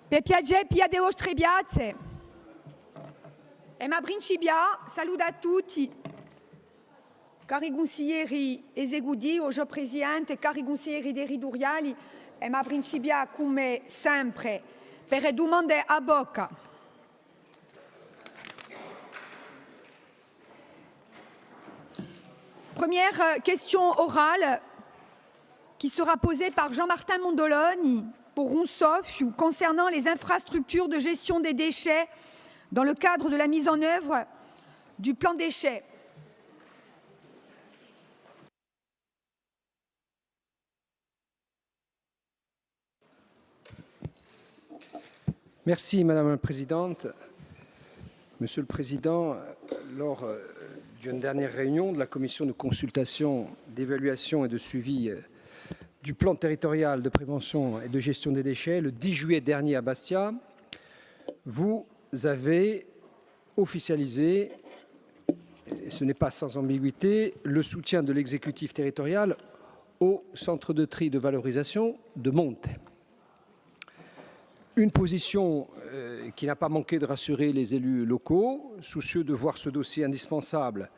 Per piacere, vostre piazze. E ma principia, saluto a tutti. Cari consiglieri esecutivi, oggi presidente, cari consiglieri territoriali, e ma principia come sempre per domande a bocca. Première question orale qui sera posée par Jean-Martin Mondoloni pour Ronsoff concernant les infrastructures de gestion des déchets dans le cadre de la mise en œuvre du plan déchets. Merci Madame la Présidente. Monsieur le Président, lors d'une dernière réunion de la commission de consultation, d'évaluation et de suivi du plan territorial de prévention et de gestion des déchets, le 10 juillet dernier à Bastia, vous avez officialisé, et ce n'est pas sans ambiguïté, le soutien de l'exécutif territorial au centre de tri de valorisation de Monte. Une position qui n'a pas manqué de rassurer les élus locaux, soucieux de voir ce dossier indispensable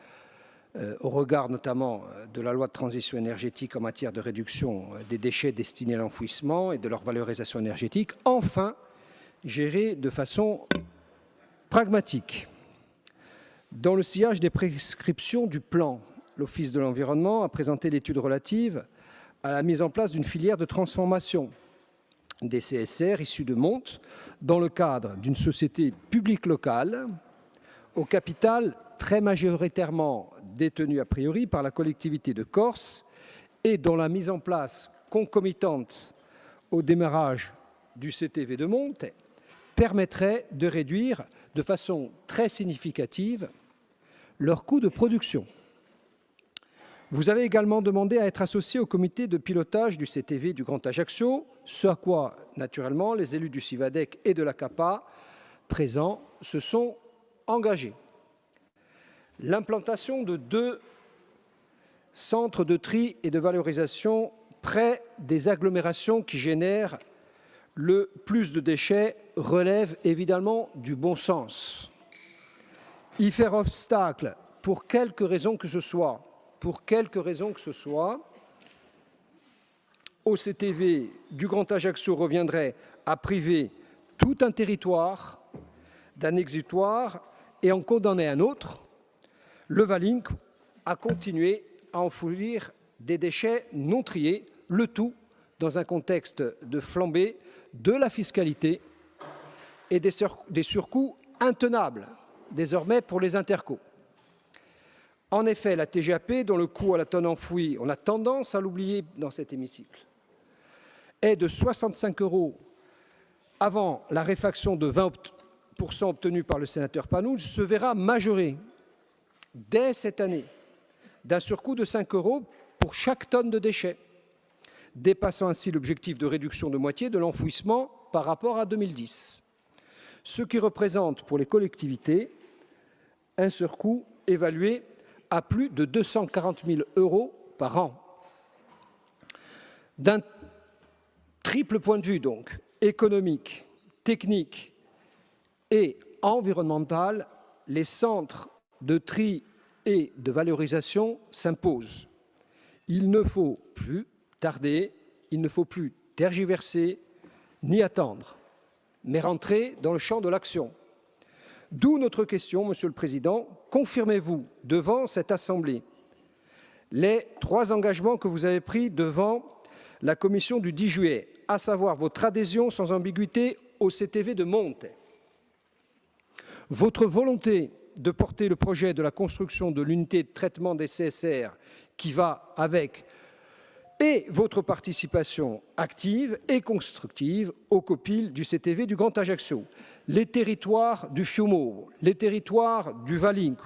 au regard notamment de la loi de transition énergétique en matière de réduction des déchets destinés à l'enfouissement et de leur valorisation énergétique, enfin géré de façon pragmatique. Dans le sillage des prescriptions du plan, l'Office de l'environnement a présenté l'étude relative à la mise en place d'une filière de transformation des CSR issus de Monte dans le cadre d'une société publique locale au capital très majoritairement détenu a priori par la collectivité de Corse et dont la mise en place concomitante au démarrage du CTV de Monte permettrait de réduire de façon très significative leurs coûts de production. Vous avez également demandé à être associé au comité de pilotage du CTV du Grand Ajaccio, ce à quoi, naturellement, les élus du CIVADEC et de la CAPA présents se sont engagés. L'implantation de 2 centres de tri et de valorisation près des agglomérations qui génèrent le plus de déchets relève évidemment du bon sens. Y faire obstacle pour quelque raison que ce soit, au CTV du Grand Ajaccio reviendrait à priver tout un territoire d'un exutoire et en condamner un autre, le Valink, à continuer à enfouir des déchets non triés, le tout dans un contexte de flambée de la fiscalité et des surcoûts intenables désormais pour les intercos. En effet, la TGAP, dont le coût à la tonne enfouie, on a tendance à l'oublier dans cet hémicycle, est de 65 € avant la réfaction de 20% obtenue par le sénateur Panoul, se verra majoré dès cette année d'un surcoût de 5 € pour chaque tonne de déchets, dépassant ainsi l'objectif de réduction de moitié de l'enfouissement par rapport à 2010, ce qui représente pour les collectivités un surcoût évalué à plus de 240 000 € par an. D'un triple point de vue donc, économique, technique et environnemental, les centres de tri et de valorisation s'imposent. Il ne faut plus tarder, il ne faut plus tergiverser ni attendre, mais rentrer dans le champ de l'action. D'où notre question, Monsieur le Président, confirmez-vous devant cette Assemblée les 3 engagements que vous avez pris devant la commission du 10 juillet, à savoir votre adhésion sans ambiguïté au CTV de Monte, votre volonté de porter le projet de la construction de l'unité de traitement des CSR qui va avec, et votre participation active et constructive au COPIL du CTV du Grand Ajaccio. Les territoires du Fiumo, les territoires du Valink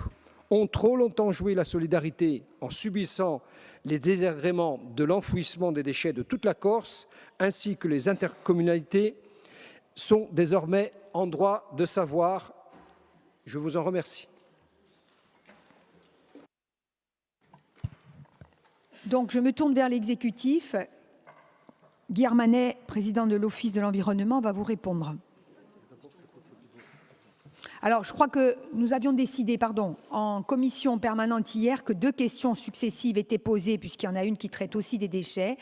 ont trop longtemps joué la solidarité en subissant les désagréments de l'enfouissement des déchets de toute la Corse, ainsi que les intercommunalités sont désormais en droit de savoir. Je vous en remercie. Donc, je me tourne vers l'exécutif. Guy Armanet, président de l'Office de l'environnement, va vous répondre. Alors, je crois que nous avions décidé, en commission permanente hier, que 2 questions successives étaient posées, puisqu'il y en a une qui traite aussi des déchets,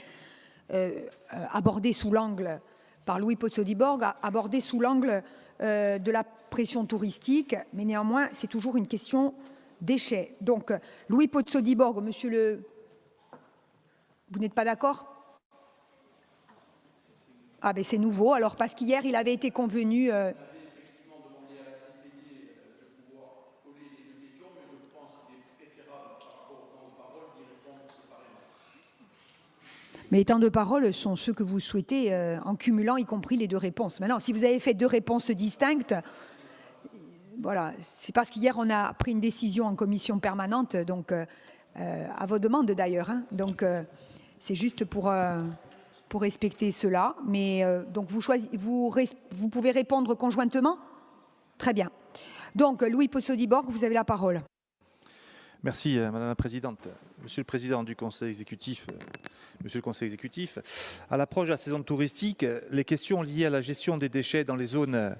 abordée sous l'angle, par Louis Pozzodiborg, abordée sous l'angle de la pression touristique, mais néanmoins, c'est toujours une question déchets. Donc, Louis Pozzodiborg, monsieur le... Vous n'êtes pas d'accord? Ah ben c'est nouveau, alors parce qu'hier, il avait été convenu... Mais les temps de parole sont ceux que vous souhaitez en cumulant y compris les 2 réponses. Maintenant, si vous avez fait 2 réponses distinctes, voilà, c'est parce qu'hier on a pris une décision en commission permanente, donc à vos demandes d'ailleurs. Hein, donc c'est juste pour respecter cela. Mais donc vous pouvez répondre conjointement. Très bien. Donc Louis Pozzodiborg, vous avez la parole. Merci Madame la Présidente. Monsieur le Président du Conseil exécutif, Monsieur le Conseil exécutif, à l'approche de la saison touristique, les questions liées à la gestion des déchets dans les zones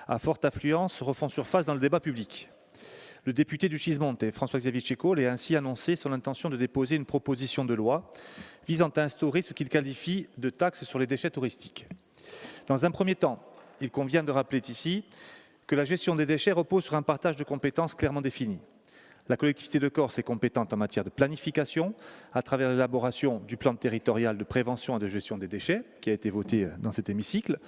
à forte affluence refont surface dans le débat public. Le député du Gismontais, François-Xavier Tchécol, a ainsi annoncé son intention de déposer une proposition de loi visant à instaurer ce qu'il qualifie de taxe sur les déchets touristiques. Dans un premier temps, il convient de rappeler ici que la gestion des déchets repose sur un partage de compétences clairement défini. La collectivité de Corse est compétente en matière de planification à travers l'élaboration du plan territorial de prévention et de gestion des déchets qui a été voté dans cet hémicycle.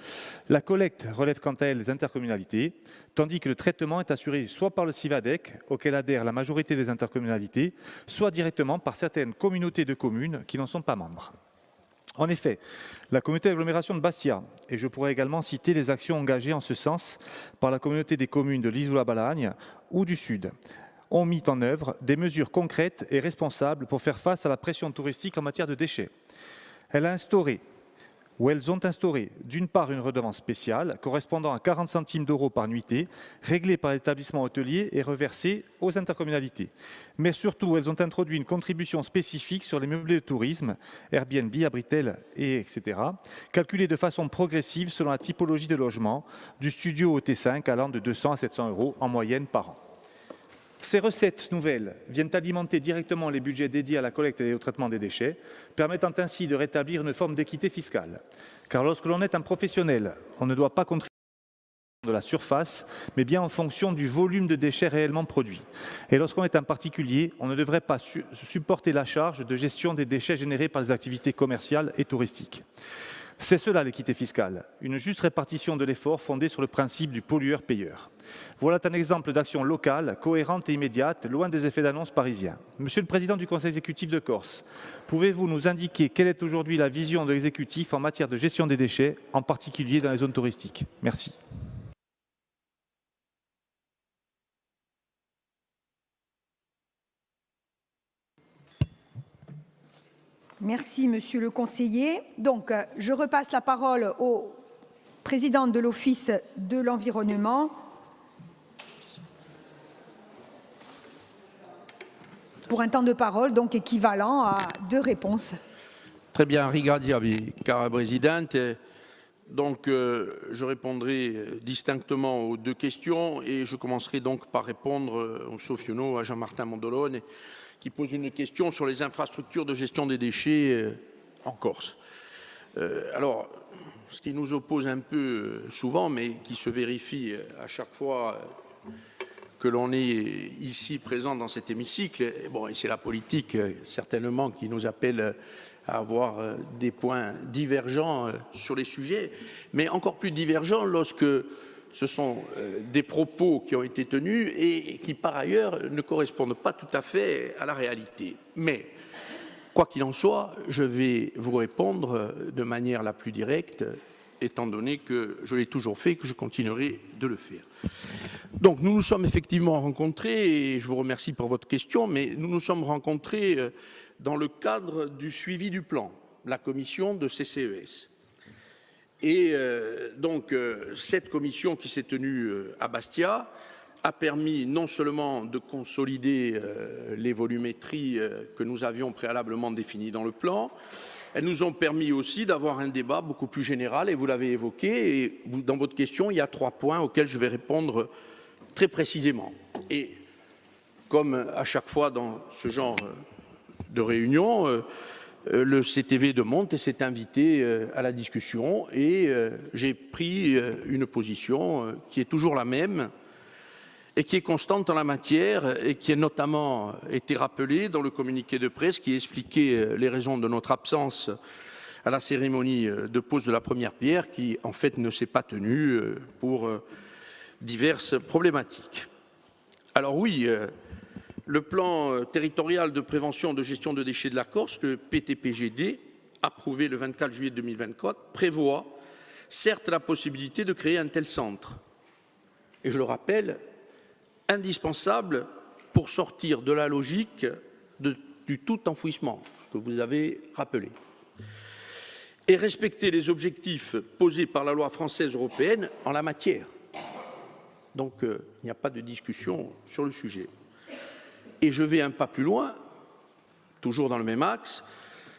La collecte relève quant à elle des intercommunalités, tandis que le traitement est assuré soit par le CIVADEC, auquel adhère la majorité des intercommunalités, soit directement par certaines communautés de communes qui n'en sont pas membres. En effet, la communauté d'agglomération de Bastia, et je pourrais également citer les actions engagées en ce sens par la communauté des communes de l'Isola-Balagne ou du Sud, ont mis en œuvre des mesures concrètes et responsables pour faire face à la pression touristique en matière de déchets. Elles ont instauré, d'une part, une redevance spéciale correspondant à 40 centimes d'euros par nuitée, réglée par l'établissement hôtelier et reversée aux intercommunalités. Mais surtout, elles ont introduit une contribution spécifique sur les meublés de tourisme, Airbnb, Abritel, etc., calculée de façon progressive selon la typologie de logement, du studio au T5 allant de 200 à 700 euros en moyenne par an. Ces recettes nouvelles viennent alimenter directement les budgets dédiés à la collecte et au traitement des déchets, permettant ainsi de rétablir une forme d'équité fiscale. Car lorsque l'on est un professionnel, on ne doit pas contribuer de la surface, mais bien en fonction du volume de déchets réellement produits. Et lorsqu'on est un particulier, on ne devrait pas supporter la charge de gestion des déchets générés par les activités commerciales et touristiques. C'est cela l'équité fiscale, une juste répartition de l'effort fondée sur le principe du pollueur-payeur. Voilà un exemple d'action locale, cohérente et immédiate, loin des effets d'annonce parisiens. Monsieur le Président du Conseil exécutif de Corse, pouvez-vous nous indiquer quelle est aujourd'hui la vision de l'exécutif en matière de gestion des déchets, en particulier dans les zones touristiques? Merci. Merci, monsieur le conseiller. Donc, je repasse la parole au président de l'Office de l'environnement pour un temps de parole donc équivalent à 2 réponses. Très bien, Rigardiabi, cara Présidente. Donc, je répondrai distinctement aux 2 questions et je commencerai donc par répondre au Sofiono, à Jean-Martin Mondolone, qui pose une question sur les infrastructures de gestion des déchets en Corse. Alors, ce qui nous oppose un peu souvent, mais qui se vérifie à chaque fois que l'on est ici présent dans cet hémicycle, bon, et c'est la politique certainement qui nous appelle à avoir des points divergents sur les sujets, mais encore plus divergents lorsque ce sont des propos qui ont été tenus et qui, par ailleurs, ne correspondent pas tout à fait à la réalité. Mais, quoi qu'il en soit, je vais vous répondre de manière la plus directe, étant donné que je l'ai toujours fait et que je continuerai de le faire. Donc, nous nous sommes effectivement rencontrés, et je vous remercie pour votre question, mais nous nous sommes rencontrés dans le cadre du suivi du plan, la commission de CCES. Et donc, cette commission qui s'est tenue à Bastia a permis non seulement de consolider les volumétries que nous avions préalablement définies dans le plan, elles nous ont permis aussi d'avoir un débat beaucoup plus général, et vous l'avez évoqué, et dans votre question, il y a 3 points auxquels je vais répondre très précisément. Et comme à chaque fois dans ce genre de réunion, le CTV de Monte s'est invité à la discussion et j'ai pris une position qui est toujours la même et qui est constante en la matière et qui a notamment été rappelée dans le communiqué de presse qui expliquait les raisons de notre absence à la cérémonie de pose de la première pierre qui en fait ne s'est pas tenue pour diverses problématiques. Alors oui, le plan territorial de prévention de gestion de déchets de la Corse, le PTPGD, approuvé le 24 juillet 2024, prévoit certes la possibilité de créer un tel centre. Et je le rappelle, indispensable pour sortir de la logique du tout enfouissement, ce que vous avez rappelé, et respecter les objectifs posés par la loi française européenne en la matière. Donc, il n'y a pas de discussion sur le sujet. Et je vais un pas plus loin, toujours dans le même axe.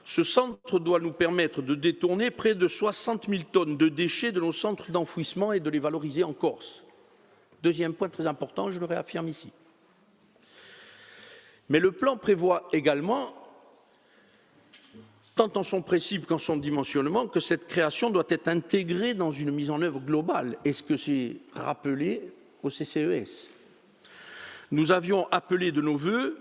Ce centre doit nous permettre de détourner près de 60 000 tonnes de déchets de nos centres d'enfouissement et de les valoriser en Corse. Deuxième point très important, je le réaffirme ici. Mais le plan prévoit également, tant en son principe qu'en son dimensionnement, que cette création doit être intégrée dans une mise en œuvre globale. Et ce que j'ai rappelé au CCES. Nous avions appelé de nos vœux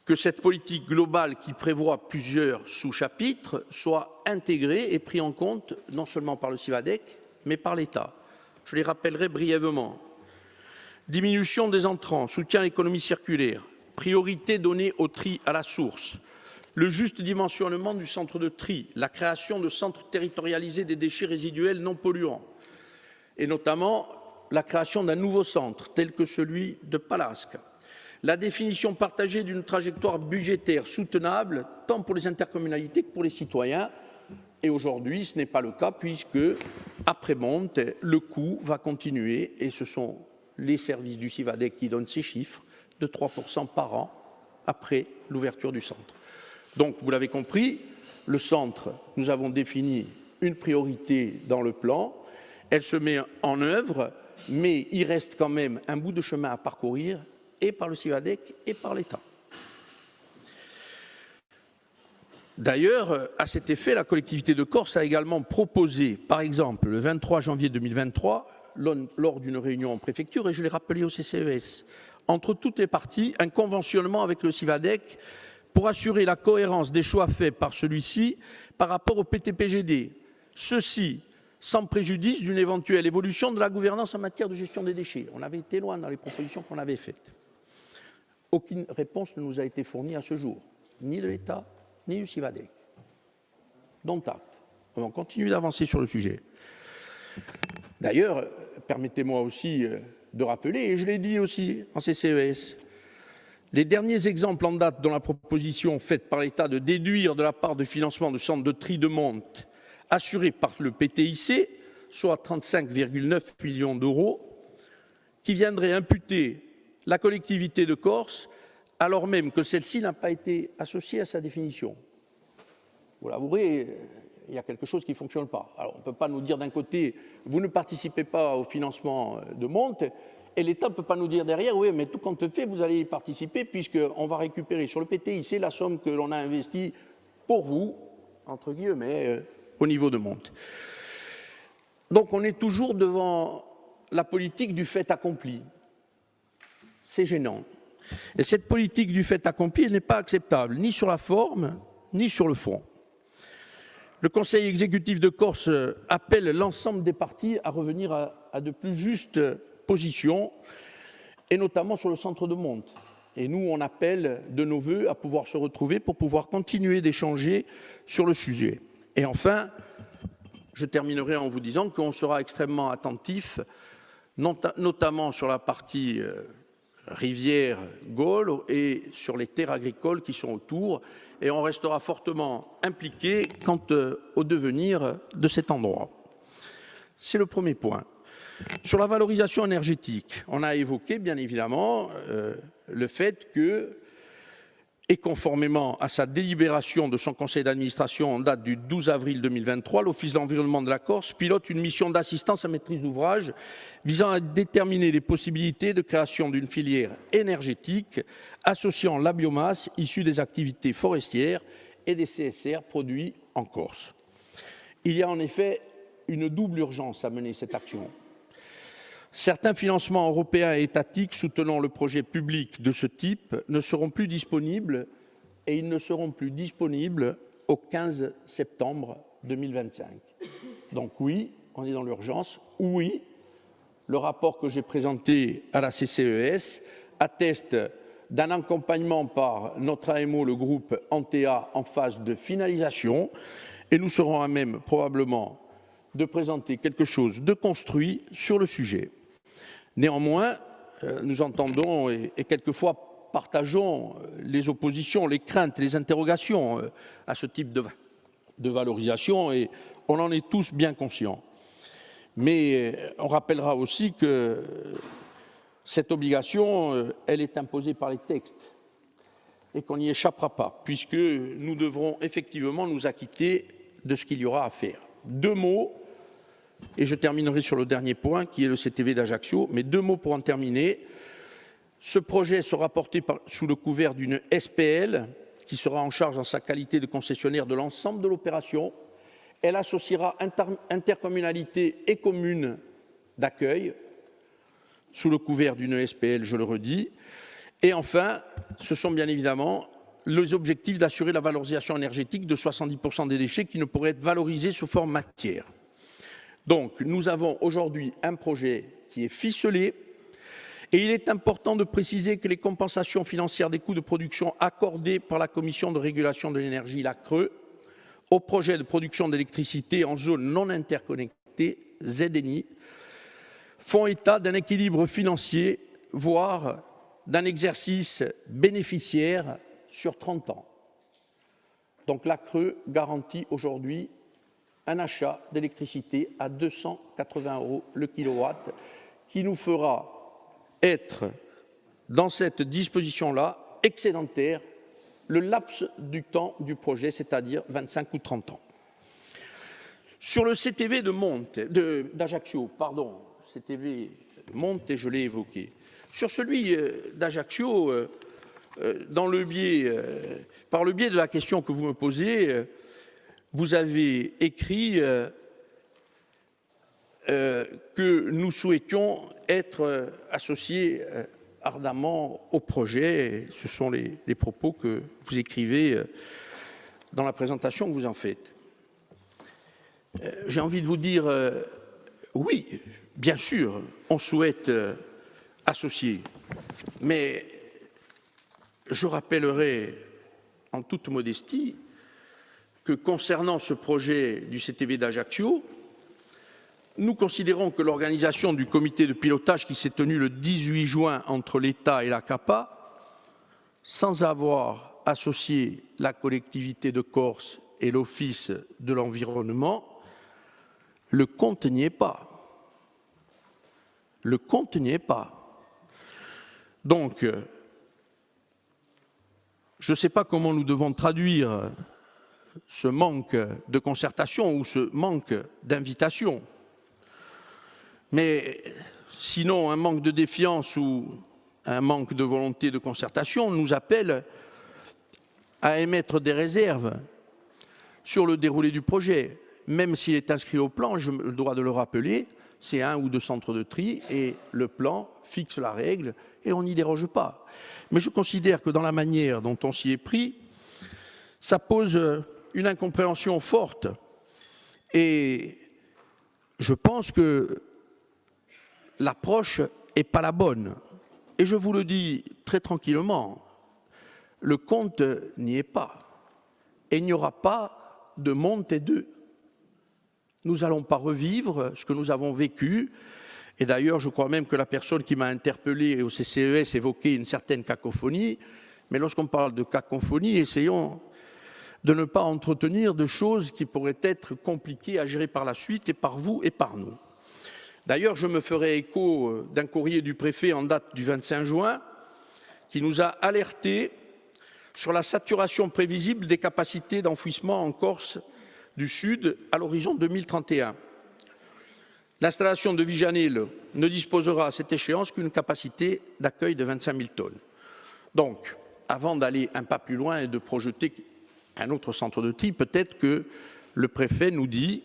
que cette politique globale qui prévoit plusieurs sous-chapitres soit intégrée et prise en compte non seulement par le CIVADEC, mais par l'État. Je les rappellerai brièvement. Diminution des entrants, soutien à l'économie circulaire, priorité donnée au tri à la source, le juste dimensionnement du centre de tri, la création de centres territorialisés des déchets résiduels non polluants, et notamment la création d'un nouveau centre, tel que celui de Palasque, la définition partagée d'une trajectoire budgétaire soutenable, tant pour les intercommunalités que pour les citoyens. Et aujourd'hui, ce n'est pas le cas, puisque, après Monte, le coût va continuer, et ce sont les services du CIVADEC qui donnent ces chiffres, de 3% par an après l'ouverture du centre. Donc, vous l'avez compris, le centre, nous avons défini une priorité dans le plan, elle se met en œuvre, mais il reste quand même un bout de chemin à parcourir, et par le CIVADEC et par l'État. D'ailleurs, à cet effet, la collectivité de Corse a également proposé, par exemple, le 23 janvier 2023, lors d'une réunion en préfecture, et je l'ai rappelé au CCES, entre toutes les parties, un conventionnement avec le CIVADEC pour assurer la cohérence des choix faits par celui-ci par rapport au PTPGD. Ceci sans préjudice d'une éventuelle évolution de la gouvernance en matière de gestion des déchets. On avait été loin dans les propositions qu'on avait faites. Aucune réponse ne nous a été fournie à ce jour, ni de l'État, ni du CIVADEC. Dont acte. On va continuer d'avancer sur le sujet. D'ailleurs, permettez-moi aussi de rappeler, et je l'ai dit aussi en CCES, les derniers exemples en date dans la proposition faite par l'État de déduire de la part de financement de centres de tri de Monte assuré par le PTIC, soit 35,9 millions d'euros, qui viendraient imputer la collectivité de Corse, alors même que celle-ci n'a pas été associée à sa définition. Vous l'avouerez, il y a quelque chose qui ne fonctionne pas. Alors, on ne peut pas nous dire d'un côté, vous ne participez pas au financement de Monte, et l'État ne peut pas nous dire derrière, oui, mais tout compte fait, vous allez y participer, puisqu'on va récupérer sur le PTIC la somme que l'on a investie pour vous, entre guillemets, au niveau de Monte. Donc, on est toujours devant la politique du fait accompli. C'est gênant. Et cette politique du fait accompli n'est pas acceptable, ni sur la forme, ni sur le fond. Le Conseil exécutif de Corse appelle l'ensemble des parties à revenir à de plus justes positions, et notamment sur le centre de Monte. Et nous, on appelle de nos voeux à pouvoir se retrouver pour pouvoir continuer d'échanger sur le sujet. Et enfin, je terminerai en vous disant qu'on sera extrêmement attentif, notamment sur la partie rivière Gaulle et sur les terres agricoles qui sont autour, et on restera fortement impliqué quant au devenir de cet endroit. C'est le premier point. Sur la valorisation énergétique, on a évoqué bien évidemment le fait que et conformément à sa délibération de son conseil d'administration en date du 12 avril 2023, l'Office de l'environnement de la Corse pilote une mission d'assistance à maîtrise d'ouvrage visant à déterminer les possibilités de création d'une filière énergétique associant la biomasse issue des activités forestières et des CSR produits en Corse. Il y a en effet une double urgence à mener cette action. Certains financements européens et étatiques soutenant le projet public de ce type ne seront plus disponibles et ils ne seront plus disponibles au 15 septembre 2025. Donc oui, on est dans l'urgence. Oui, le rapport que j'ai présenté à la CCES atteste d'un accompagnement par notre AMO, le groupe Antea, en phase de finalisation, et nous serons à même probablement de présenter quelque chose de construit sur le sujet. Néanmoins, nous entendons et quelquefois partageons les oppositions, les craintes, les interrogations à ce type de valorisation et on en est tous bien conscients. Mais on rappellera aussi que cette obligation, elle est imposée par les textes et qu'on n'y échappera pas, puisque nous devrons effectivement nous acquitter de ce qu'il y aura à faire. Deux mots. Et je terminerai sur le dernier point, qui est le CTV d'Ajaccio. Mais deux mots pour en terminer. Ce projet sera porté sous le couvert d'une SPL, qui sera en charge en sa qualité de concessionnaire de l'ensemble de l'opération. Elle associera intercommunalité et communes d'accueil, sous le couvert d'une SPL, je le redis. Et enfin, ce sont bien évidemment les objectifs d'assurer la valorisation énergétique de 70% des déchets qui ne pourraient être valorisés sous forme matière. Donc, nous avons aujourd'hui un projet qui est ficelé et il est important de préciser que les compensations financières des coûts de production accordées par la Commission de régulation de l'énergie, la CRE, au projet de production d'électricité en zone non interconnectée, ZNI, font état d'un équilibre financier, voire d'un exercice bénéficiaire sur 30 ans. Donc la CRE garantit aujourd'hui un achat d'électricité à 280 € le kilowatt, qui nous fera être, dans cette disposition-là, excédentaire le laps du temps du projet, c'est-à-dire 25 ou 30 ans. Sur le CTV d'Ajaccio, CTV Monte, je l'ai évoqué. Sur celui d'Ajaccio, par le biais de la question que vous me posez, vous avez écrit que nous souhaitions être associés ardemment au projet. Ce sont les propos que vous écrivez dans la présentation que vous en faites. J'ai envie de vous dire, oui, bien sûr, on souhaite associer, mais je rappellerai en toute modestie que concernant ce projet du CTV d'Ajaccio, nous considérons que l'organisation du comité de pilotage qui s'est tenu le 18 juin entre l'État et la CAPA, sans avoir associé la collectivité de Corse et l'Office de l'environnement, le compte n'y est pas. Le compte n'y est pas. Donc, je ne sais pas comment nous devons traduire ce manque de concertation ou ce manque d'invitation. Mais sinon, un manque de défiance ou un manque de volonté de concertation nous appelle à émettre des réserves sur le déroulé du projet. Même s'il est inscrit au plan, j'ai le droit de le rappeler, c'est 1 ou 2 centres de tri et le plan fixe la règle et on n'y déroge pas. Mais je considère que dans la manière dont on s'y est pris, ça pose une incompréhension forte. Et je pense que l'approche n'est pas la bonne. Et je vous le dis très tranquillement, le compte n'y est pas. Et il n'y aura pas de Monte 2. Nous n'allons pas revivre ce que nous avons vécu. Et d'ailleurs, je crois même que la personne qui m'a interpellé au CCES évoquait une certaine cacophonie. Mais lorsqu'on parle de cacophonie, essayons de ne pas entretenir de choses qui pourraient être compliquées à gérer par la suite et par vous et par nous. D'ailleurs, je me ferai écho d'un courrier du préfet en date du 25 juin qui nous a alertés sur la saturation prévisible des capacités d'enfouissement en Corse du Sud à l'horizon 2031. L'installation de Viganel ne disposera à cette échéance qu'une capacité d'accueil de 25 000 tonnes. Donc, avant d'aller un pas plus loin et de projeter un autre centre de tri, peut-être que le préfet nous dit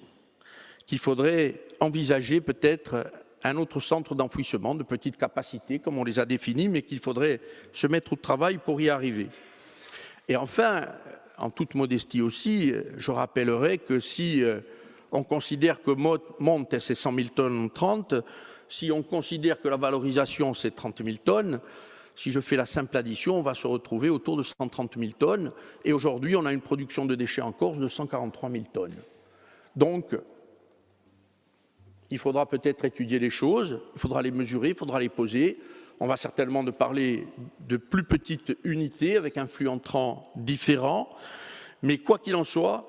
qu'il faudrait envisager peut-être un autre centre d'enfouissement de petite capacité, comme on les a définis, mais qu'il faudrait se mettre au travail pour y arriver. Et enfin, en toute modestie aussi, je rappellerai que si on considère que monte c'est 100 000 tonnes 30, si on considère que la valorisation c'est 30 000 tonnes, si je fais la simple addition, on va se retrouver autour de 130 000 tonnes. Et aujourd'hui, on a une production de déchets en Corse de 143 000 tonnes. Donc, il faudra peut-être étudier les choses, il faudra les mesurer, il faudra les poser. On va certainement parler de plus petites unités avec un flux entrant différent. Mais quoi qu'il en soit,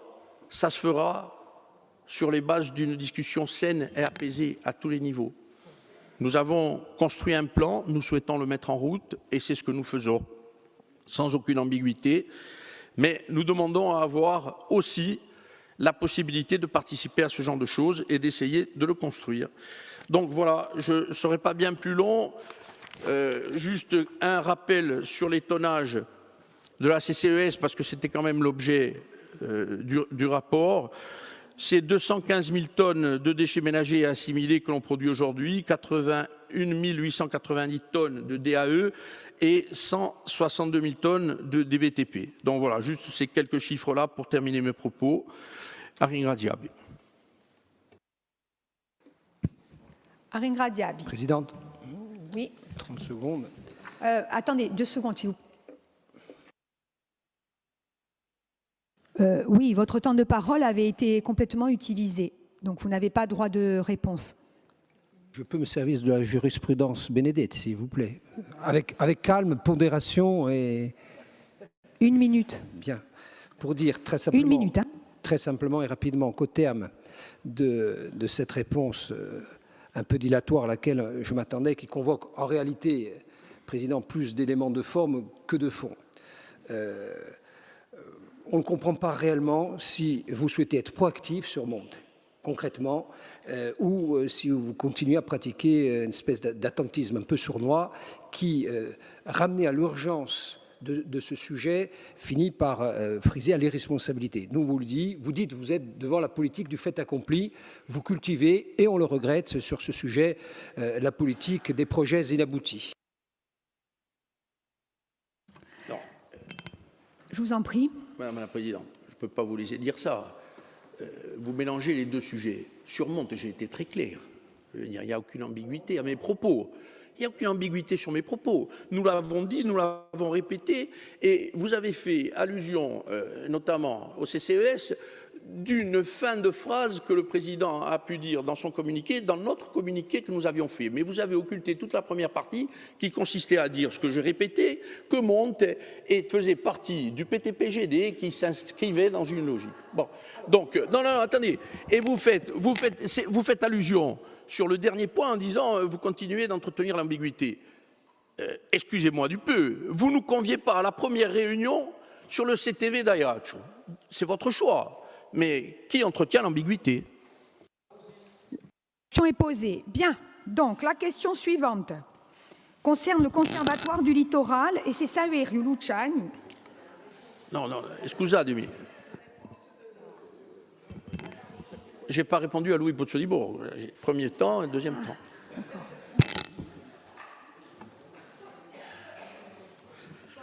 ça se fera sur les bases d'une discussion saine et apaisée à tous les niveaux. Nous avons construit un plan, nous souhaitons le mettre en route et c'est ce que nous faisons, sans aucune ambiguïté. Mais nous demandons à avoir aussi la possibilité de participer à ce genre de choses et d'essayer de le construire. Donc voilà, je ne serai pas bien plus long. Juste un rappel sur les tonnages de la CCES, parce que c'était quand même l'objet du rapport. C'est 215 000 tonnes de déchets ménagers et assimilés que l'on produit aujourd'hui, 81 890 tonnes de DAE et 162 000 tonnes de DBTP. Donc voilà, juste ces quelques chiffres-là pour terminer mes propos. Aringra Diaby. Aringra Diaby. Présidente. Oui. 30 secondes. Attendez, 2 secondes, s'il vous plaît. Oui, votre temps de parole avait été complètement utilisé, donc vous n'avez pas droit de réponse. Je peux me servir de la jurisprudence Bénédette, s'il vous plaît. Avec calme, pondération et... 1 minute. Bien. Pour dire très simplement... 1 minute, hein. Très simplement et rapidement qu'au terme de cette réponse un peu dilatoire à laquelle je m'attendais, qui convoque en réalité, Président, plus d'éléments de forme que de fond. On ne comprend pas réellement si vous souhaitez être proactif sur Monte, concrètement, ou si vous continuez à pratiquer une espèce d'attentisme un peu sournois qui, ramené à l'urgence de ce sujet, finit par friser à l'irresponsabilité. Nous, vous le dites, vous êtes devant la politique du fait accompli, vous cultivez, et on le regrette sur ce sujet, la politique des projets inaboutis. Non. Je vous en prie. Madame la Présidente, je ne peux pas vous laisser dire ça. Vous mélangez les deux sujets. Sur Monte, j'ai été très clair. Il n'y a aucune ambiguïté à mes propos. Il n'y a aucune ambiguïté sur mes propos. Nous l'avons dit, nous l'avons répété, et vous avez fait allusion, notamment au CCES, d'une fin de phrase que le Président a pu dire dans son communiqué, dans notre communiqué que nous avions fait. Mais vous avez occulté toute la première partie qui consistait à dire ce que j'ai répété, que Monte faisait partie du PTPGD qui s'inscrivait dans une logique. Bon, donc, non, attendez. Et vous faites allusion sur le dernier point en disant vous continuez d'entretenir l'ambiguïté. Excusez-moi du peu, vous ne nous conviez pas à la première réunion sur le CTV d'Ajaccio. C'est votre choix. Mais qui entretient l'ambiguïté? La question est posée. Bien. Donc, la question suivante concerne le Conservatoire du Littoral et c'est Saverio Luciani. Non, scusatemi. Je n'ai pas répondu à Louis Pozzo-di-Borgo. Premier temps et deuxième temps.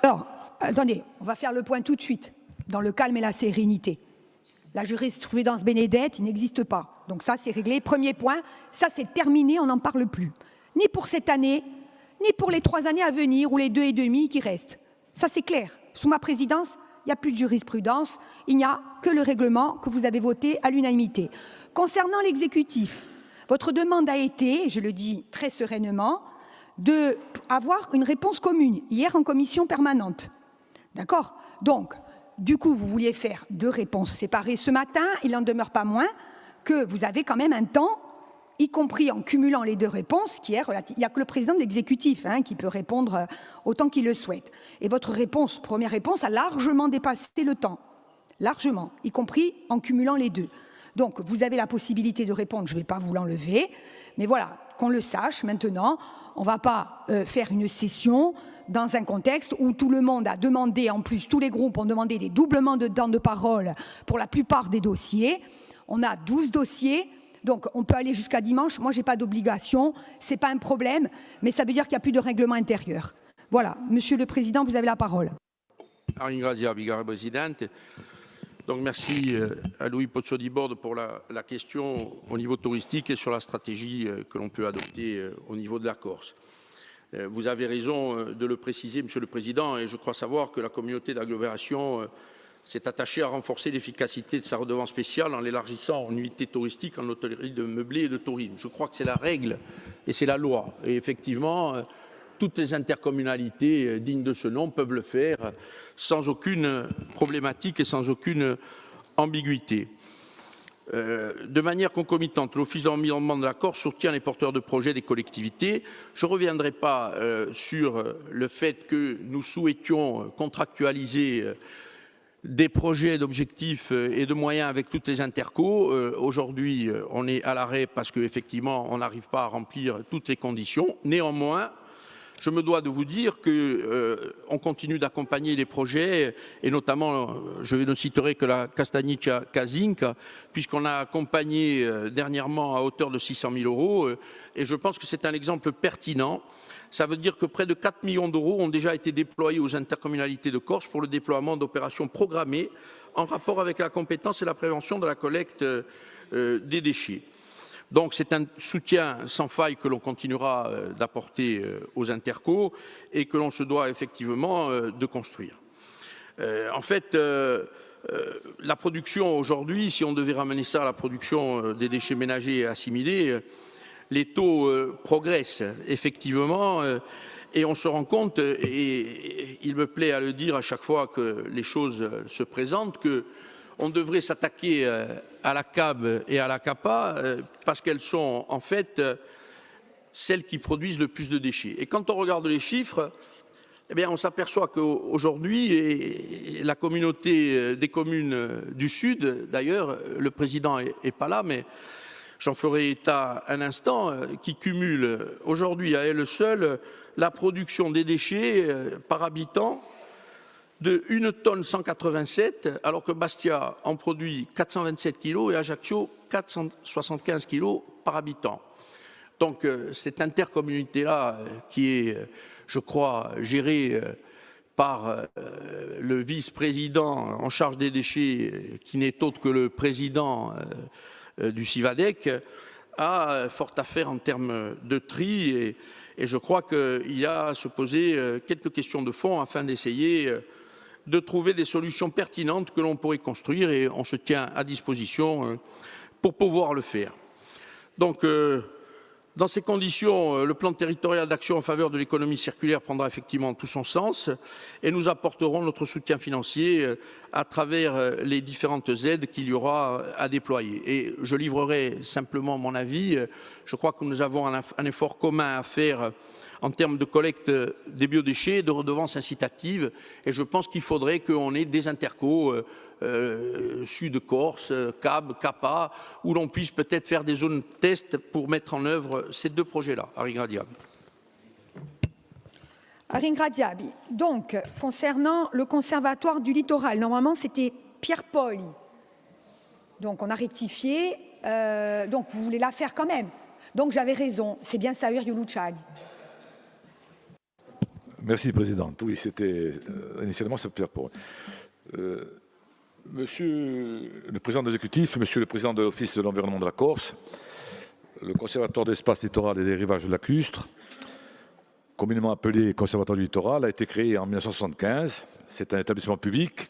Alors, attendez, on va faire le point tout de suite, dans le calme et la sérénité. La jurisprudence Bénédette, il n'existe pas. Donc ça, c'est réglé. Premier point, ça c'est terminé, on n'en parle plus. Ni pour cette année, ni pour les 3 années à venir ou les 2 et demi qui restent. Ça c'est clair. Sous ma présidence, il n'y a plus de jurisprudence, il n'y a que le règlement que vous avez voté à l'unanimité. Concernant l'exécutif, votre demande a été, je le dis très sereinement, d'avoir une réponse commune, hier en commission permanente. D'accord? Donc, du coup, vous vouliez faire 2 réponses séparées ce matin, il n'en demeure pas moins que vous avez quand même un temps y compris en cumulant les deux réponses, qui est relative. Il n'y a que le président de l'exécutif qui peut répondre autant qu'il le souhaite. Et votre réponse, première réponse, a largement dépassé le temps. Largement, y compris en cumulant les deux. Donc, vous avez la possibilité de répondre, je ne vais pas vous l'enlever, mais voilà, qu'on le sache maintenant, on ne va pas faire une session dans un contexte où tout le monde a demandé, en plus, tous les groupes ont demandé des doublements de temps de parole pour la plupart des dossiers. On a 12 dossiers. Donc, on peut aller jusqu'à dimanche. Moi, je n'ai pas d'obligation. Ce n'est pas un problème, mais ça veut dire qu'il n'y a plus de règlement intérieur. Voilà. Monsieur le Président, vous avez la parole. Donc, merci à Louis Pozzo-di Borde pour la question au niveau touristique et sur la stratégie que l'on peut adopter au niveau de la Corse. Vous avez raison de le préciser, Monsieur le Président, et je crois savoir que la communauté d'agglomération s'est attachée à renforcer l'efficacité de sa redevance spéciale en l'élargissant en unités touristiques, en hôtellerie de meublé et de tourisme. Je crois que c'est la règle et c'est la loi. Et effectivement, toutes les intercommunalités dignes de ce nom peuvent le faire sans aucune problématique et sans aucune ambiguïté. De manière concomitante, l'Office de l'environnement de la Corse soutient les porteurs de projets des collectivités. Je ne reviendrai pas sur le fait que nous souhaitions contractualiser des projets d'objectifs et de moyens avec toutes les intercos. Aujourd'hui, on est à l'arrêt parce qu'effectivement, on n'arrive pas à remplir toutes les conditions. Néanmoins, je me dois de vous dire qu'on continue d'accompagner les projets, et notamment, je ne citerai que la Castagniccia-Casinca, puisqu'on a accompagné dernièrement à hauteur de 600 000 euros, et je pense que c'est un exemple pertinent. Ça veut dire que près de 4 millions d'euros ont déjà été déployés aux intercommunalités de Corse pour le déploiement d'opérations programmées en rapport avec la compétence et la prévention de la collecte des déchets. Donc c'est un soutien sans faille que l'on continuera d'apporter aux intercos et que l'on se doit effectivement de construire. En fait, la production aujourd'hui, si on devait ramener ça à la production des déchets ménagers et assimilés, les taux progressent effectivement et on se rend compte, et il me plaît à le dire à chaque fois que les choses se présentent, qu'on devrait s'attaquer à la CAB et à la CAPA parce qu'elles sont en fait celles qui produisent le plus de déchets. Et quand on regarde les chiffres, eh bien, on s'aperçoit qu'aujourd'hui, la communauté des communes du Sud, d'ailleurs, le président n'est pas là, mais j'en ferai état un instant, qui cumule aujourd'hui à elle seule la production des déchets par habitant de 1 tonne 187, alors que Bastia en produit 427 kg et Ajaccio 475 kg par habitant. Donc cette intercommunauté-là qui est, je crois, gérée par le vice-président en charge des déchets, qui n'est autre que le président du CIVADEC, a fort à faire en termes de tri et je crois qu'il y a à se poser quelques questions de fond afin d'essayer de trouver des solutions pertinentes que l'on pourrait construire et on se tient à disposition pour pouvoir le faire. Donc, dans ces conditions, le plan territorial d'action en faveur de l'économie circulaire prendra effectivement tout son sens et nous apporterons notre soutien financier à travers les différentes aides qu'il y aura à déployer. Et je livrerai simplement mon avis. Je crois que nous avons un effort commun à faire en termes de collecte des biodéchets, de redevances incitatives. Et je pense qu'il faudrait qu'on ait des intercos Sud-Corse, CAB, CAPA, où l'on puisse peut-être faire des zones test pour mettre en œuvre ces deux projets-là. Aringradiabi. Aringradiabi. Donc, concernant le conservatoire du littoral, normalement c'était Pierre Paul. Donc on a rectifié. Donc vous voulez la faire quand même. Donc j'avais raison. C'est bien Saïr Youluchag. Merci, Présidente. Oui, c'était initialement c'est Pierre Paul. Monsieur le Président de l'exécutif, Monsieur le Président de l'Office de l'environnement de la Corse, le Conservatoire d'espace littoral et des rivages lacustres, communément appelé Conservatoire du littoral, a été créé en 1975. C'est un établissement public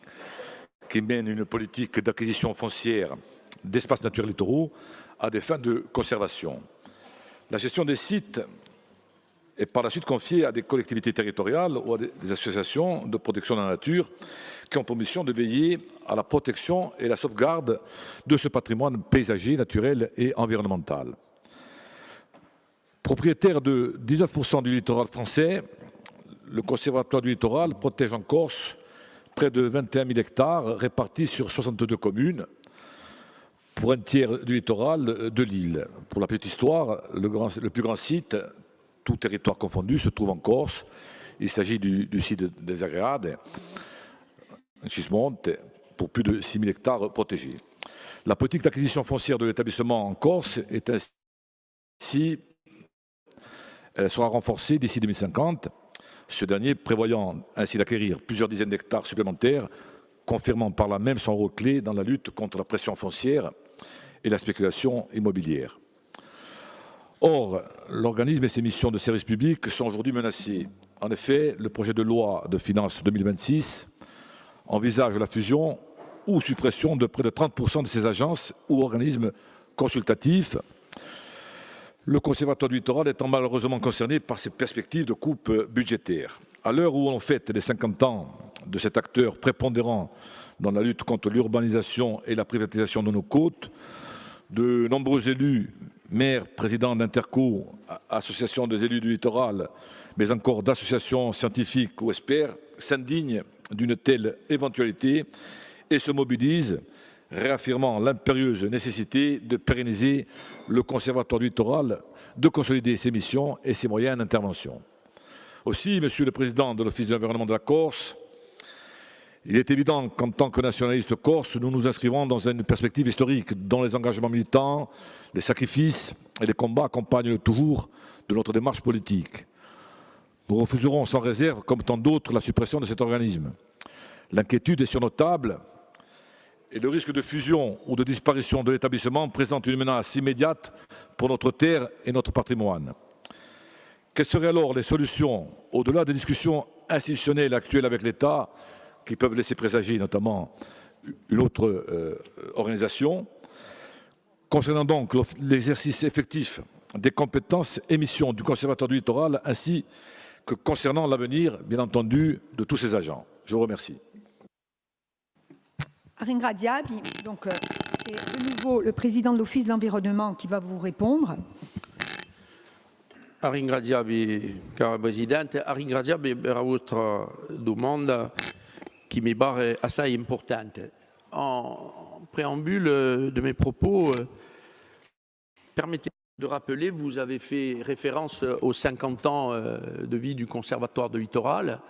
qui mène une politique d'acquisition foncière d'espaces naturels littoraux à des fins de conservation. La gestion des sites est par la suite confiée à des collectivités territoriales ou à des associations de protection de la nature qui ont pour mission de veiller à la protection et la sauvegarde de ce patrimoine paysager, naturel et environnemental. Propriétaire de 19% du littoral français, le Conservatoire du littoral protège en Corse près de 21 000 hectares répartis sur 62 communes pour un tiers du littoral de l'île. Pour la petite histoire, le plus grand site, tout territoire confondu, se trouve en Corse. Il s'agit du site des Agréades, en Cismonte, pour plus de 6 000 hectares protégés. La politique d'acquisition foncière de l'établissement en Corse est ainsi, elle sera renforcée d'ici 2050, ce dernier prévoyant ainsi d'acquérir plusieurs dizaines d'hectares supplémentaires, confirmant par là même son rôle clé dans la lutte contre la pression foncière et la spéculation immobilière. Or, l'organisme et ses missions de service public sont aujourd'hui menacés. En effet, le projet de loi de finances 2026 envisage la fusion ou suppression de près de 30% de ces agences ou organismes consultatifs, le Conservatoire du littoral étant malheureusement concerné par ces perspectives de coupe budgétaire. À l'heure où on fête les 50 ans de cet acteur prépondérant dans la lutte contre l'urbanisation et la privatisation de nos côtes, de nombreux élus, maires, présidents d'interco, associations des élus du littoral, mais encore d'associations scientifiques ou experts, s'indignent d'une telle éventualité et se mobilisent, réaffirmant l'impérieuse nécessité de pérenniser le Conservatoire du littoral, de consolider ses missions et ses moyens d'intervention. Aussi, Monsieur le Président de l'Office de l'environnement de la Corse, il est évident qu'en tant que nationalistes corse, nous nous inscrivons dans une perspective historique dont les engagements militants, les sacrifices et les combats accompagnent le toujours de notre démarche politique. Nous refuserons sans réserve, comme tant d'autres, la suppression de cet organisme. L'inquiétude est sur nos tables et le risque de fusion ou de disparition de l'établissement présente une menace immédiate pour notre terre et notre patrimoine. Quelles seraient alors les solutions, au-delà des discussions institutionnelles actuelles avec l'État, qui peuvent laisser présager notamment une autre organisation, concernant donc l'exercice effectif des compétences et missions du Conservatoire du littoral, ainsi que concernant l'avenir, bien entendu, de tous ces agents. Je vous remercie. Donc, c'est de nouveau le président de l'Office de l'environnement qui va vous répondre. Ringraziavi, cara Presidente, ringraziavi per la vostra domanda qui mi pare assai importante. En préambule de mes propos, permettez-moi de rappeler, vous avez fait référence aux 50 ans de vie du Conservatoire du littoral.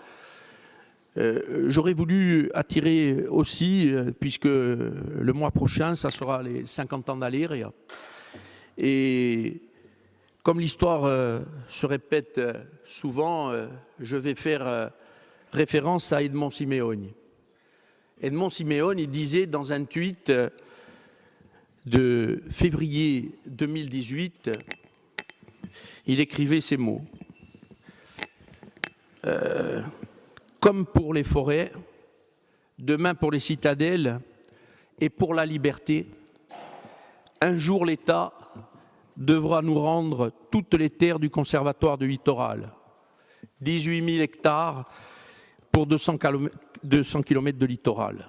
J'aurais voulu attirer aussi, puisque le mois prochain, ça sera les 50 ans d'Aléria. Et comme l'histoire se répète souvent, je vais faire référence à Edmond Simeoni. Edmond Simeoni disait dans un tweet de février 2018, il écrivait ces mots. Comme pour les forêts, demain pour les citadelles et pour la liberté, un jour l'État devra nous rendre toutes les terres du Conservatoire du littoral. 18 000 hectares pour 200 km de littoral.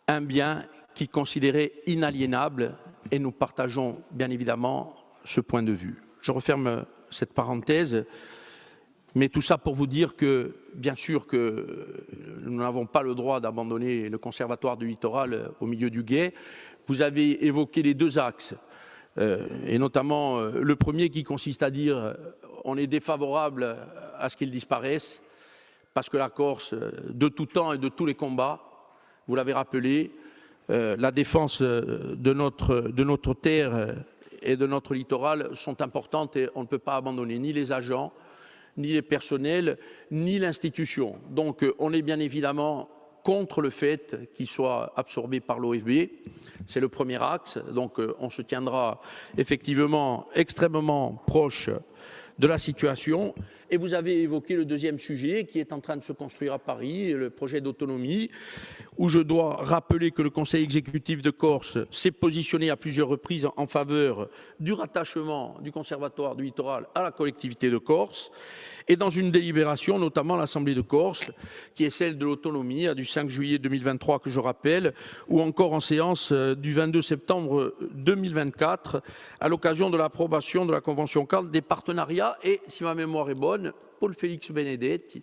Un bien qui est considéré inaliénable et nous partageons bien évidemment ce point de vue. Je referme cette parenthèse. Mais tout ça pour vous dire que, bien sûr, que nous n'avons pas le droit d'abandonner le Conservatoire du littoral au milieu du gué. Vous avez évoqué les deux axes, et notamment le premier qui consiste à dire on est défavorable à ce qu'il disparaisse, parce que la Corse, de tout temps et de tous les combats, vous l'avez rappelé, la défense de notre terre et de notre littoral sont importantes et on ne peut pas abandonner ni les agents, ni les personnels, ni l'institution. Donc on est bien évidemment contre le fait qu'il soit absorbé par l'OFB. C'est le premier axe. Donc on se tiendra effectivement extrêmement proche de la situation. Et vous avez évoqué le deuxième sujet qui est en train de se construire à Paris, le projet d'autonomie, où je dois rappeler que le Conseil exécutif de Corse s'est positionné à plusieurs reprises en faveur du rattachement du Conservatoire du littoral à la collectivité de Corse. Et dans une délibération, notamment l'Assemblée de Corse, qui est celle de l'autonomie, du 5 juillet 2023 que je rappelle, ou encore en séance du 22 septembre 2024, à l'occasion de l'approbation de la Convention cadre des partenariats. Et si ma mémoire est bonne, Paul-Félix Benedetti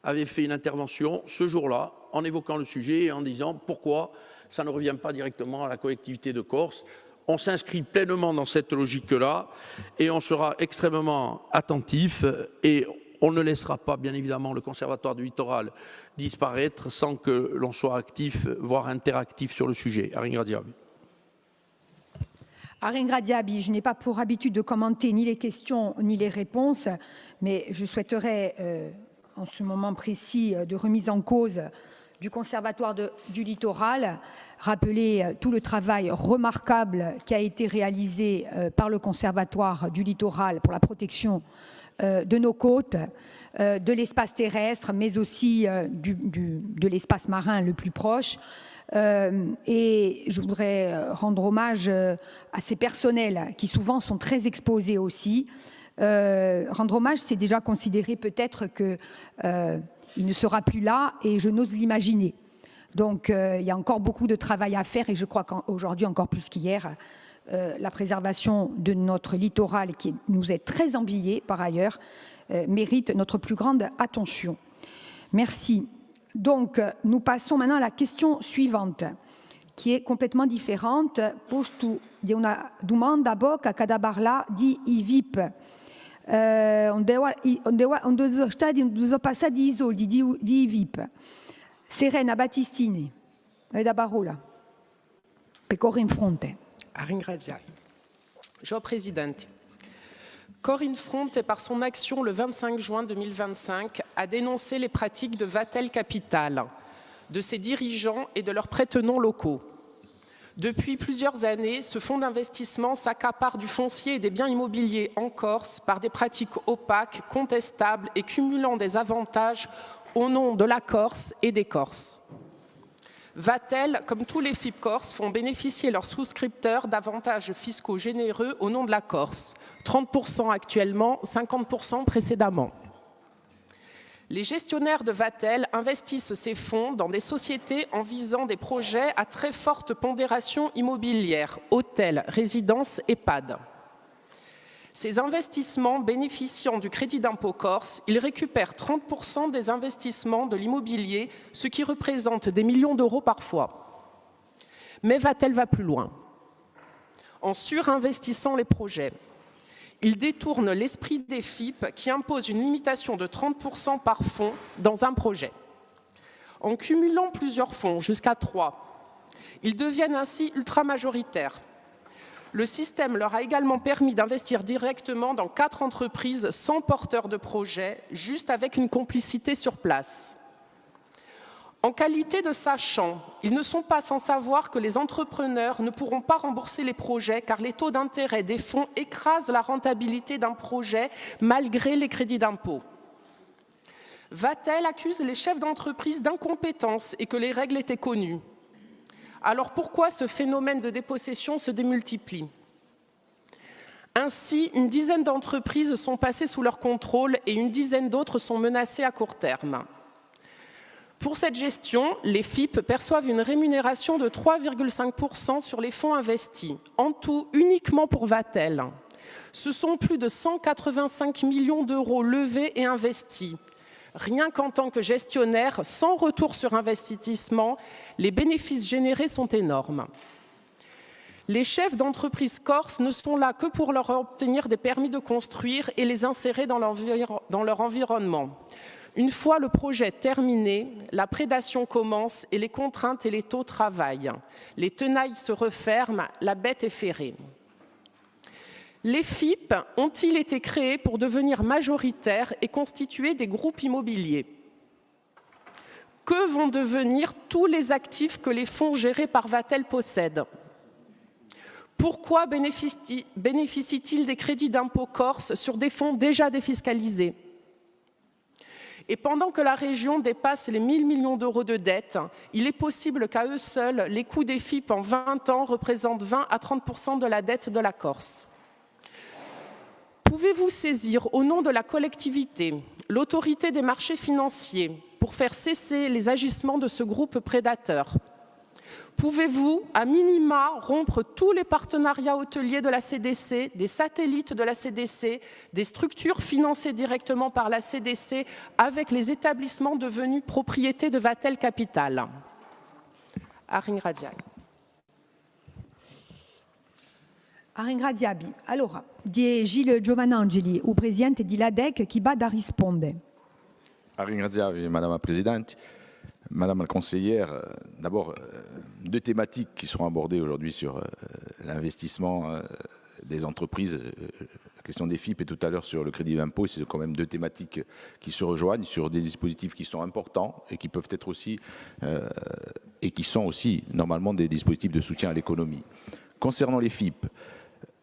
avait fait une intervention ce jour-là en évoquant le sujet et en disant pourquoi ça ne revient pas directement à la collectivité de Corse. On s'inscrit pleinement dans cette logique-là et on sera extrêmement attentif et on ne laissera pas, bien évidemment, le Conservatoire du littoral disparaître sans que l'on soit actif, voire interactif sur le sujet. Aringra Diaby. Aringra Diaby, je n'ai pas pour habitude de commenter ni les questions ni les réponses, mais je souhaiterais, en ce moment précis de remise en cause du Conservatoire du littoral, rappeler tout le travail remarquable qui a été réalisé par le Conservatoire du littoral pour la protection de nos côtes, de l'espace terrestre, mais aussi de l'espace marin le plus proche. Et je voudrais rendre hommage à ces personnels qui souvent sont très exposés aussi. Rendre hommage, c'est déjà considérer peut-être qu'il ne sera plus là et je n'ose l'imaginer. Donc il y a encore beaucoup de travail à faire et je crois qu'aujourd'hui encore plus qu'hier, la préservation de notre littoral qui nous est très envié par ailleurs mérite notre plus grande attention. Merci. Donc nous passons maintenant à la question suivante qui est complètement différente. Postu di una domanda boca cada parla di IVIP. Onde sono passati I soldi di IVIP. Serena Battistini, la parola. Per Corinne Fronte. Ringraziare. Signor Presidente, Corinne Fronte, par son action le 25 juin 2025, a dénoncé les pratiques de Vatel Capital, de ses dirigeants et de leurs prête-noms locaux. Depuis plusieurs années, ce fonds d'investissement s'accapare du foncier et des biens immobiliers en Corse par des pratiques opaques, contestables et cumulant des avantages au nom de la Corse et des Corses. Vatel, comme tous les FIP Corse, font bénéficier leurs souscripteurs d'avantages fiscaux généreux au nom de la Corse, 30% actuellement, 50% précédemment. Les gestionnaires de Vatel investissent ces fonds dans des sociétés en visant des projets à très forte pondération immobilière, hôtels, résidences, EHPAD. Ces investissements bénéficiant du crédit d'impôt Corse, ils récupèrent 30% des investissements de l'immobilier, ce qui représente des millions d'euros parfois. Mais Vatel va plus loin. En surinvestissant les projets, il détourne l'esprit des FIP qui impose une limitation de 30% par fonds dans un projet. En cumulant plusieurs fonds, jusqu'à 3, ils deviennent ainsi ultra-majoritaires. Le système leur a également permis d'investir directement dans 4 entreprises sans porteur de projet, juste avec une complicité sur place. En qualité de sachants, ils ne sont pas sans savoir que les entrepreneurs ne pourront pas rembourser les projets car les taux d'intérêt des fonds écrasent la rentabilité d'un projet malgré les crédits d'impôt. Vatel accuse les chefs d'entreprise d'incompétence et que les règles étaient connues. Alors pourquoi ce phénomène de dépossession se démultiplie? Ainsi, une dizaine d'entreprises sont passées sous leur contrôle et une dizaine d'autres sont menacées à court terme. Pour cette gestion, les FIP perçoivent une rémunération de 3,5% sur les fonds investis, en tout uniquement pour Vatel. Ce sont plus de 185 millions d'euros levés et investis. Rien qu'en tant que gestionnaire, sans retour sur investissement, les bénéfices générés sont énormes. Les chefs d'entreprise corse ne sont là que pour leur obtenir des permis de construire et les insérer dans leur environnement. Une fois le projet terminé, la prédation commence et les contraintes et les taux travaillent. Les tenailles se referment, la bête est ferrée. Les FIP ont-ils été créés pour devenir majoritaires et constituer des groupes immobiliers? Que vont devenir tous les actifs que les fonds gérés par Vatel possèdent? Pourquoi bénéficient-ils des crédits d'impôt Corse sur des fonds déjà défiscalisés? Et pendant que la région dépasse les 1 000 millions d'euros de dettes, il est possible qu'à eux seuls, les coûts des FIP en 20 ans représentent 20 à 30% de la dette de la Corse. Pouvez-vous saisir, au nom de la collectivité, l'autorité des marchés financiers pour faire cesser les agissements de ce groupe prédateur? Pouvez-vous, à minima, rompre tous les partenariats hôteliers de la CDC, des satellites de la CDC, des structures financées directement par la CDC avec les établissements devenus propriété de Vatel Capital? Arringradiabi. Arringradiabi. Allora, di Gilles Giovanangeli, o presidente di LADEC, chi va da risponde. Arringradiabi, Madame la Présidente. Madame la conseillère, d'abord, deux thématiques qui seront abordées aujourd'hui sur l'investissement des entreprises. La question des FIP et tout à l'heure sur le crédit d'impôt, c'est quand même deux thématiques qui se rejoignent sur des dispositifs qui sont importants et qui peuvent être aussi, et qui sont aussi normalement des dispositifs de soutien à l'économie. Concernant les FIP,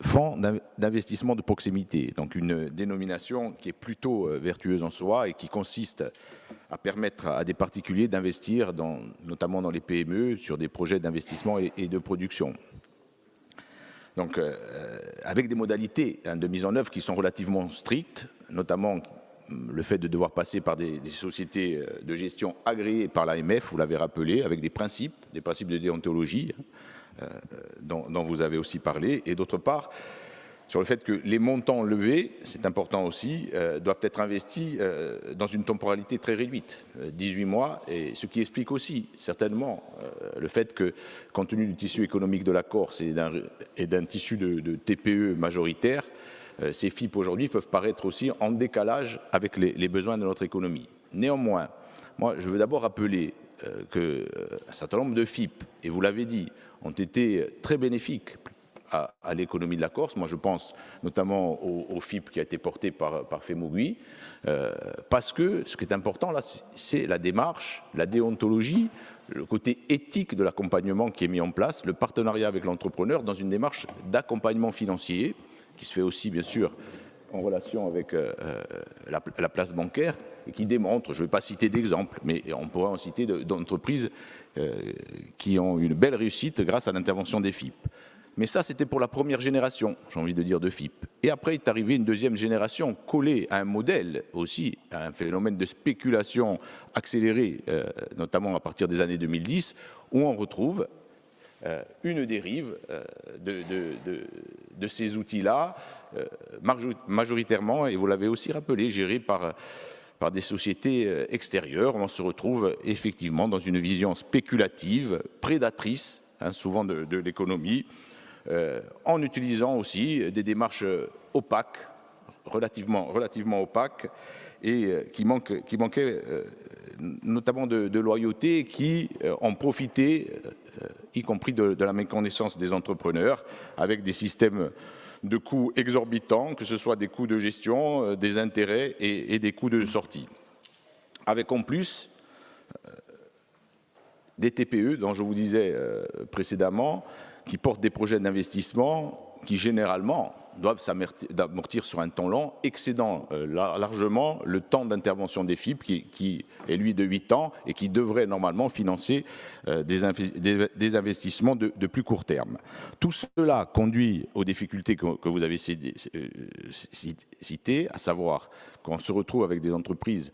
fonds d'investissement de proximité, donc une dénomination qui est plutôt vertueuse en soi et qui consiste à permettre à des particuliers d'investir, notamment dans les PME, sur des projets d'investissement et de production. Donc, avec des modalités de mise en œuvre qui sont relativement strictes, notamment le fait de devoir passer par des sociétés de gestion agréées par l'AMF, vous l'avez rappelé, avec des principes de déontologie, dont vous avez aussi parlé, et d'autre part, sur le fait que les montants levés, c'est important aussi, doivent être investis dans une temporalité très réduite, 18 mois, et ce qui explique aussi certainement le fait que, compte tenu du tissu économique de la Corse et d'un tissu de TPE majoritaire, ces FIP aujourd'hui peuvent paraître aussi en décalage avec les besoins de notre économie. Néanmoins, moi je veux d'abord rappeler qu'un certain nombre de FIP, et vous l'avez dit, ont été très bénéfiques à l'économie de la Corse. Moi, je pense notamment au FIP qui a été porté par Femogui, parce que ce qui est important, là, c'est la démarche, la déontologie, le côté éthique de l'accompagnement qui est mis en place, le partenariat avec l'entrepreneur dans une démarche d'accompagnement financier, qui se fait aussi, bien sûr, en relation avec la place bancaire, et qui démontre, je ne vais pas citer d'exemples, mais on pourrait en citer d'entreprises qui ont une belle réussite grâce à l'intervention des FIP. Mais ça, c'était pour la première génération, j'ai envie de dire, de FIP. Et après est arrivée une deuxième génération collée à un modèle aussi, à un phénomène de spéculation accélérée, notamment à partir des années 2010, où on retrouve une dérive de ces outils-là, majoritairement, et vous l'avez aussi rappelé, gérés par des sociétés extérieures. On se retrouve effectivement dans une vision spéculative, prédatrice, souvent de l'économie, en utilisant aussi des démarches opaques, relativement opaques, et qui manquaient notamment de loyauté, qui ont profité, y compris de la méconnaissance des entrepreneurs, avec des systèmes de coûts exorbitants, que ce soit des coûts de gestion, des intérêts et des coûts de sortie. Avec en plus des TPE, dont je vous disais précédemment, qui portent des projets d'investissement qui généralement doivent s'amortir sur un temps long, excédant largement le temps d'intervention des FIP qui est lui de 8 ans et qui devrait normalement financer des investissements de plus court terme. Tout cela conduit aux difficultés que vous avez citées, à savoir qu'on se retrouve avec des entreprises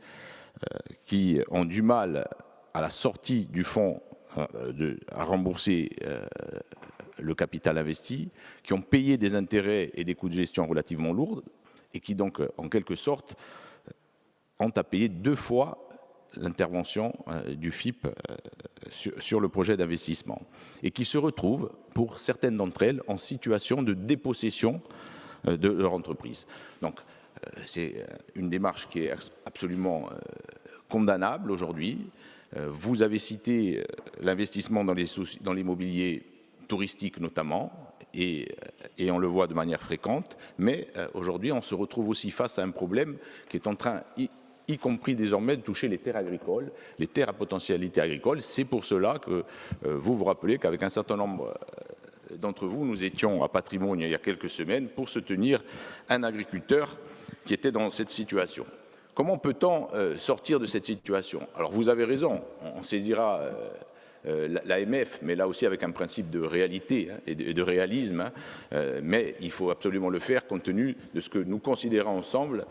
qui ont du mal à la sortie du fonds à rembourser le capital investi, qui ont payé des intérêts et des coûts de gestion relativement lourds et qui donc, en quelque sorte, ont à payer 2 fois l'intervention du FIP sur le projet d'investissement et qui se retrouvent, pour certaines d'entre elles, en situation de dépossession de leur entreprise. Donc, c'est une démarche qui est absolument condamnable aujourd'hui. Vous avez cité l'investissement dans l'immobilier touristique notamment, et on le voit de manière fréquente, mais aujourd'hui on se retrouve aussi face à un problème qui est en train, y compris désormais, de toucher les terres agricoles, les terres à potentialité agricole. C'est pour cela que vous vous rappelez qu'avec un certain nombre d'entre vous, nous étions à Patrimoine il y a quelques semaines pour soutenir un agriculteur qui était dans cette situation. Comment peut-on sortir de cette situation? Alors vous avez raison, on saisira l'AMF, mais là aussi avec un principe de réalité et de réalisme, mais il faut absolument le faire compte tenu de ce que nous considérons ensemble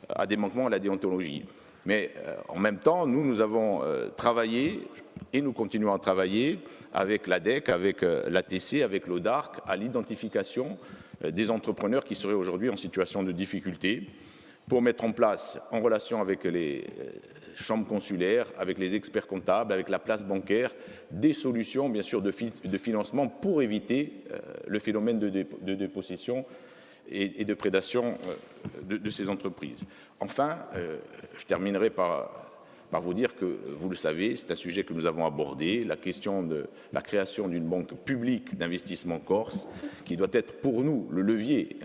à des manquements à la déontologie. Mais en même temps, nous avons travaillé et nous continuons à travailler avec l'ADEC, avec l'ATC, avec l'ODARC, à l'identification des entrepreneurs qui seraient aujourd'hui en situation de difficulté, pour mettre en place, en relation avec les chambres consulaires, avec les experts comptables, avec la place bancaire, des solutions, bien sûr, de financement pour éviter le phénomène de dépossession et de prédation de ces entreprises. Enfin, je terminerai par vous dire que, vous le savez, c'est un sujet que nous avons abordé, la question de la création d'une banque publique d'investissement corse, qui doit être pour nous le levier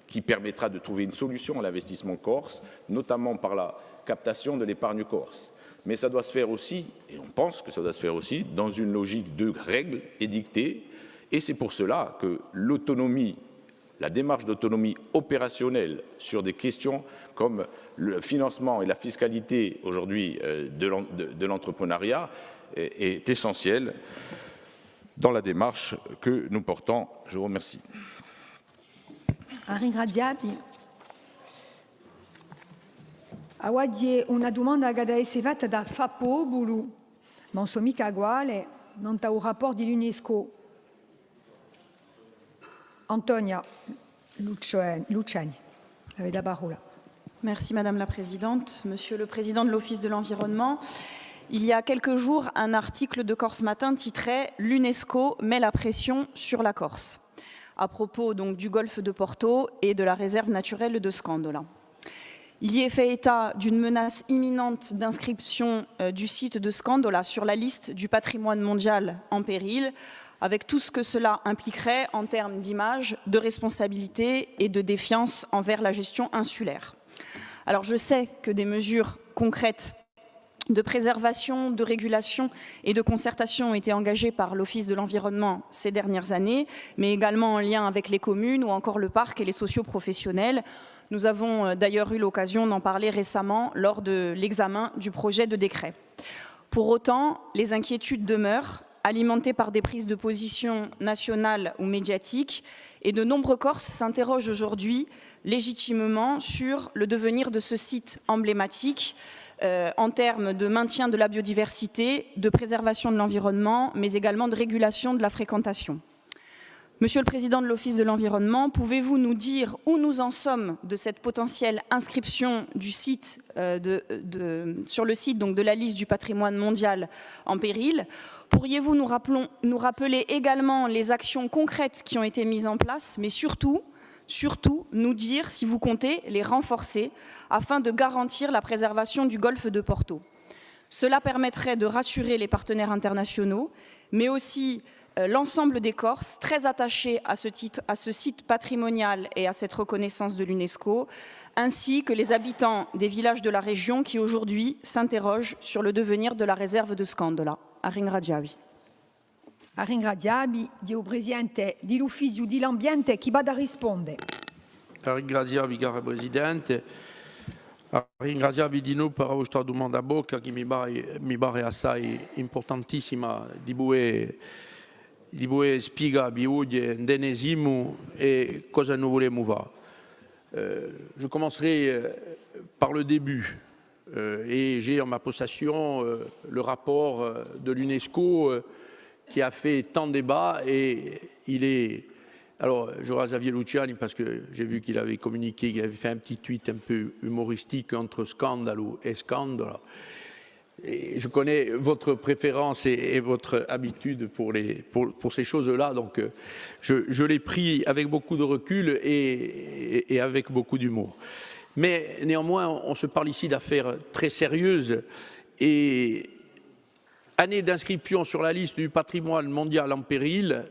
qui permettra de trouver une solution à l'investissement corse, notamment par la captation de l'épargne corse. Mais ça doit se faire aussi, et on pense que ça doit se faire aussi, dans une logique de règles édictées, et c'est pour cela que l'autonomie, la démarche d'autonomie opérationnelle sur des questions comme le financement et la fiscalité aujourd'hui de l'entrepreneuriat est essentielle dans la démarche que nous portons. Je vous remercie. Ringraziati. Oggi una domanda che deve essere fatta da Fapobulu, non so mica uguale, non c'è un rapporto dell'UNESCO. Antonia Luciani, avez la parole. Merci Madame la Présidente. Monsieur le Président de l'Office de l'Environnement, il y a quelques jours, un article de Corse Matin titrait « L'UNESCO met la pression sur la Corse » à propos donc du golfe de Porto et de la réserve naturelle de Scandola. Il y est fait état d'une menace imminente d'inscription du site de Scandola sur la liste du patrimoine mondial en péril, avec tout ce que cela impliquerait en termes d'image, de responsabilité et de défiance envers la gestion insulaire. Alors je sais que des mesures concrètes de préservation, de régulation et de concertation ont été engagées par l'Office de l'Environnement ces dernières années, mais également en lien avec les communes ou encore le parc et les socioprofessionnels. Nous avons d'ailleurs eu l'occasion d'en parler récemment lors de l'examen du projet de décret. Pour autant, les inquiétudes demeurent, alimentées par des prises de position nationales ou médiatiques, et de nombreux Corses s'interrogent aujourd'hui légitimement sur le devenir de ce site emblématique en termes de maintien de la biodiversité, de préservation de l'environnement, mais également de régulation de la fréquentation. Monsieur le Président de l'Office de l'Environnement, pouvez-vous nous dire où nous en sommes de cette potentielle inscription du site sur le site donc, de la liste du patrimoine mondial en péril? Pourriez-vous nous rappeler également les actions concrètes qui ont été mises en place, mais surtout nous dire si vous comptez les renforcer afin de garantir la préservation du golfe de Porto. Cela permettrait de rassurer les partenaires internationaux, mais aussi l'ensemble des Corses très attachés à ce site patrimonial et à cette reconnaissance de l'UNESCO, ainsi que les habitants des villages de la région qui aujourd'hui s'interrogent sur le devenir de la réserve de Scandola. A ringraziarvi. A ringraziarvi di Presidente dell'Ufficio dell'Ambiente chi va a rispondere. A ringraziarvi, cara Presidente. A ringraziarvi di nuovo per questa domanda a bocca che mi pare assai importantissima di voi spiega oggi d'enesimo e cosa noi vogliamo fare. Je commencerai par le début. Et j'ai en ma possession le rapport de l'UNESCO qui a fait tant de débats et il est... Alors, j'aurais Xavier Luciani parce que j'ai vu qu'il avait communiqué, qu'il avait fait un petit tweet un peu humoristique entre Scandalo et Scandola. Et je connais votre préférence et votre habitude pour ces choses-là, donc je l'ai pris avec beaucoup de recul et avec beaucoup d'humour. Mais néanmoins, on se parle ici d'affaires très sérieuses et année d'inscription sur la liste du patrimoine mondial en péril,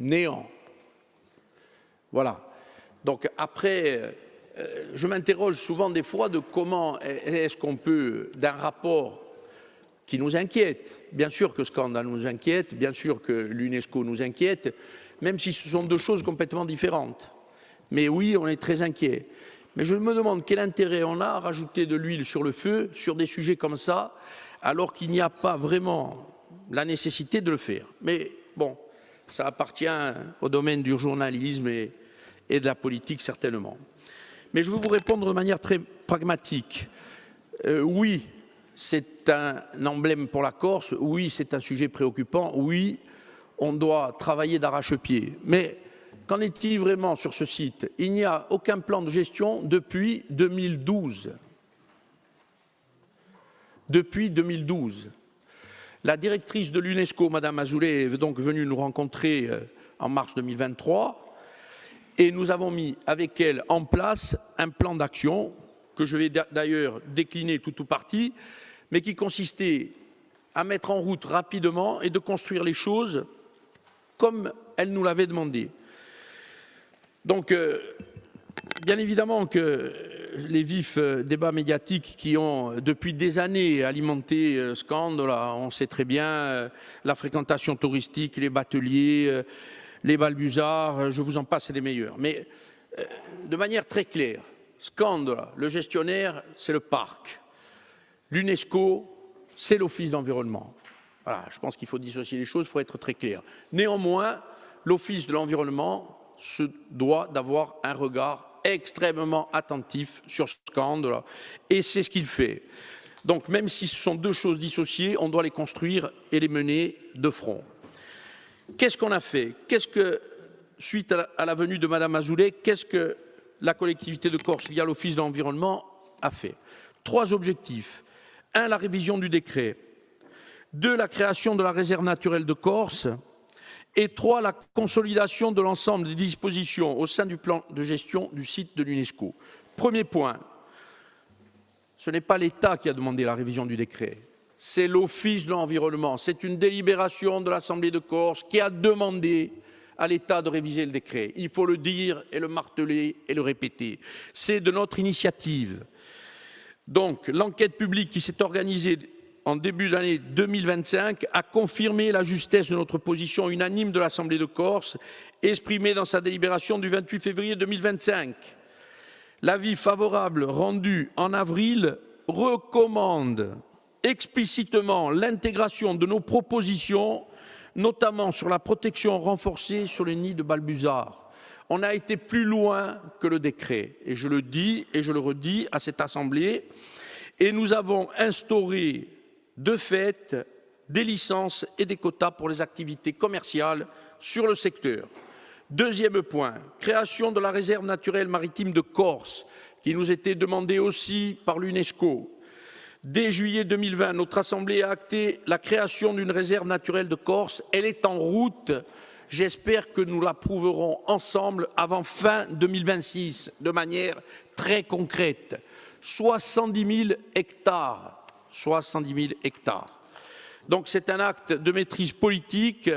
néant. Voilà. Donc après, je m'interroge souvent des fois de comment est-ce qu'on peut, d'un rapport qui nous inquiète, bien sûr que Scandale nous inquiète, bien sûr que l'UNESCO nous inquiète, même si ce sont deux choses complètement différentes. Mais oui, on est très inquiet. Mais je me demande quel intérêt on a à rajouter de l'huile sur le feu sur des sujets comme ça, alors qu'il n'y a pas vraiment la nécessité de le faire. Mais bon, ça appartient au domaine du journalisme et de la politique certainement. Mais je vais vous répondre de manière très pragmatique. Oui, c'est un emblème pour la Corse, oui, c'est un sujet préoccupant, oui, on doit travailler d'arrache-pied. Mais qu'en est-il vraiment sur ce site? Il n'y a aucun plan de gestion depuis 2012. Depuis 2012. La directrice de l'UNESCO, Madame Azoulay, est donc venue nous rencontrer en mars 2023 et nous avons mis avec elle en place un plan d'action que je vais d'ailleurs décliner tout ou partie, mais qui consistait à mettre en route rapidement et de construire les choses comme elle nous l'avait demandé. Donc, bien évidemment que les vifs débats médiatiques qui ont depuis des années alimenté Scandale, on sait très bien la fréquentation touristique, les bateliers, les balbuzards, je vous en passe, c'est les meilleurs. Mais de manière très claire, Scandale, le gestionnaire, c'est le parc. L'UNESCO, c'est l'Office d'environnement. Voilà, je pense qu'il faut dissocier les choses, il faut être très clair. Néanmoins, l'Office de l'environnement se doit d'avoir un regard extrêmement attentif sur Scandale, et c'est ce qu'il fait. Donc, même si ce sont deux choses dissociées, on doit les construire et les mener de front. Qu'est-ce qu'on a fait? Suite à la venue de Madame Azoulay, qu'est-ce que la collectivité de Corse, via l'Office de l'environnement, a fait? 3 objectifs. 1, la révision du décret. 2, la création de la réserve naturelle de Corse. Et 3, la consolidation de l'ensemble des dispositions au sein du plan de gestion du site de l'UNESCO. Premier point, ce n'est pas l'État qui a demandé la révision du décret, c'est l'Office de l'environnement. C'est une délibération de l'Assemblée de Corse qui a demandé à l'État de réviser le décret. Il faut le dire et le marteler et le répéter. C'est de notre initiative. Donc, l'enquête publique qui s'est organisée en début d'année 2025 a confirmé la justesse de notre position unanime de l'Assemblée de Corse, exprimée dans sa délibération du 28 février 2025. L'avis favorable rendu en avril recommande explicitement l'intégration de nos propositions, notamment sur la protection renforcée sur les nids de balbuzards. On a été plus loin que le décret, et je le dis et je le redis à cette Assemblée, et nous avons instauré de fait des licences et des quotas pour les activités commerciales sur le secteur. Deuxième point, création de la réserve naturelle maritime de Corse, qui nous était demandée aussi par l'UNESCO. Dès juillet 2020, notre Assemblée a acté la création d'une réserve naturelle de Corse. Elle est en route. J'espère que nous l'approuverons ensemble avant fin 2026, de manière très concrète. 70 000 hectares. 70 000 hectares. Donc c'est un acte de maîtrise politique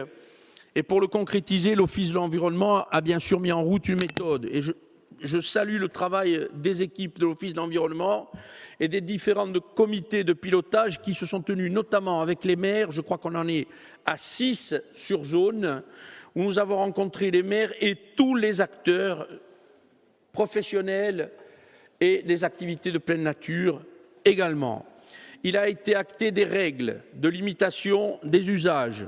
et pour le concrétiser, l'Office de l'environnement a bien sûr mis en route une méthode et je salue le travail des équipes de l'Office de l'environnement et des différents comités de pilotage qui se sont tenus notamment avec les maires, je crois qu'on en est à 6 sur zone, où nous avons rencontré les maires et tous les acteurs professionnels et les activités de pleine nature également. Il a été acté des règles de limitation des usages.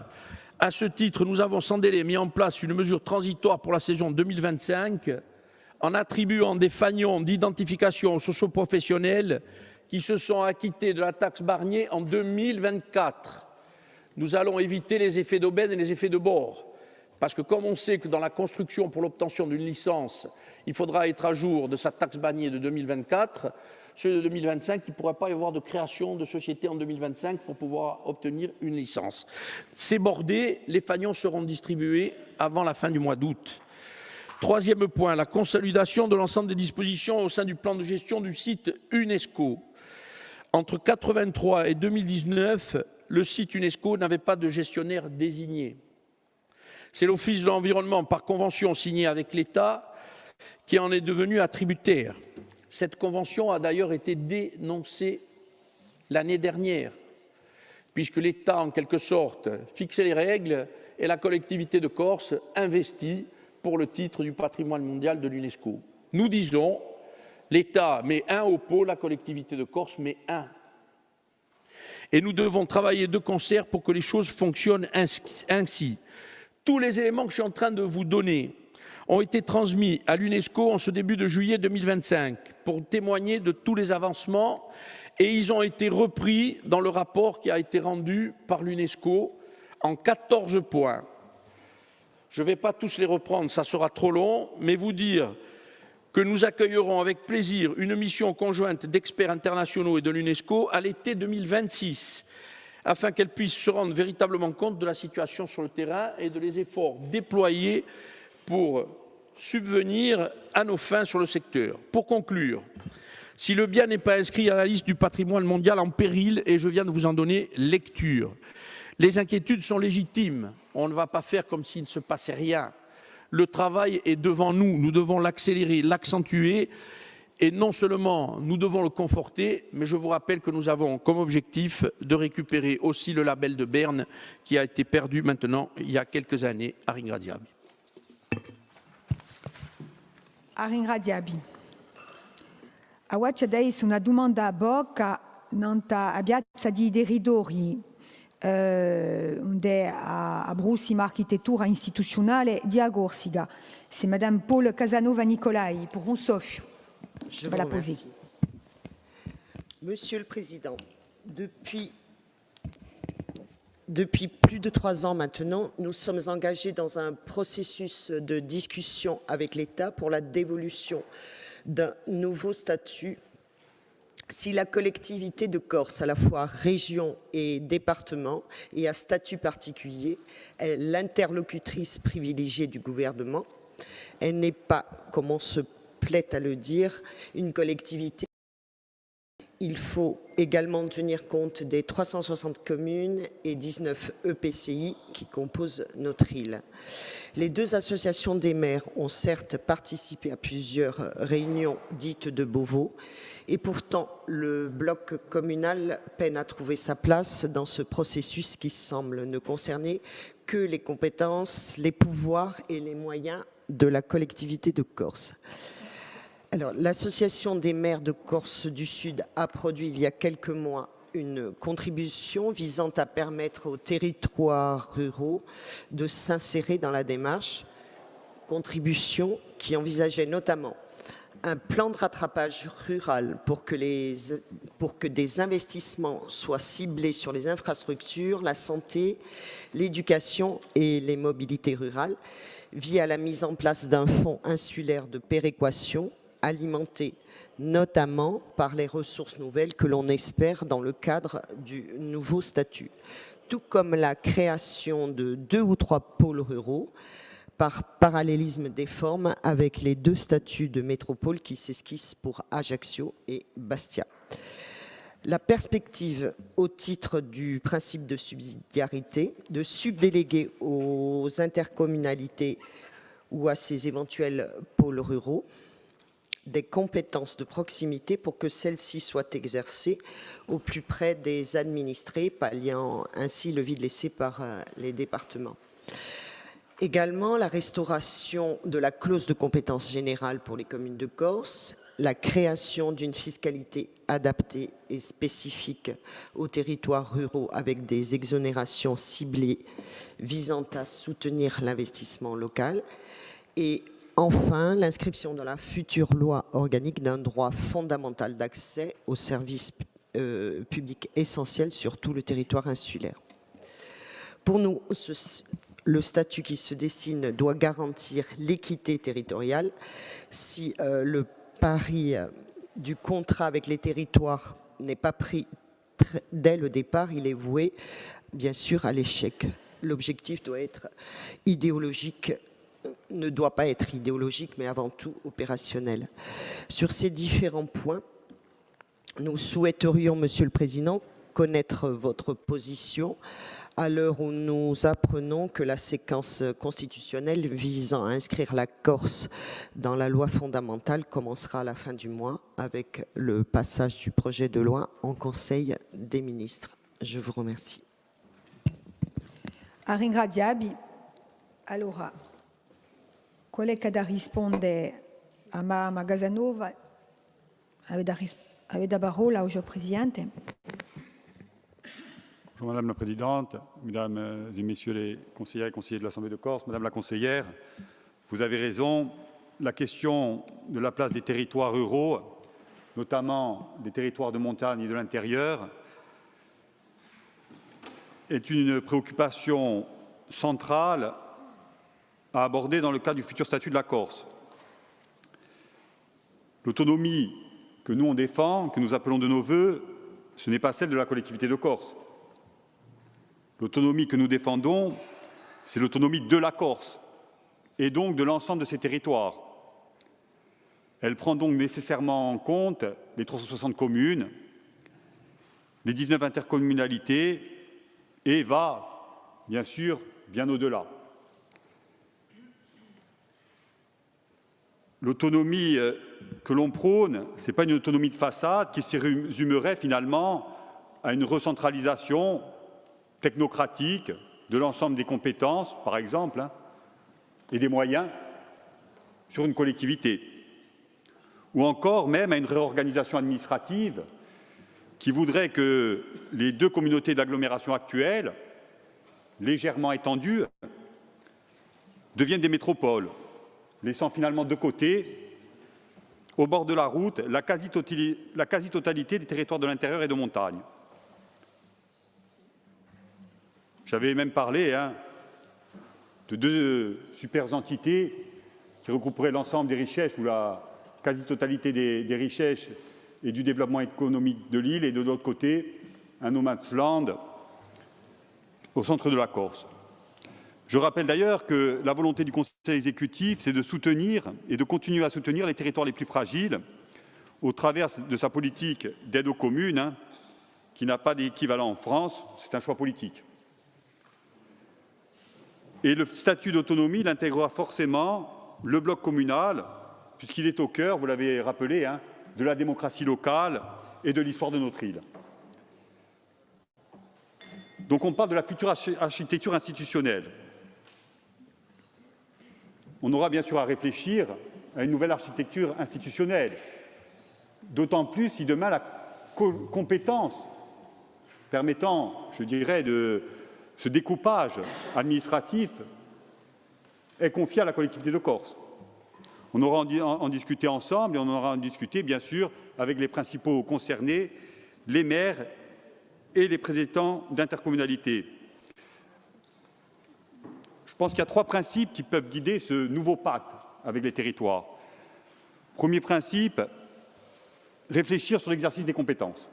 À ce titre, nous avons sans délai mis en place une mesure transitoire pour la saison 2025 en attribuant des fanions d'identification aux socioprofessionnels qui se sont acquittés de la taxe Barnier en 2024. Nous allons éviter les effets d'aubaine et les effets de bord. Parce que comme on sait que dans la construction pour l'obtention d'une licence, il faudra être à jour de sa taxe Barnier de 2024, ceux de 2025, il ne pourra pas y avoir de création de société en 2025 pour pouvoir obtenir une licence. C'est bordé, les fanions seront distribués avant la fin du mois d'août. Troisième point, la consolidation de l'ensemble des dispositions au sein du plan de gestion du site UNESCO. Entre 1983 et 2019, le site UNESCO n'avait pas de gestionnaire désigné. C'est l'Office de l'environnement, par convention signée avec l'État, qui en est devenu attributaire. Cette convention a d'ailleurs été dénoncée l'année dernière, puisque l'État, en quelque sorte, fixait les règles et la collectivité de Corse investit pour le titre du patrimoine mondial de l'UNESCO. Nous disons L'État met 1 au pot, la collectivité de Corse met 1. Et nous devons travailler de concert pour que les choses fonctionnent ainsi. Tous les éléments que je suis en train de vous donner ont été transmis à l'UNESCO en ce début de juillet 2025 pour témoigner de tous les avancements et ils ont été repris dans le rapport qui a été rendu par l'UNESCO en 14 points. Je ne vais pas tous les reprendre, ça sera trop long, mais vous dire que nous accueillerons avec plaisir une mission conjointe d'experts internationaux et de l'UNESCO à l'été 2026, afin qu'elle puisse se rendre véritablement compte de la situation sur le terrain et de les efforts déployés pour subvenir à nos fins sur le secteur. Pour conclure, si le bien n'est pas inscrit à la liste du patrimoine mondial en péril, et je viens de vous en donner lecture, les inquiétudes sont légitimes. On ne va pas faire comme s'il ne se passait rien. Le travail est devant nous. Nous devons l'accélérer, l'accentuer. Et non seulement nous devons le conforter, mais je vous rappelle que nous avons comme objectif de récupérer aussi le label de Berne qui a été perdu maintenant il y a quelques années à Ringradiabi. A Ringradiabi. Oggi adesso una domanda a bocca nanta a piazza di Deridori, unde a Brusima Architettura Istituzionale di Agorsiga. C'est Madame Paul Casanova Nicolai pour Ronsofio. Je vous remercie. Monsieur le Président, depuis plus de 3 ans maintenant, nous sommes engagés dans un processus de discussion avec l'État pour la dévolution d'un nouveau statut. Si la collectivité de Corse, à la fois région et département, et à statut particulier, est l'interlocutrice privilégiée du gouvernement, elle n'est pas, comme on se plaît à le dire, une collectivité. Il faut également tenir compte des 360 communes et 19 EPCI qui composent notre île. Les 2 associations des maires ont certes participé à plusieurs réunions dites de Beauvau, et pourtant le bloc communal peine à trouver sa place dans ce processus qui semble ne concerner que les compétences, les pouvoirs et les moyens de la collectivité de Corse. Alors, l'Association des maires de Corse du Sud a produit il y a quelques mois une contribution visant à permettre aux territoires ruraux de s'insérer dans la démarche. Contribution qui envisageait notamment un plan de rattrapage rural pour que des investissements soient ciblés sur les infrastructures, la santé, l'éducation et les mobilités rurales, via la mise en place d'un fonds insulaire de péréquation alimenté notamment par les ressources nouvelles que l'on espère dans le cadre du nouveau statut, tout comme la création de 2 ou 3 pôles ruraux par parallélisme des formes avec les 2 statuts de métropole qui s'esquissent pour Ajaccio et Bastia. La perspective, au titre du principe de subsidiarité, de subdéléguer aux intercommunalités ou à ces éventuels pôles ruraux des compétences de proximité pour que celles-ci soient exercées au plus près des administrés, palliant ainsi le vide laissé par les départements. Également, la restauration de la clause de compétence générale pour les communes de Corse, la création d'une fiscalité adaptée et spécifique aux territoires ruraux avec des exonérations ciblées visant à soutenir l'investissement local et enfin, l'inscription dans la future loi organique d'un droit fondamental d'accès aux services publics essentiels sur tout le territoire insulaire. Pour nous, le statut qui se dessine doit garantir l'équité territoriale. Si le pari du contrat avec les territoires n'est pas pris dès le départ, il est voué, bien sûr, à l'échec. L'objectif doit être idéologique, ne doit pas être idéologique, mais avant tout opérationnel. Sur ces différents points, nous souhaiterions, Monsieur le Président, connaître votre position à l'heure où nous apprenons que la séquence constitutionnelle visant à inscrire la Corse dans la loi fondamentale commencera à la fin du mois avec le passage du projet de loi en Conseil des ministres. Je vous remercie. A ringraziarvi. Allora, collega da risponde a Mama Casanova avete la parola, Monsieur le Président. Bonjour Madame la Présidente, Mesdames et Messieurs les conseillères et conseillers de l'Assemblée de Corse, Madame la conseillère, vous avez raison, la question de la place des territoires ruraux, notamment des territoires de montagne et de l'intérieur, est une préoccupation centrale à aborder dans le cadre du futur statut de la Corse. L'autonomie que nous on défend, que nous appelons de nos vœux, ce n'est pas celle de la collectivité de Corse. L'autonomie que nous défendons, c'est l'autonomie de la Corse et donc de l'ensemble de ses territoires. Elle prend donc nécessairement en compte les 360 communes, les 19 intercommunalités et va, bien sûr, bien au-delà. L'autonomie que l'on prône, ce n'est pas une autonomie de façade qui se résumerait finalement à une recentralisation technocratique de l'ensemble des compétences, par exemple, et des moyens sur une collectivité, ou encore même à une réorganisation administrative qui voudrait que les deux communautés d'agglomération actuelles, légèrement étendues, deviennent des métropoles, laissant finalement de côté, au bord de la route, la quasi-totalité des territoires de l'intérieur et de montagne. J'avais même parlé de deux super entités qui regrouperaient l'ensemble des richesses ou la quasi-totalité des richesses et du développement économique de l'île et de l'autre côté, un no man's land au centre de la Corse. Je rappelle d'ailleurs que la volonté du Conseil exécutif, c'est de soutenir et de continuer à soutenir les territoires les plus fragiles au travers de sa politique d'aide aux communes, qui n'a pas d'équivalent en France, c'est un choix politique. Et le statut d'autonomie, il intégrera forcément le bloc communal, puisqu'il est au cœur, vous l'avez rappelé, de la démocratie locale et de l'histoire de notre île. Donc on parle de la future architecture institutionnelle. On aura bien sûr à réfléchir à une nouvelle architecture institutionnelle, d'autant plus si demain la compétence permettant, je dirais, de ce découpage administratif est confié à la collectivité de Corse. On aura à en discuter ensemble et on aura à en discuter, bien sûr, avec les principaux concernés, les maires et les présidents d'intercommunalités. Je pense qu'il y a trois principes qui peuvent guider ce nouveau pacte avec les territoires. Premier principe, réfléchir sur l'exercice des compétences.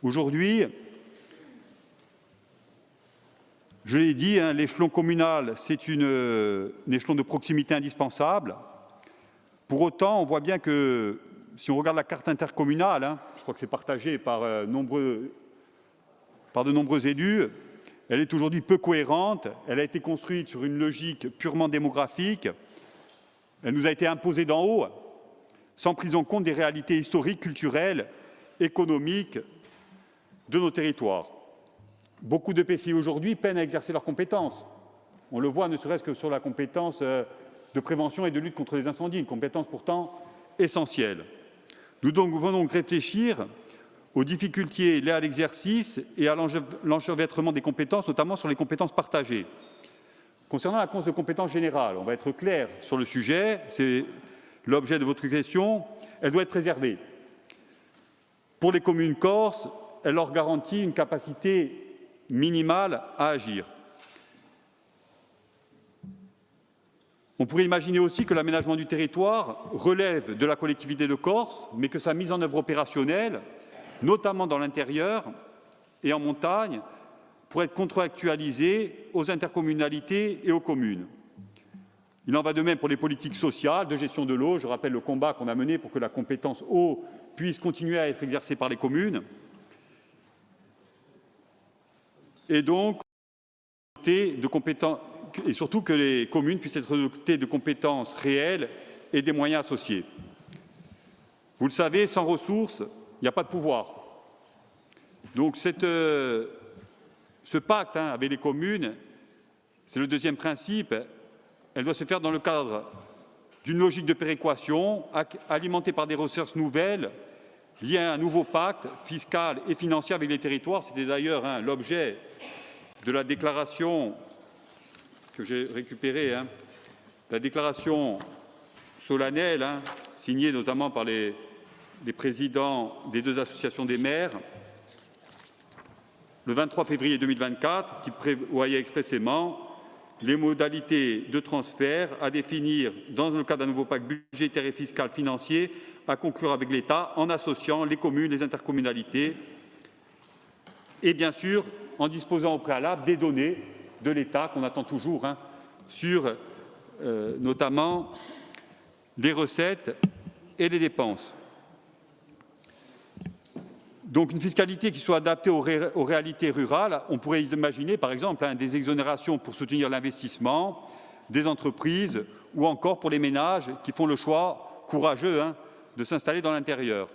Aujourd'hui, je l'ai dit, l'échelon communal, c'est un échelon de proximité indispensable. Pour autant, on voit bien que, si on regarde la carte intercommunale, je crois que c'est partagé par de nombreux élus, elle est aujourd'hui peu cohérente, elle a été construite sur une logique purement démographique, elle nous a été imposée d'en haut, sans prise en compte des réalités historiques, culturelles, économiques de nos territoires. Beaucoup de PCI aujourd'hui peinent à exercer leurs compétences. On le voit ne serait-ce que sur la compétence de prévention et de lutte contre les incendies, une compétence pourtant essentielle. Nous devons donc réfléchir aux difficultés liées à l'exercice et à l'enchevêtrement des compétences, notamment sur les compétences partagées. Concernant la clause de compétences générales, on va être clair sur le sujet, c'est l'objet de votre question, elle doit être préservée. Pour les communes corses, elle leur garantit une capacité minimale à agir. On pourrait imaginer aussi que l'aménagement du territoire relève de la collectivité de Corse, mais que sa mise en œuvre opérationnelle, notamment dans l'intérieur et en montagne, pourrait être contractualisée aux intercommunalités et aux communes. Il en va de même pour les politiques sociales, de gestion de l'eau. Je rappelle le combat qu'on a mené pour que la compétence eau puisse continuer à être exercée par les communes. Et donc, et surtout que les communes puissent être dotées de compétences réelles et des moyens associés. Vous le savez, sans ressources, il n'y a pas de pouvoir. Donc ce pacte avec les communes, c'est le deuxième principe, elle doit se faire dans le cadre d'une logique de péréquation alimentée par des ressources nouvelles lié à un nouveau pacte fiscal et financier avec les territoires. C'était d'ailleurs l'objet de la déclaration que j'ai récupérée, la déclaration solennelle, signée notamment par les présidents des 2 associations des maires, le 23 février 2024, qui prévoyait expressément les modalités de transfert à définir dans le cadre d'un nouveau pacte budgétaire et fiscal financier à conclure avec l'État en associant les communes, les intercommunalités et bien sûr en disposant au préalable des données de l'État qu'on attend toujours sur notamment les recettes et les dépenses. Donc une fiscalité qui soit adaptée aux réalités rurales. On pourrait imaginer par exemple des exonérations pour soutenir l'investissement des entreprises ou encore pour les ménages qui font le choix courageux de s'installer dans l'intérieur.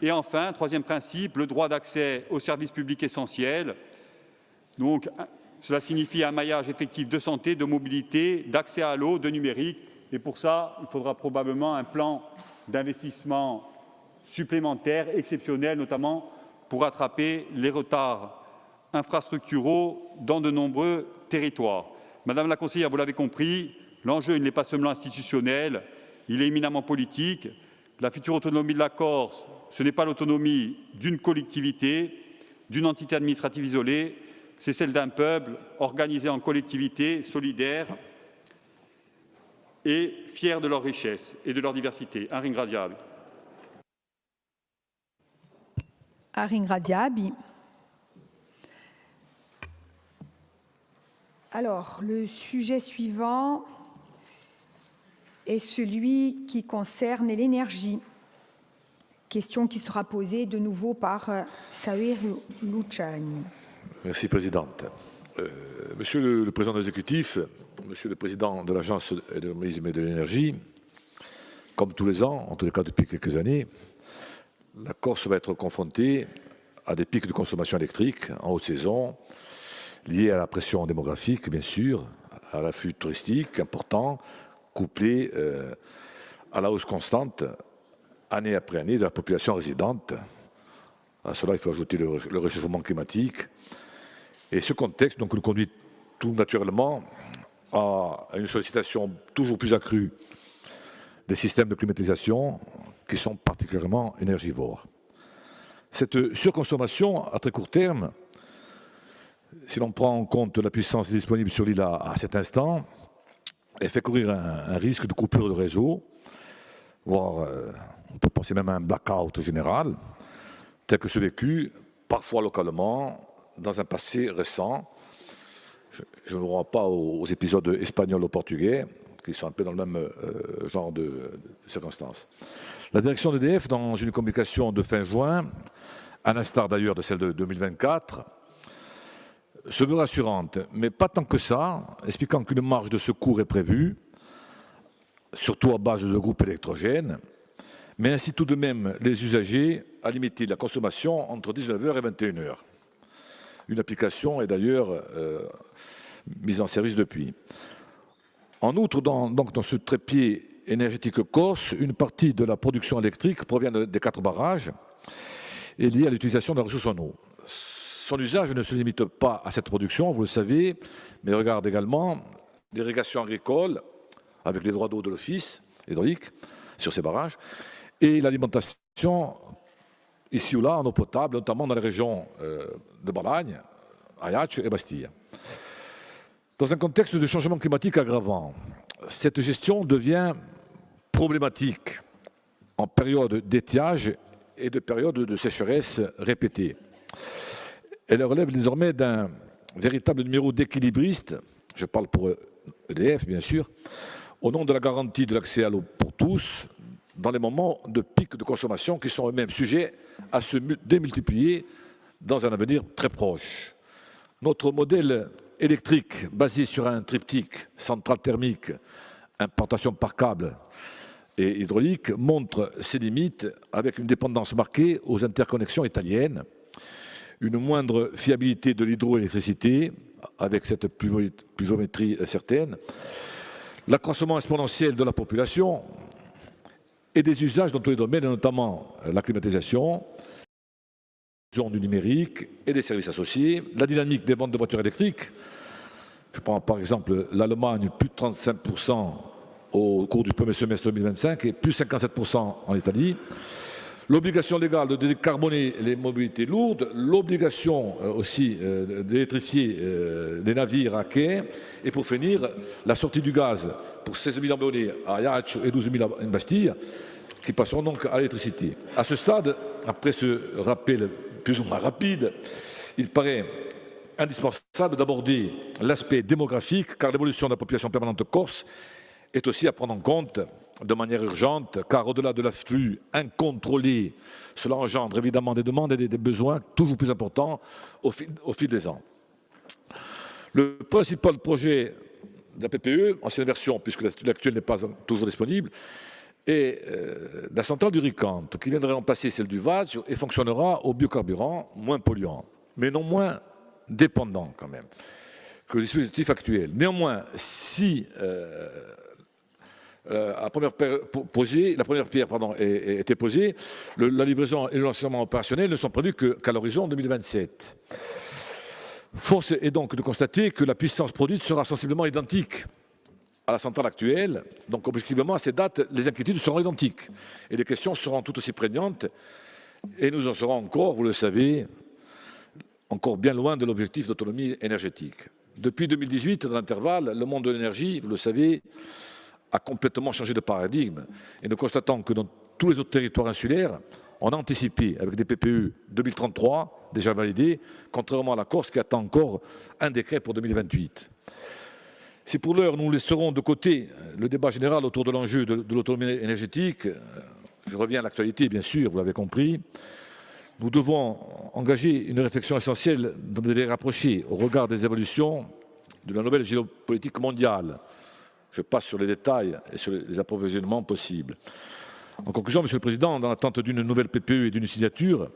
Et enfin, troisième principe, le droit d'accès aux services publics essentiels. Donc, cela signifie un maillage effectif de santé, de mobilité, d'accès à l'eau, de numérique. Et pour ça, il faudra probablement un plan d'investissement supplémentaire, exceptionnel, notamment pour rattraper les retards infrastructuraux dans de nombreux territoires. Madame la conseillère, vous l'avez compris, l'enjeu n'est pas seulement institutionnel, il est éminemment politique. La future autonomie de la Corse, ce n'est pas l'autonomie d'une collectivité, d'une entité administrative isolée, c'est celle d'un peuple organisé en collectivité, solidaire et fier de leur richesse et de leur diversité. Un ringraziabi. Un ringraziabi. Alors, le sujet suivant est celui qui concerne l'énergie. Question qui sera posée de nouveau par Saïr Luciani. Merci, Présidente. Monsieur le Président de l'exécutif, Monsieur le Président de l'Agence de l'urbanisme et de l'énergie, comme tous les ans, en tous les cas depuis quelques années, la Corse va être confrontée à des pics de consommation électrique en haute saison, liés à la pression démographique, bien sûr, à l'afflux touristique important, couplé à la hausse constante, année après année, de la population résidente. À cela, il faut ajouter le réchauffement climatique. Et ce contexte donc, nous conduit tout naturellement à une sollicitation toujours plus accrue des systèmes de climatisation qui sont particulièrement énergivores. Cette surconsommation à très court terme, si l'on prend en compte la puissance disponible sur l'île à cet instant, elle fait courir un risque de coupure de réseau, voire on peut penser même à un blackout général, tel que ce vécu parfois localement dans un passé récent. Je ne me rends pas aux épisodes espagnols ou portugais, qui sont un peu dans le même genre de circonstances. La direction d'EDF, dans une communication de fin juin, à l'instar d'ailleurs de celle de 2024, se veut rassurante, mais pas tant que ça, expliquant qu'une marge de secours est prévue, surtout à base de groupes électrogènes, mais incite tout de même les usagers à limiter la consommation entre 19h et 21h. Une application est d'ailleurs mise en service depuis. En outre, dans ce trépied énergétique corse, une partie de la production électrique provient des 4 barrages et est liée à l'utilisation de la ressource en eau. Son usage ne se limite pas à cette production, vous le savez, mais regarde également l'irrigation agricole avec les droits d'eau de l'office hydraulique sur ces barrages et l'alimentation ici ou là en eau potable, notamment dans les régions de Balagne, Ajaccio et Bastille. Dans un contexte de changement climatique aggravant, cette gestion devient problématique en période d'étiage et de période de sécheresse répétée. Elle relève désormais d'un véritable numéro d'équilibriste, je parle pour EDF bien sûr, au nom de la garantie de l'accès à l'eau pour tous, dans les moments de pic de consommation qui sont eux-mêmes sujets à se démultiplier dans un avenir très proche. Notre modèle électrique basé sur un triptyque centrale thermique, importation par câble et hydraulique montre ses limites avec une dépendance marquée aux interconnexions italiennes, une moindre fiabilité de l'hydroélectricité avec cette pluviométrie certaine, l'accroissement exponentiel de la population et des usages dans tous les domaines, notamment la climatisation, du numérique et des services associés, la dynamique des ventes de voitures électriques. Je prends par exemple l'Allemagne, plus de 35% au cours du premier semestre 2025 et plus 57% en Italie. L'obligation légale de décarboner les mobilités lourdes, l'obligation aussi d'électrifier les navires à quai et pour finir, la sortie du gaz pour 16 000 abonnés à Ajaccio et 12 000 à Bastia qui passeront donc à l'électricité. À ce stade, après ce rappel plus ou moins rapide, il paraît indispensable d'aborder l'aspect démographique car l'évolution de la population permanente corse est aussi à prendre en compte de manière urgente car au-delà de l'afflux incontrôlé, cela engendre évidemment des demandes et des besoins toujours plus importants au fil des ans. Le principal projet de la PPE, ancienne version puisque l'actuelle n'est pas toujours disponible, et la centrale du Ricante, qui viendrait remplacer celle du Vasio et fonctionnera au biocarburant moins polluant, mais non moins dépendant quand même que le dispositif actuel. Néanmoins, si la première pierre était posée, la livraison et le lancement opérationnel ne sont prévus qu'à l'horizon 2027. Force est donc de constater que la puissance produite sera sensiblement identique à la centrale actuelle. Donc, objectivement, à ces dates, les inquiétudes seront identiques. Et les questions seront tout aussi prégnantes. Et nous en serons encore, vous le savez, encore bien loin de l'objectif d'autonomie énergétique. Depuis 2018, dans l'intervalle, le monde de l'énergie, vous le savez, a complètement changé de paradigme. Et nous constatons que dans tous les autres territoires insulaires, on a anticipé avec des PPE 2033 déjà validés, contrairement à la Corse qui attend encore un décret pour 2028. Si pour l'heure nous laisserons de côté le débat général autour de l'enjeu de l'autonomie énergétique, je reviens à l'actualité bien sûr, vous l'avez compris, nous devons engager une réflexion essentielle dans des délais rapprochés au regard des évolutions de la nouvelle géopolitique mondiale. Je passe sur les détails et sur les approvisionnements possibles. En conclusion, Monsieur le Président, dans l'attente d'une nouvelle PPE et d'une signature,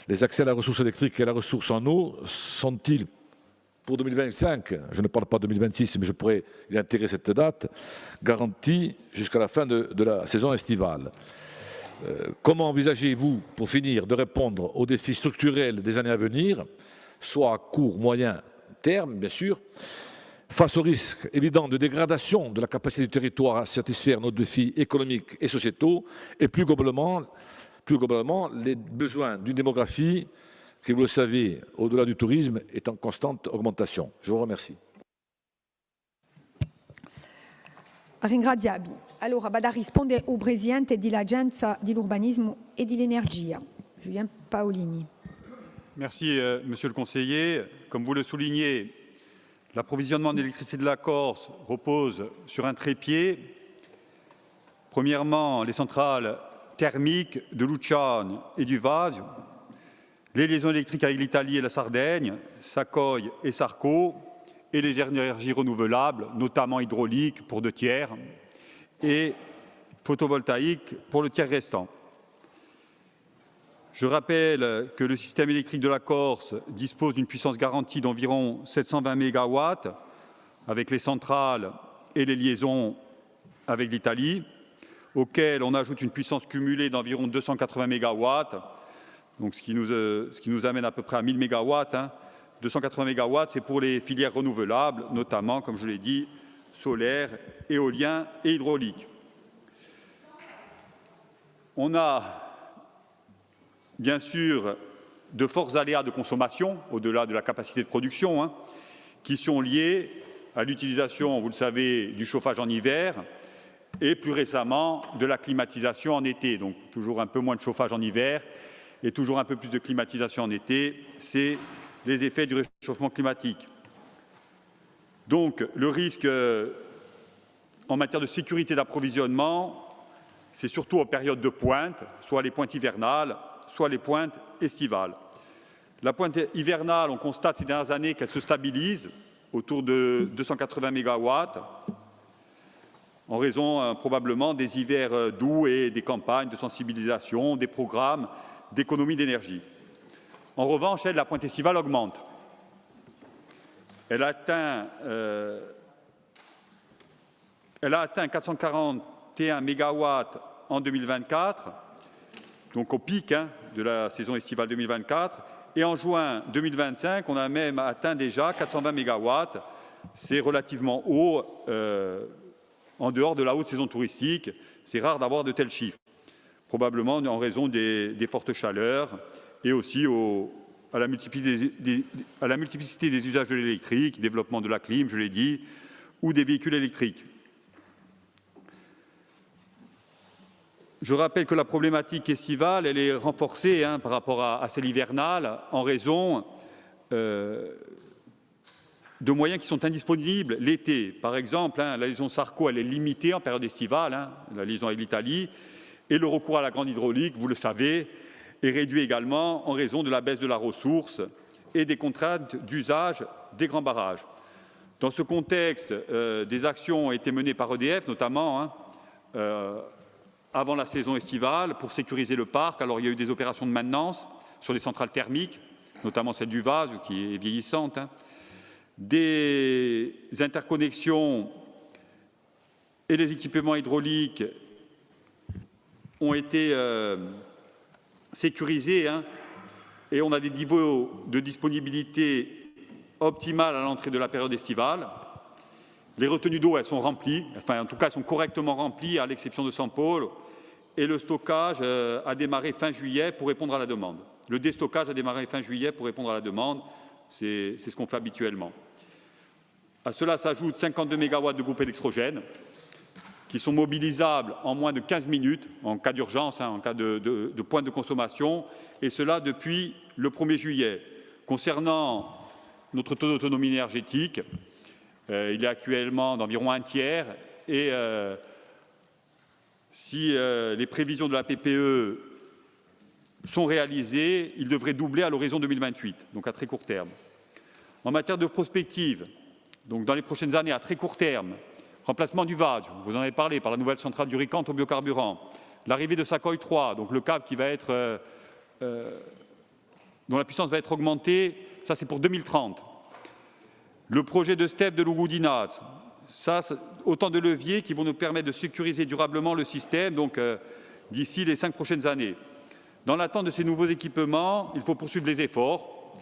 les accès à la ressource électrique et à la ressource en eau sont-ils pour 2025, je ne parle pas de 2026, mais je pourrais y intégrer cette date, garantie jusqu'à la fin de la saison estivale. Comment envisagez-vous, pour finir, de répondre aux défis structurels des années à venir, soit à court, moyen terme, bien sûr, face au risque évident de dégradation de la capacité du territoire à satisfaire nos défis économiques et sociétaux, et plus globalement les besoins d'une démographie qui, vous le savez, au-delà du tourisme, est en constante augmentation. Je vous remercie. Ringraziabi. Allora, vado a rispondere al Presidente dell'Agenzia dell'Urbanismo e dell'Energia, Julien Paolini. Merci, Monsieur le Conseiller. Comme vous le soulignez, l'approvisionnement d'électricité de la Corse repose sur un trépied. Premièrement, les centrales thermiques de Luciane et du Vasio, les liaisons électriques avec l'Italie et la Sardaigne, Sacoy et Sarco, et les énergies renouvelables, notamment hydrauliques pour 2 tiers, et photovoltaïques pour le tiers restant. Je rappelle que le système électrique de la Corse dispose d'une puissance garantie d'environ 720 MW, avec les centrales et les liaisons avec l'Italie, auxquelles on ajoute une puissance cumulée d'environ 280 MW, donc ce qui nous amène à peu près à 1000 MW. 280 MW, c'est pour les filières renouvelables, notamment, comme je l'ai dit, solaire, éolien et hydraulique. On a, bien sûr, de forts aléas de consommation, au-delà de la capacité de production, qui sont liés à l'utilisation, vous le savez, du chauffage en hiver et plus récemment de la climatisation en été. Donc toujours un peu moins de chauffage en hiver et toujours un peu plus de climatisation en été. C'est les effets du réchauffement climatique. Donc le risque en matière de sécurité d'approvisionnement, c'est surtout aux périodes de pointe, soit les pointes hivernales, soit les pointes estivales. La pointe hivernale, on constate ces dernières années qu'elle se stabilise autour de 280 MW, en raison probablement des hivers doux et des campagnes de sensibilisation, des programmes d'économie d'énergie. En revanche, la pointe estivale augmente. Elle a atteint 441 MW en 2024, donc au pic de la saison estivale 2024. Et en juin 2025, on a même atteint déjà 420 mégawatts. C'est relativement haut en dehors de la haute saison touristique. C'est rare d'avoir de tels chiffres, probablement en raison des fortes chaleurs et aussi à la multiplicité des usages de l'électrique, développement de la clim, je l'ai dit, ou des véhicules électriques. Je rappelle que la problématique estivale, elle est renforcée par rapport à celle hivernale en raison de moyens qui sont indisponibles l'été. Par exemple, la liaison Sarco, elle est limitée en période estivale, la liaison avec l'Italie, et le recours à la grande hydraulique, vous le savez, est réduit également en raison de la baisse de la ressource et des contraintes d'usage des grands barrages. Dans ce contexte, des actions ont été menées par EDF, notamment avant la saison estivale, pour sécuriser le parc. Alors, il y a eu des opérations de maintenance sur les centrales thermiques, notamment celle du Vase, qui est vieillissante, des interconnexions et les équipements hydrauliques ont été sécurisés et on a des niveaux de disponibilité optimales à l'entrée de la période estivale. Les retenues d'eau, elles sont remplies, enfin en tout cas, elles sont correctement remplies, à l'exception de Saint-Paul. Et le stockage a démarré fin juillet pour répondre à la demande. Le déstockage a démarré fin juillet pour répondre à la demande. C'est ce qu'on fait habituellement. À cela s'ajoutent 52 MW de groupes électrogènes qui sont mobilisables en moins de 15 minutes en cas d'urgence, en cas de point de consommation, et cela depuis le 1er juillet. Concernant notre taux d'autonomie énergétique, il est actuellement d'environ un tiers et si les prévisions de la PPE sont réalisées, il devrait doubler à l'horizon 2028, donc à très court terme. En matière de prospective, donc dans les prochaines années, à très court terme, remplacement du Vage, vous en avez parlé, par la nouvelle centrale du Ricante au biocarburant, l'arrivée de Sacoy 3, donc le câble qui va être, dont la puissance va être augmentée, ça c'est pour 2030. Le projet de STEP de Lougoudinaz, ça, autant de leviers qui vont nous permettre de sécuriser durablement le système donc, d'ici les 5 prochaines années. Dans l'attente de ces nouveaux équipements, il faut poursuivre les efforts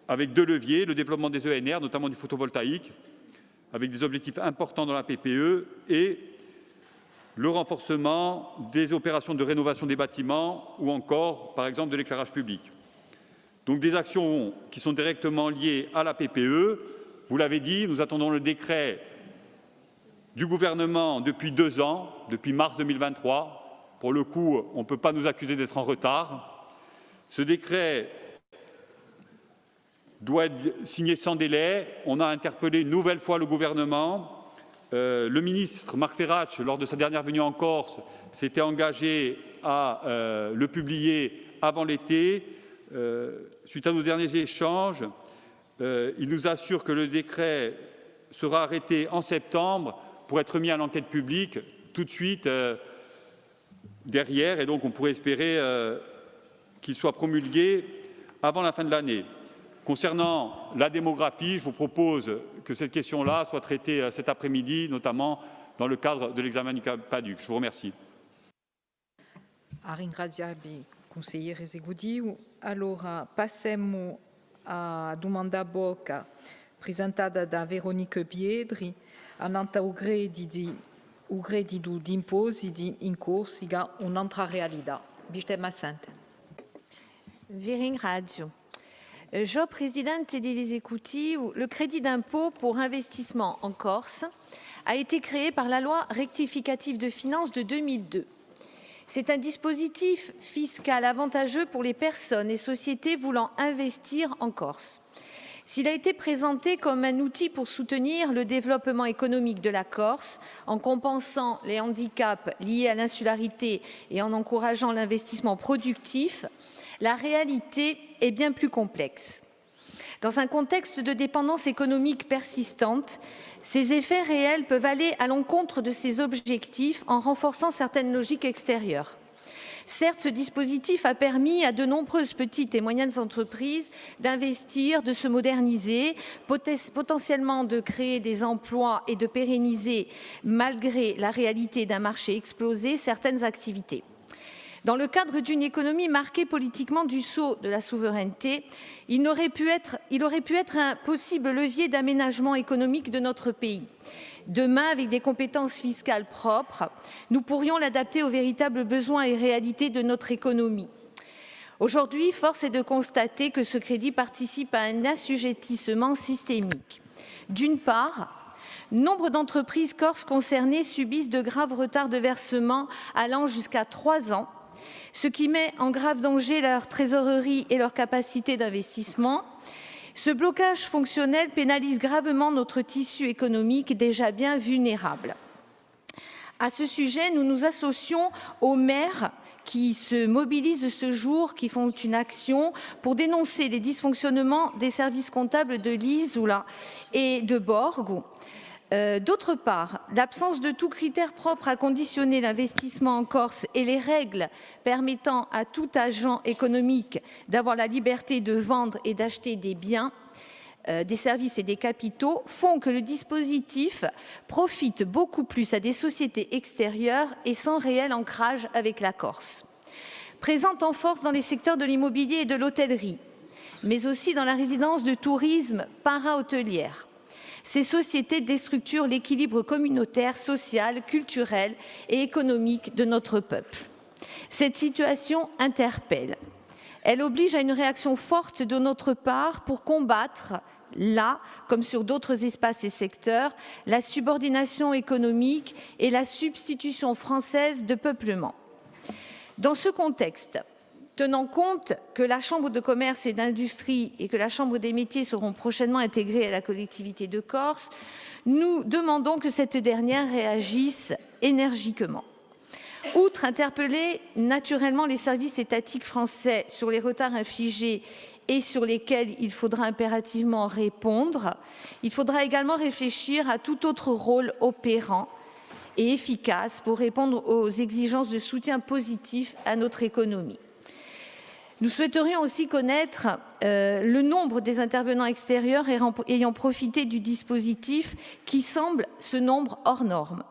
avec 2 leviers, le développement des ENR, notamment du photovoltaïque, avec des objectifs importants dans la PPE et le renforcement des opérations de rénovation des bâtiments ou encore, par exemple, de l'éclairage public. Donc des actions qui sont directement liées à la PPE. Vous l'avez dit, nous attendons le décret du gouvernement depuis 2 ans, depuis mars 2023. Pour le coup, on ne peut pas nous accuser d'être en retard. Ce décret doit être signé sans délai. On a interpellé une nouvelle fois le gouvernement. Le ministre Marc Ferrach, lors de sa dernière venue en Corse, s'était engagé à le publier avant l'été. Suite à nos derniers échanges, il nous assure que le décret sera arrêté en septembre pour être mis à l'enquête publique tout de suite derrière. Et donc, on pourrait espérer qu'il soit promulgué avant la fin de l'année. Concernant la démographie, je vous propose que cette question-là soit traitée cet après-midi, notamment dans le cadre de l'examen du PADUC. Je vous remercie. Consigliere Esecutivo. Allora, passiamo a domanda bocca presentata da Veronique Piedri, annanta o credito di imposti in corsica un'altra realtà. Bistem assente. Vi ringrazio. Jo Presidente dell'Esecutivo, le crédit d'impôt pour investissement en Corse a été créé par la loi rectificative de finances de 2002. C'est un dispositif fiscal avantageux pour les personnes et sociétés voulant investir en Corse. S'il a été présenté comme un outil pour soutenir le développement économique de la Corse, en compensant les handicaps liés à l'insularité et en encourageant l'investissement productif, la réalité est bien plus complexe. Dans un contexte de dépendance économique persistante, ces effets réels peuvent aller à l'encontre de ces objectifs en renforçant certaines logiques extérieures. Certes, ce dispositif a permis à de nombreuses petites et moyennes entreprises d'investir, de se moderniser, potentiellement de créer des emplois et de pérenniser, malgré la réalité d'un marché explosé, certaines activités. Dans le cadre d'une économie marquée politiquement du sceau de la souveraineté, il aurait pu être un possible levier d'aménagement économique de notre pays. Demain, avec des compétences fiscales propres, nous pourrions l'adapter aux véritables besoins et réalités de notre économie. Aujourd'hui, force est de constater que ce crédit participe à un assujettissement systémique. D'une part, nombre d'entreprises corses concernées subissent de graves retards de versement allant jusqu'à 3 ans, ce qui met en grave danger leur trésorerie et leur capacité d'investissement. Ce blocage fonctionnel pénalise gravement notre tissu économique déjà bien vulnérable. À ce sujet, nous nous associons aux maires qui se mobilisent ce jour, qui font une action pour dénoncer les dysfonctionnements des services comptables de l'Isola et de Borgo. D'autre part, l'absence de tout critère propre à conditionner l'investissement en Corse et les règles permettant à tout agent économique d'avoir la liberté de vendre et d'acheter des biens, des services et des capitaux font que le dispositif profite beaucoup plus à des sociétés extérieures et sans réel ancrage avec la Corse. Présente en force dans les secteurs de l'immobilier et de l'hôtellerie, mais aussi dans la résidence de tourisme para-hôtelière. Ces sociétés déstructurent l'équilibre communautaire, social, culturel et économique de notre peuple. Cette situation interpelle. Elle oblige à une réaction forte de notre part pour combattre, là comme sur d'autres espaces et secteurs, la subordination économique et la substitution française de peuplement. Dans ce contexte, tenant compte que la Chambre de commerce et d'industrie et que la Chambre des métiers seront prochainement intégrées à la collectivité de Corse, nous demandons que cette dernière réagisse énergiquement. Outre interpeller naturellement les services étatiques français sur les retards infligés et sur lesquels il faudra impérativement répondre, il faudra également réfléchir à tout autre rôle opérant et efficace pour répondre aux exigences de soutien positif à notre économie. Nous souhaiterions aussi connaître le nombre des intervenants extérieurs ayant profité du dispositif qui semble ce nombre hors norme.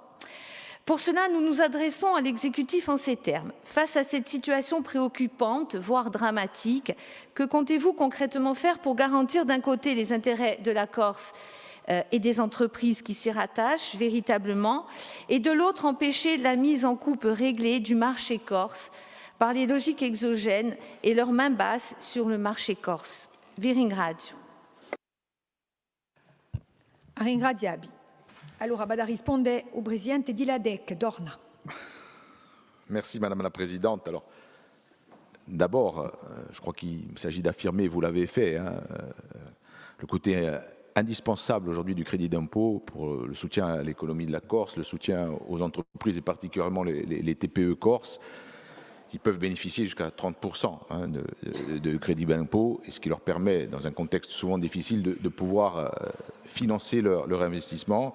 Pour cela, nous nous adressons à l'exécutif en ces termes. Face à cette situation préoccupante, voire dramatique, que comptez-vous concrètement faire pour garantir d'un côté les intérêts de la Corse et des entreprises qui s'y rattachent véritablement, et de l'autre empêcher la mise en coupe réglée du marché corse par les logiques exogènes et leurs mains basses sur le marché corse. Vi ringrazio. Ringraziabi. Allora, vado a rispondere au Presidente di Ladec, Dorna. Merci Madame la Présidente. Alors, d'abord, je crois qu'il s'agit d'affirmer, vous l'avez fait, le côté indispensable aujourd'hui du crédit d'impôt pour le soutien à l'économie de la Corse, le soutien aux entreprises et particulièrement les TPE corses, qui peuvent bénéficier jusqu'à 30% de crédit d'impôt, et ce qui leur permet, dans un contexte souvent difficile, de pouvoir financer leur investissement.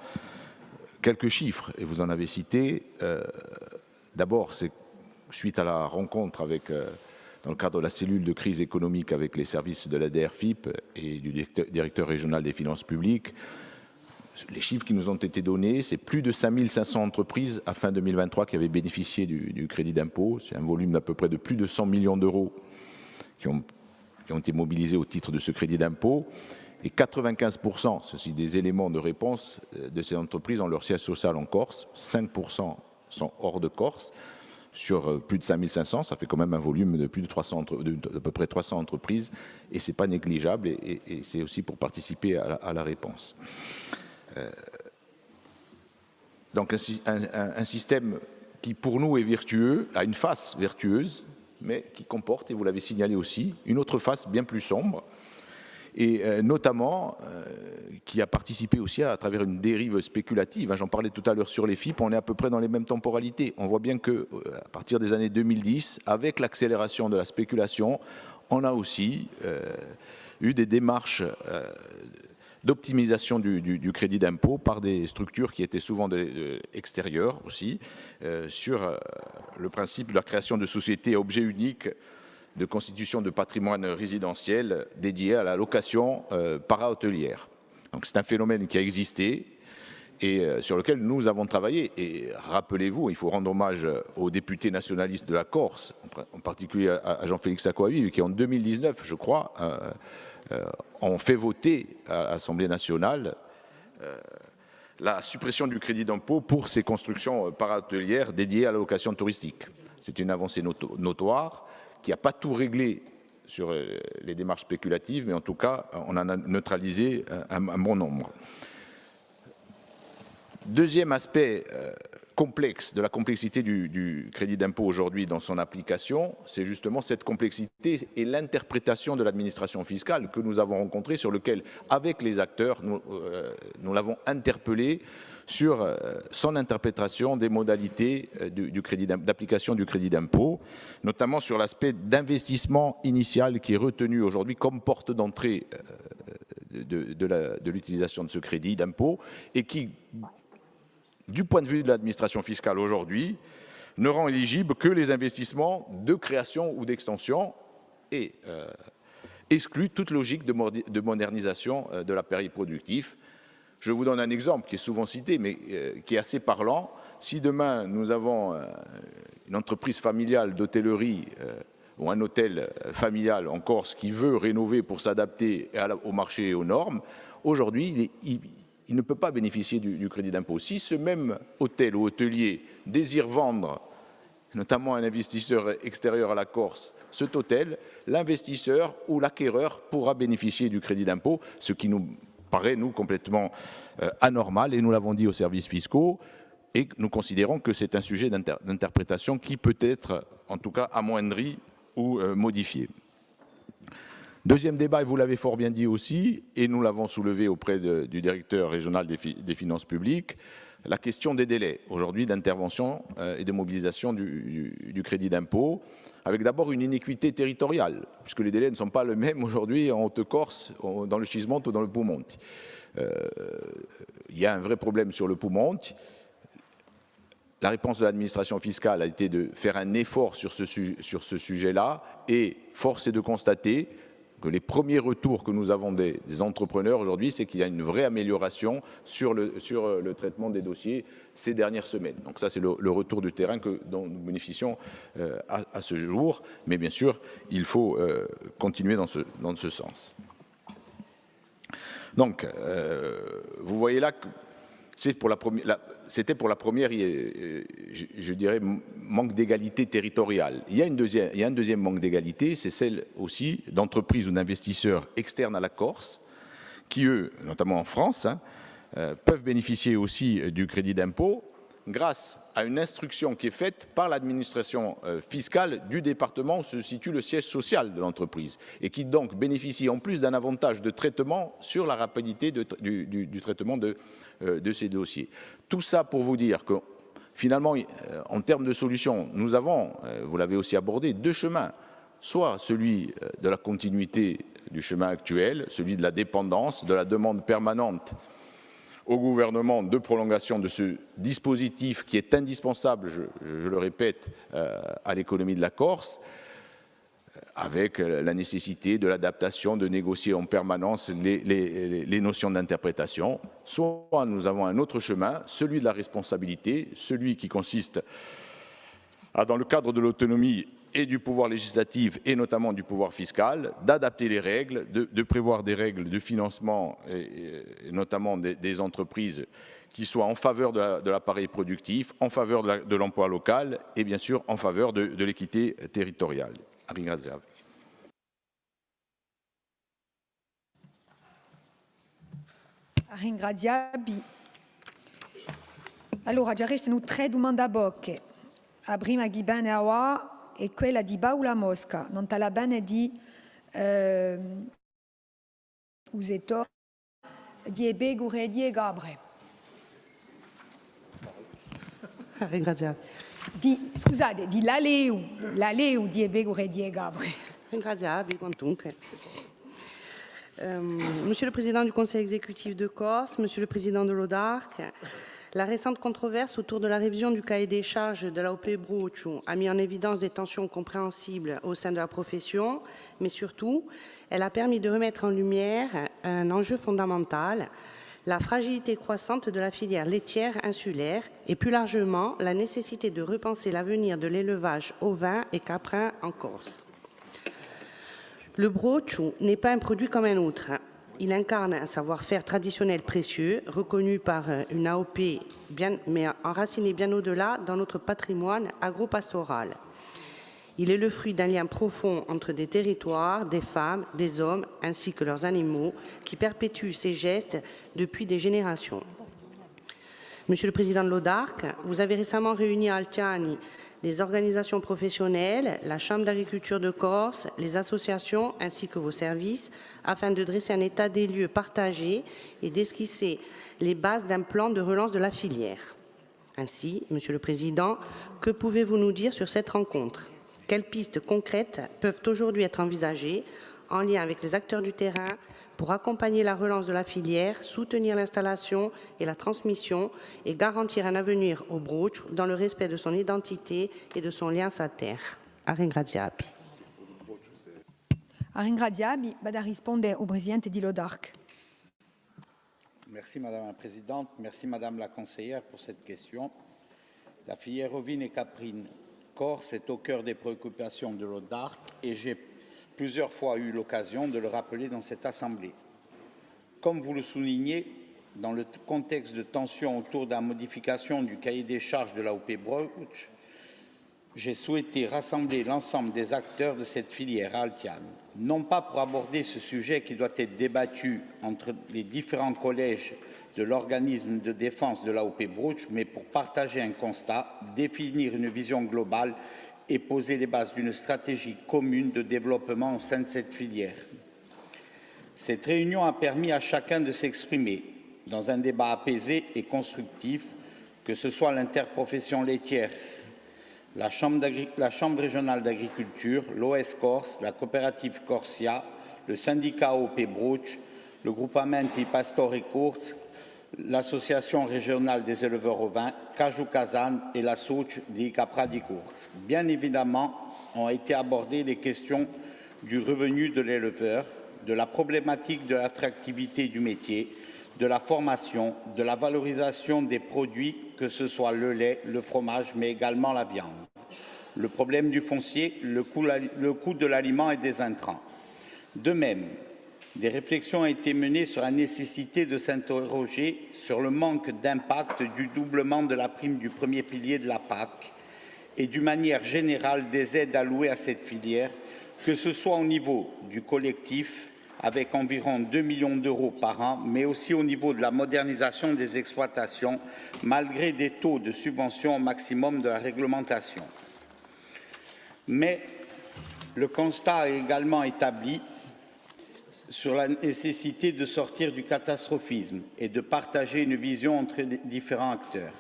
Quelques chiffres, et vous en avez cité. D'abord, c'est suite à la rencontre avec, dans le cadre de la cellule de crise économique avec les services de la DRFIP et du directeur régional des finances publiques, les chiffres qui nous ont été donnés, c'est plus de 5500 entreprises à fin 2023 qui avaient bénéficié du crédit d'impôt. C'est un volume d'à peu près de plus de 100 millions d'euros qui ont été mobilisés au titre de ce crédit d'impôt. Et 95%, ceci des éléments de réponse de ces entreprises ont leur siège social en Corse. 5% sont hors de Corse. Sur plus de 5500, ça fait quand même un volume de plus de 300, d'à peu près 300 entreprises. Et ce n'est pas négligeable. Et c'est aussi pour participer à la réponse. Donc un système qui pour nous est vertueux, a une face vertueuse, mais qui comporte, et vous l'avez signalé aussi, une autre face bien plus sombre, et notamment qui a participé aussi à travers une dérive spéculative. J'en parlais tout à l'heure sur les FIP, on est à peu près dans les mêmes temporalités. On voit bien qu'à partir des années 2010, avec l'accélération de la spéculation, on a aussi eu des démarches d'optimisation du crédit d'impôt par des structures qui étaient souvent extérieures aussi, sur le principe de la création de sociétés à objet unique de constitution de patrimoine résidentiel dédié à la location para-hôtelière. Donc c'est un phénomène qui a existé et sur lequel nous avons travaillé. Et rappelez-vous, il faut rendre hommage aux députés nationalistes de la Corse, en particulier à Jean-Félix Sakouavi, qui en 2019, je crois, ont fait voter à l'Assemblée nationale la suppression du crédit d'impôt pour ces constructions para-hôtelières dédiées à la location touristique. C'est une avancée notoire qui n'a pas tout réglé sur les démarches spéculatives, mais en tout cas, on en a neutralisé un bon nombre. Deuxième aspect complexe de la complexité du crédit d'impôt aujourd'hui dans son application, c'est justement cette complexité et l'interprétation de l'administration fiscale que nous avons rencontrée, sur lequel, avec les acteurs, nous l'avons interpellé sur son interprétation des modalités d'application du crédit d'impôt, notamment sur l'aspect d'investissement initial qui est retenu aujourd'hui comme porte d'entrée de l'utilisation de ce crédit d'impôt et qui, du point de vue de l'administration fiscale aujourd'hui, ne rend éligible que les investissements de création ou d'extension et exclut toute logique de modernisation de l'appareil productif. Je vous donne un exemple qui est souvent cité, mais qui est assez parlant. Si demain, nous avons une entreprise familiale d'hôtellerie ou un hôtel familial en Corse qui veut rénover pour s'adapter au marché et aux normes, aujourd'hui, il ne peut pas bénéficier du crédit d'impôt. Si ce même hôtel ou hôtelier désire vendre, notamment à un investisseur extérieur à la Corse, cet hôtel, l'investisseur ou l'acquéreur pourra bénéficier du crédit d'impôt, ce qui nous paraît, nous, complètement anormal, et nous l'avons dit aux services fiscaux, et nous considérons que c'est un sujet d'interprétation qui peut être, en tout cas, amoindri ou modifié. Deuxième débat, et vous l'avez fort bien dit aussi, et nous l'avons soulevé auprès du directeur régional des finances publiques, la question des délais, aujourd'hui, d'intervention et de mobilisation du crédit d'impôt, avec d'abord une inéquité territoriale, puisque les délais ne sont pas les mêmes aujourd'hui en Haute-Corse, dans le Gismonte ou dans le Piemonte. Il y a un vrai problème sur le Piemonte. La réponse de l'administration fiscale a été de faire un effort sur ce sujet-là, et force est de constater que les premiers retours que nous avons des entrepreneurs aujourd'hui, c'est qu'il y a une vraie amélioration sur le traitement des dossiers ces dernières semaines. Donc ça, c'est le retour du terrain dont nous bénéficions à ce jour. Mais bien sûr, il faut continuer dans ce sens. Donc, vous voyez là que c'était pour la première, je dirais, manque d'égalité territoriale. Il y a un deuxième manque d'égalité, c'est celle aussi d'entreprises ou d'investisseurs externes à la Corse, qui, eux, notamment en France, peuvent bénéficier aussi du crédit d'impôt grâce à une instruction qui est faite par l'administration fiscale du département où se situe le siège social de l'entreprise, et qui donc bénéficie en plus d'un avantage de traitement sur la rapidité du traitement de ces dossiers. Tout ça pour vous dire que finalement, en termes de solutions, nous avons, vous l'avez aussi abordé, deux chemins. Soit celui de la continuité du chemin actuel, celui de la dépendance, de la demande permanente au gouvernement de prolongation de ce dispositif qui est indispensable, je le répète, à l'économie de la Corse, avec la nécessité de l'adaptation, de négocier en permanence les notions d'interprétation. Soit nous avons un autre chemin, celui de la responsabilité, celui qui consiste à, dans le cadre de l'autonomie et du pouvoir législatif, et notamment du pouvoir fiscal, d'adapter les règles, de prévoir des règles de financement, et notamment des entreprises qui soient en faveur de l'appareil productif, en faveur de l'emploi local, et bien sûr en faveur de l'équité territoriale. Ringraziabi. Allora, già restano tre domande a bocche. La prima di bene a e quella di Paola Mosca, non te la bene di Useto, di Ebegure e di Gabre. Scusate, di la Leu di Ebegure e di Gabre. Ringraziabili quantunque. Monsieur le Président du Conseil exécutif de Corse, Monsieur le Président de l'ODARC, la récente controverse autour de la révision du cahier des charges de l'AOP Brucio a mis en évidence des tensions compréhensibles au sein de la profession, mais surtout, elle a permis de remettre en lumière un enjeu fondamental, la fragilité croissante de la filière laitière insulaire et plus largement la nécessité de repenser l'avenir de l'élevage ovin et caprin en Corse. Le Brucio n'est pas un produit comme un autre. Il incarne un savoir-faire traditionnel précieux, reconnu par une AOP, mais enraciné bien au-delà dans notre patrimoine agro-pastoral. Il est le fruit d'un lien profond entre des territoires, des femmes, des hommes, ainsi que leurs animaux, qui perpétuent ces gestes depuis des générations. Monsieur le Président de l'ODARC, vous avez récemment réuni à Altiani les organisations professionnelles, la Chambre d'agriculture de Corse, les associations ainsi que vos services, afin de dresser un état des lieux partagé et d'esquisser les bases d'un plan de relance de la filière. Ainsi, Monsieur le Président, que pouvez-vous nous dire sur cette rencontre? Quelles pistes concrètes peuvent aujourd'hui être envisagées en lien avec les acteurs du terrain pour accompagner la relance de la filière, soutenir l'installation et la transmission et garantir un avenir au Brucio dans le respect de son identité et de son lien à sa terre. Ringraziabi. Ringraziabi, vada a rispondere au Presidente di l'ODARC. Merci Madame la Présidente, merci Madame la Conseillère pour cette question. La filière ovine et caprine Corse est au cœur des préoccupations de l'ODARC et j'ai plusieurs fois eu l'occasion de le rappeler dans cette Assemblée. Comme vous le soulignez, dans le contexte de tension autour de la modification du cahier des charges de l'AOP Brucio, j'ai souhaité rassembler l'ensemble des acteurs de cette filière à Altiane, non pas pour aborder ce sujet qui doit être débattu entre les différents collèges de l'organisme de défense de l'AOP Brucio, mais pour partager un constat, définir une vision globale et poser les bases d'une stratégie commune de développement au sein de cette filière. Cette réunion a permis à chacun de s'exprimer dans un débat apaisé et constructif, que ce soit l'interprofession laitière, la Chambre régionale d'agriculture, l'OS Corse, la coopérative Corsia, le syndicat AOP Brucio, le Gruppamenti Pastori Corse, l'Association régionale des éleveurs ovins, Caju Kazan et la Soc di Capra di Corse. Bien évidemment, ont été abordées les questions du revenu de l'éleveur, de la problématique de l'attractivité du métier, de la formation, de la valorisation des produits, que ce soit le lait, le fromage, mais également la viande. Le problème du foncier, le coût de l'aliment et des intrants. De même, des réflexions ont été menées sur la nécessité de s'interroger sur le manque d'impact du doublement de la prime du premier pilier de la PAC et d'une manière générale des aides allouées à cette filière, que ce soit au niveau du collectif, avec environ 2 millions d'euros par an, mais aussi au niveau de la modernisation des exploitations, malgré des taux de subvention au maximum de la réglementation. Mais le constat est également établi sur la nécessité de sortir du catastrophisme et de partager une vision entre les différents acteurs,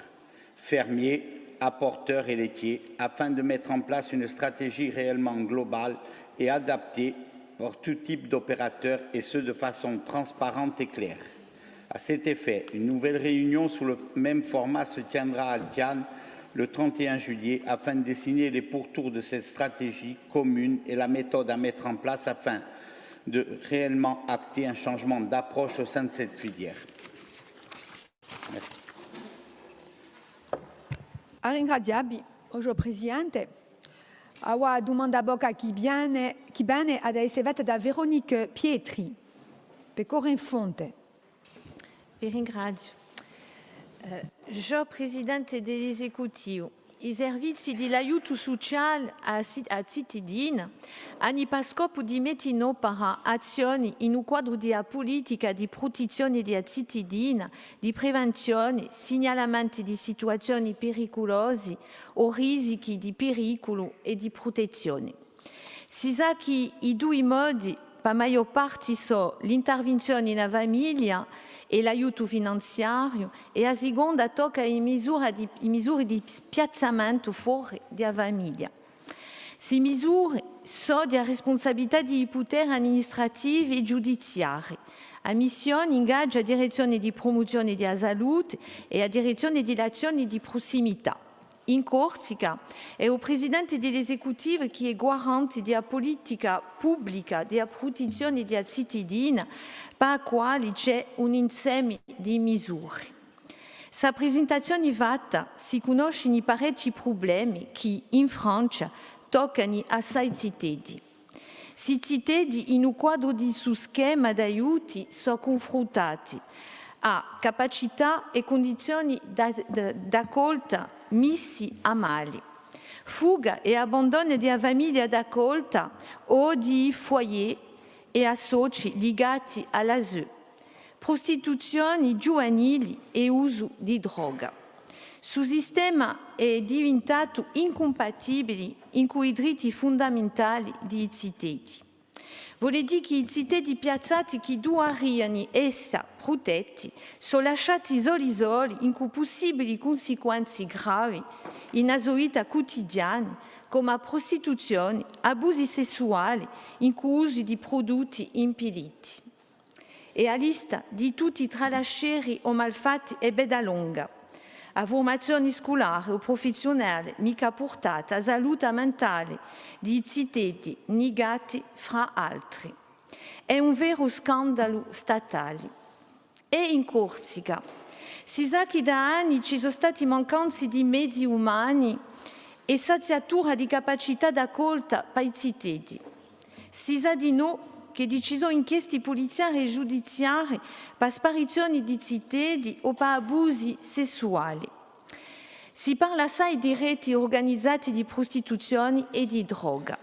fermiers, apporteurs et laitiers, afin de mettre en place une stratégie réellement globale et adaptée pour tout type d'opérateurs, et ce de façon transparente et claire. À cet effet, une nouvelle réunion sous le même format se tiendra à Altiane le 31 juillet afin de dessiner les pourtours de cette stratégie commune et la méthode à mettre en place afin de réellement acter un changement d'approche au sein de cette filière. Merci. Ringraziabi, ojo Presidente. Awa domanda bocca chi bene ad essere da Veronique Pietri, per Corin Fonte. Vi ringrazio. Jo Presidente dell'Esecutivo, i servizi di aiuto sociale a cittadini hanno per scopo di mettere per azioni in un quadro di politica di protezione dei cittadini, di prevenzione, segnalamenti di situazioni pericolose o rischi di pericolo e di protezione. Si sa che i due modi, per maggior parte, sono l'intervenzione in famiglia e l'aiuto finanziario, e a seconda tocca le misure di spiazzamento fuori dalla famiglia. Queste misure so di responsabilità di potere amministrativi e giudiziari. A missione ingaggia a direzione di promozione della salute e a direzione di azioni di prossimità. In Corsica è il Presidente dell'Esecutivo che è garante della politica pubblica della protezione della cittadina, per la quale c'è un insieme di misure. Sa presentazione fatta si conoscono i parecchi problemi che in Francia toccano assai cittadini. Si cittadini in un quadro di su schema d'aiuti sono confrontati a capacità e condizioni d'accolta messi a male, fuga e abbandono della famiglia d'accolta o di foyer e associ legati all'ASE, prostituzioni giovanili e uso di droga. Il sistema è diventato incompatibile con i diritti fondamentali dei cittadini. Vuol dire che i cittadini piazzati che dovrebbero essere protetti sono lasciati soli in possibili conseguenze gravi in una vita quotidiana, come prostituzione, abusi sessuali, in uso di prodotti impediti. E la lista di tutti i tralascieri o malfatti è bella lunga. A formazione scolare o professionale mica portata, a salute mentale di cittadini negati fra altri. È un vero scandalo statale. E in Corsica si sa che da anni ci sono stati mancanze di mezzi umani e saziatura di capacità d'accolta per i cittadini. Si sa di no che ci sono inchieste poliziari e giudiziarie per sparizioni di cittadini o per abusi sessuali. Si parla assai di reti organizzate di prostituzione e di droga.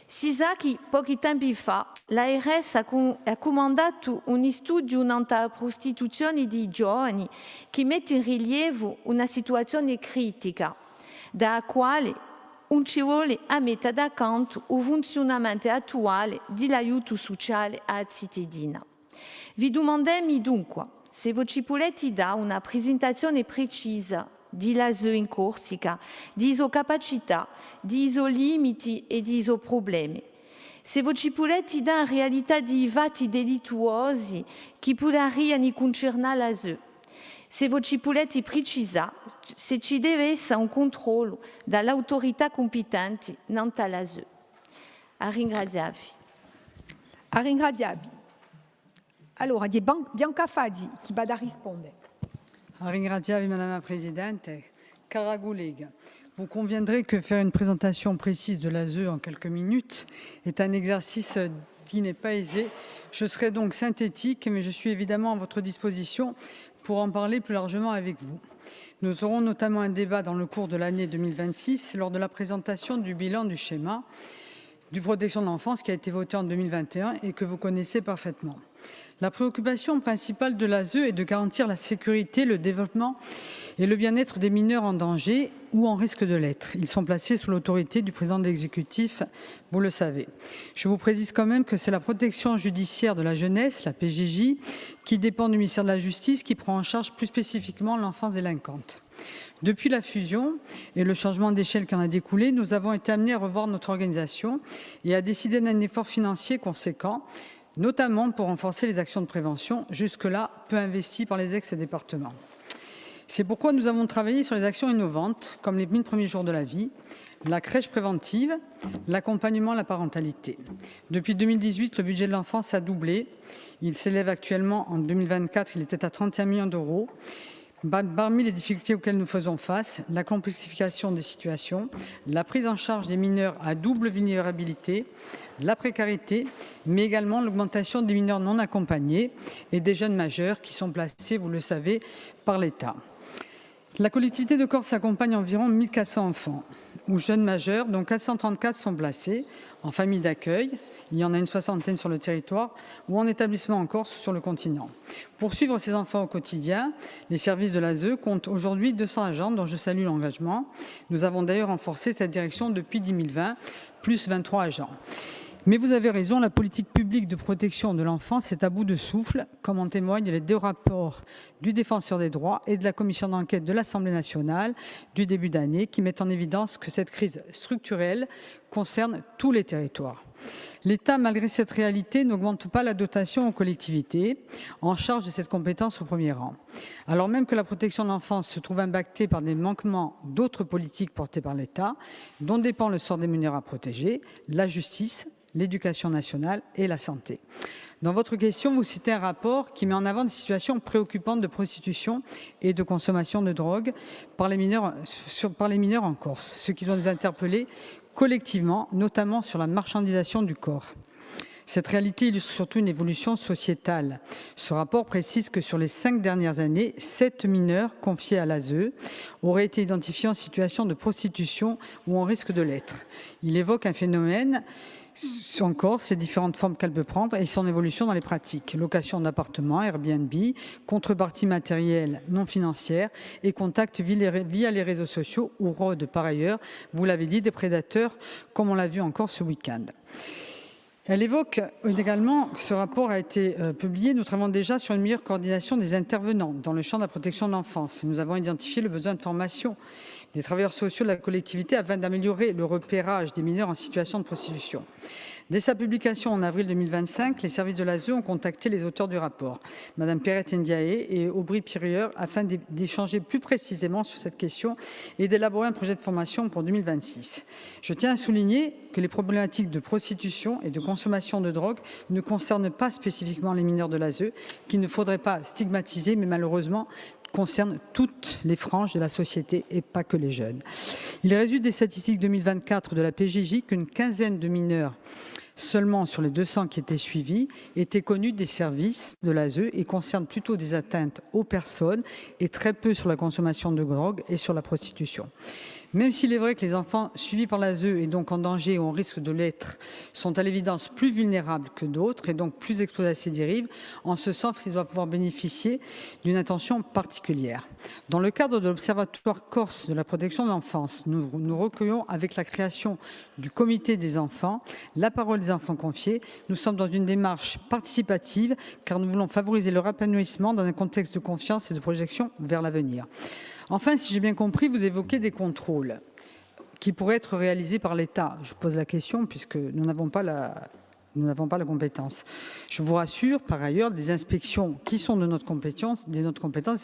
Si sa che pochi tempi fa l'ARS ha comandato un studio sulla prostituzione di giovani che mette in rilievo una situazione critica, dalla quale non ci vuole a mettere da canto il funzionamento attuale dell'aiuto sociale alla cittadina. Vi domandiamo dunque se voi ci potete dare una presentazione precisa dell'ASE in Corsica, di sue capacità, di suoi limiti e di suoi problemi. Se voi ci potete dare una realtà di fatti delittuosi che potrebbero concernere l'ASE. Se voi ci potete precisare se ci deve essere un controllo dall'autorità competente nella l'ASE. A ringraziarvi. A ringraziarvi. Allora, di Bianca Fadi, chi va da rispondere. A ringraziarvi, Madame la Présidente. Cara collega, vous conviendrez que faire une présentation précise de l'ASE en quelques minutes est un exercice qui n'est pas aisé. Je serai donc synthétique, mais je suis évidemment à votre disposition pour en parler plus largement avec vous. Nous aurons notamment un débat dans le cours de l'année 2026 lors de la présentation du bilan du schéma de protection de l'enfance qui a été voté en 2021 et que vous connaissez parfaitement. La préoccupation principale de l'ASE est de garantir la sécurité, le développement et le bien-être des mineurs en danger ou en risque de l'être. Ils sont placés sous l'autorité du président de l'exécutif, vous le savez. Je vous précise quand même que c'est la protection judiciaire de la jeunesse, la PJJ, qui dépend du ministère de la Justice, qui prend en charge plus spécifiquement l'enfance délinquante. Depuis la fusion et le changement d'échelle qui en a découlé, nous avons été amenés à revoir notre organisation et à décider d'un effort financier conséquent, notamment pour renforcer les actions de prévention, jusque-là peu investies par les ex-départements. C'est pourquoi nous avons travaillé sur les actions innovantes, comme les 1000 premiers jours de la vie, la crèche préventive, l'accompagnement à la parentalité. Depuis 2018, le budget de l'enfance a doublé. Il s'élève actuellement, en 2024, il était à 31 millions d'euros. Parmi les difficultés auxquelles nous faisons face, la complexification des situations, la prise en charge des mineurs à double vulnérabilité, la précarité, mais également l'augmentation des mineurs non accompagnés et des jeunes majeurs qui sont placés, vous le savez, par l'État. La collectivité de Corse accompagne environ 1400 enfants ou jeunes majeurs, dont 434 sont placés en famille d'accueil, il y en a une soixantaine sur le territoire, ou en établissement en Corse ou sur le continent. Pour suivre ces enfants au quotidien, les services de l'ASE comptent aujourd'hui 200 agents, dont je salue l'engagement. Nous avons d'ailleurs renforcé cette direction depuis 2020, plus 23 agents. Mais vous avez raison, la politique publique de protection de l'enfance est à bout de souffle, comme en témoignent les 2 rapports du Défenseur des droits et de la commission d'enquête de l'Assemblée nationale du début d'année, qui mettent en évidence que cette crise structurelle concerne tous les territoires. L'État, malgré cette réalité, n'augmente pas la dotation aux collectivités en charge de cette compétence au premier rang. Alors même que la protection de l'enfance se trouve impactée par des manquements d'autres politiques portées par l'État, dont dépend le sort des mineurs à protéger, la justice, l'éducation nationale et la santé. Dans votre question, vous citez un rapport qui met en avant des situations préoccupantes de prostitution et de consommation de drogue par les mineurs en Corse, ce qui doit nous interpeller collectivement, notamment sur la marchandisation du corps. Cette réalité illustre surtout une évolution sociétale. Ce rapport précise que sur les 5 dernières années, 7 mineurs confiés à l'ASE auraient été identifiés en situation de prostitution ou en risque de l'être. Il évoque un phénomène en Corse, les différentes formes qu'elle peut prendre et son évolution dans les pratiques. Location d'appartements, Airbnb, contrepartie matérielle non financière et contact via les réseaux sociaux ou rôde par ailleurs, vous l'avez dit, des prédateurs comme on l'a vu encore ce week-end. Elle évoque également, ce rapport a été publié, nous travaillons déjà sur une meilleure coordination des intervenants dans le champ de la protection de l'enfance. Nous avons identifié le besoin de formation des travailleurs sociaux de la collectivité afin d'améliorer le repérage des mineurs en situation de prostitution. Dès sa publication en avril 2025, les services de l'ASE ont contacté les auteurs du rapport, Mme Perrette Ndiaye et Aubry Pirieur, afin d'échanger plus précisément sur cette question et d'élaborer un projet de formation pour 2026. Je tiens à souligner que les problématiques de prostitution et de consommation de drogue ne concernent pas spécifiquement les mineurs de l'ASE, qu'il ne faudrait pas stigmatiser, mais malheureusement concerne toutes les franges de la société et pas que les jeunes. Il résulte des statistiques 2024 de la PJJ qu'une quinzaine de mineurs seulement sur les 200 qui étaient suivis étaient connus des services de l'ASE et concernent plutôt des atteintes aux personnes et très peu sur la consommation de drogue et sur la prostitution. Même s'il est vrai que les enfants suivis par l'ASE et donc en danger ou en risque de l'être sont à l'évidence plus vulnérables que d'autres et donc plus exposés à ces dérives, en ce sens, ils doivent pouvoir bénéficier d'une attention particulière. Dans le cadre de l'Observatoire Corse de la protection de l'enfance, nous recueillons avec la création du comité des enfants la parole des enfants confiés. Nous sommes dans une démarche participative car nous voulons favoriser leur épanouissement dans un contexte de confiance et de projection vers l'avenir. Enfin, si j'ai bien compris, vous évoquez des contrôles qui pourraient être réalisés par l'État. Je pose la question puisque nous n'avons pas la compétence. Je vous rassure, par ailleurs, des inspections qui sont de notre compétence, des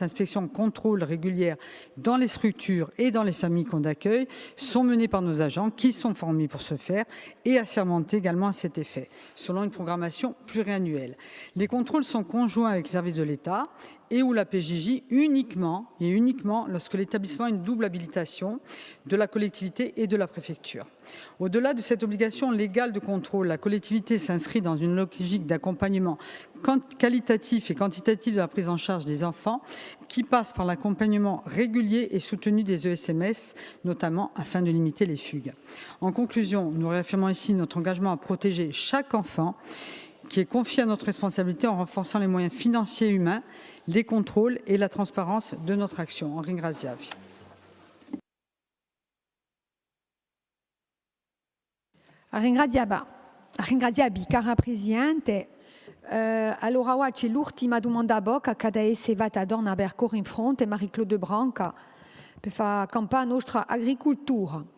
inspections contrôles régulières dans les structures et dans les familles qu'on accueille sont menées par nos agents qui sont formés pour ce faire et assermentés également à cet effet, selon une programmation pluriannuelle. Les contrôles sont conjoints avec les services de l'État et ou la PJJ uniquement lorsque l'établissement a une double habilitation de la collectivité et de la préfecture. Au-delà de cette obligation légale de contrôle, la collectivité s'inscrit dans une logique d'accompagnement qualitatif et quantitatif de la prise en charge des enfants qui passe par l'accompagnement régulier et soutenu des ESMS, notamment afin de limiter les fugues. En conclusion, nous réaffirmons ici notre engagement à protéger chaque enfant qui est confié à notre responsabilité en renforçant les moyens financiers et humains, les contrôles et la transparence de notre action. Henri Graziavi. Ringraziabi, cara Presidente. Allora oggi l'ultima domanda a bocca che è vata donna per Corinne Front e Marie-Claude Branca per fare campagna nostra agricoltura.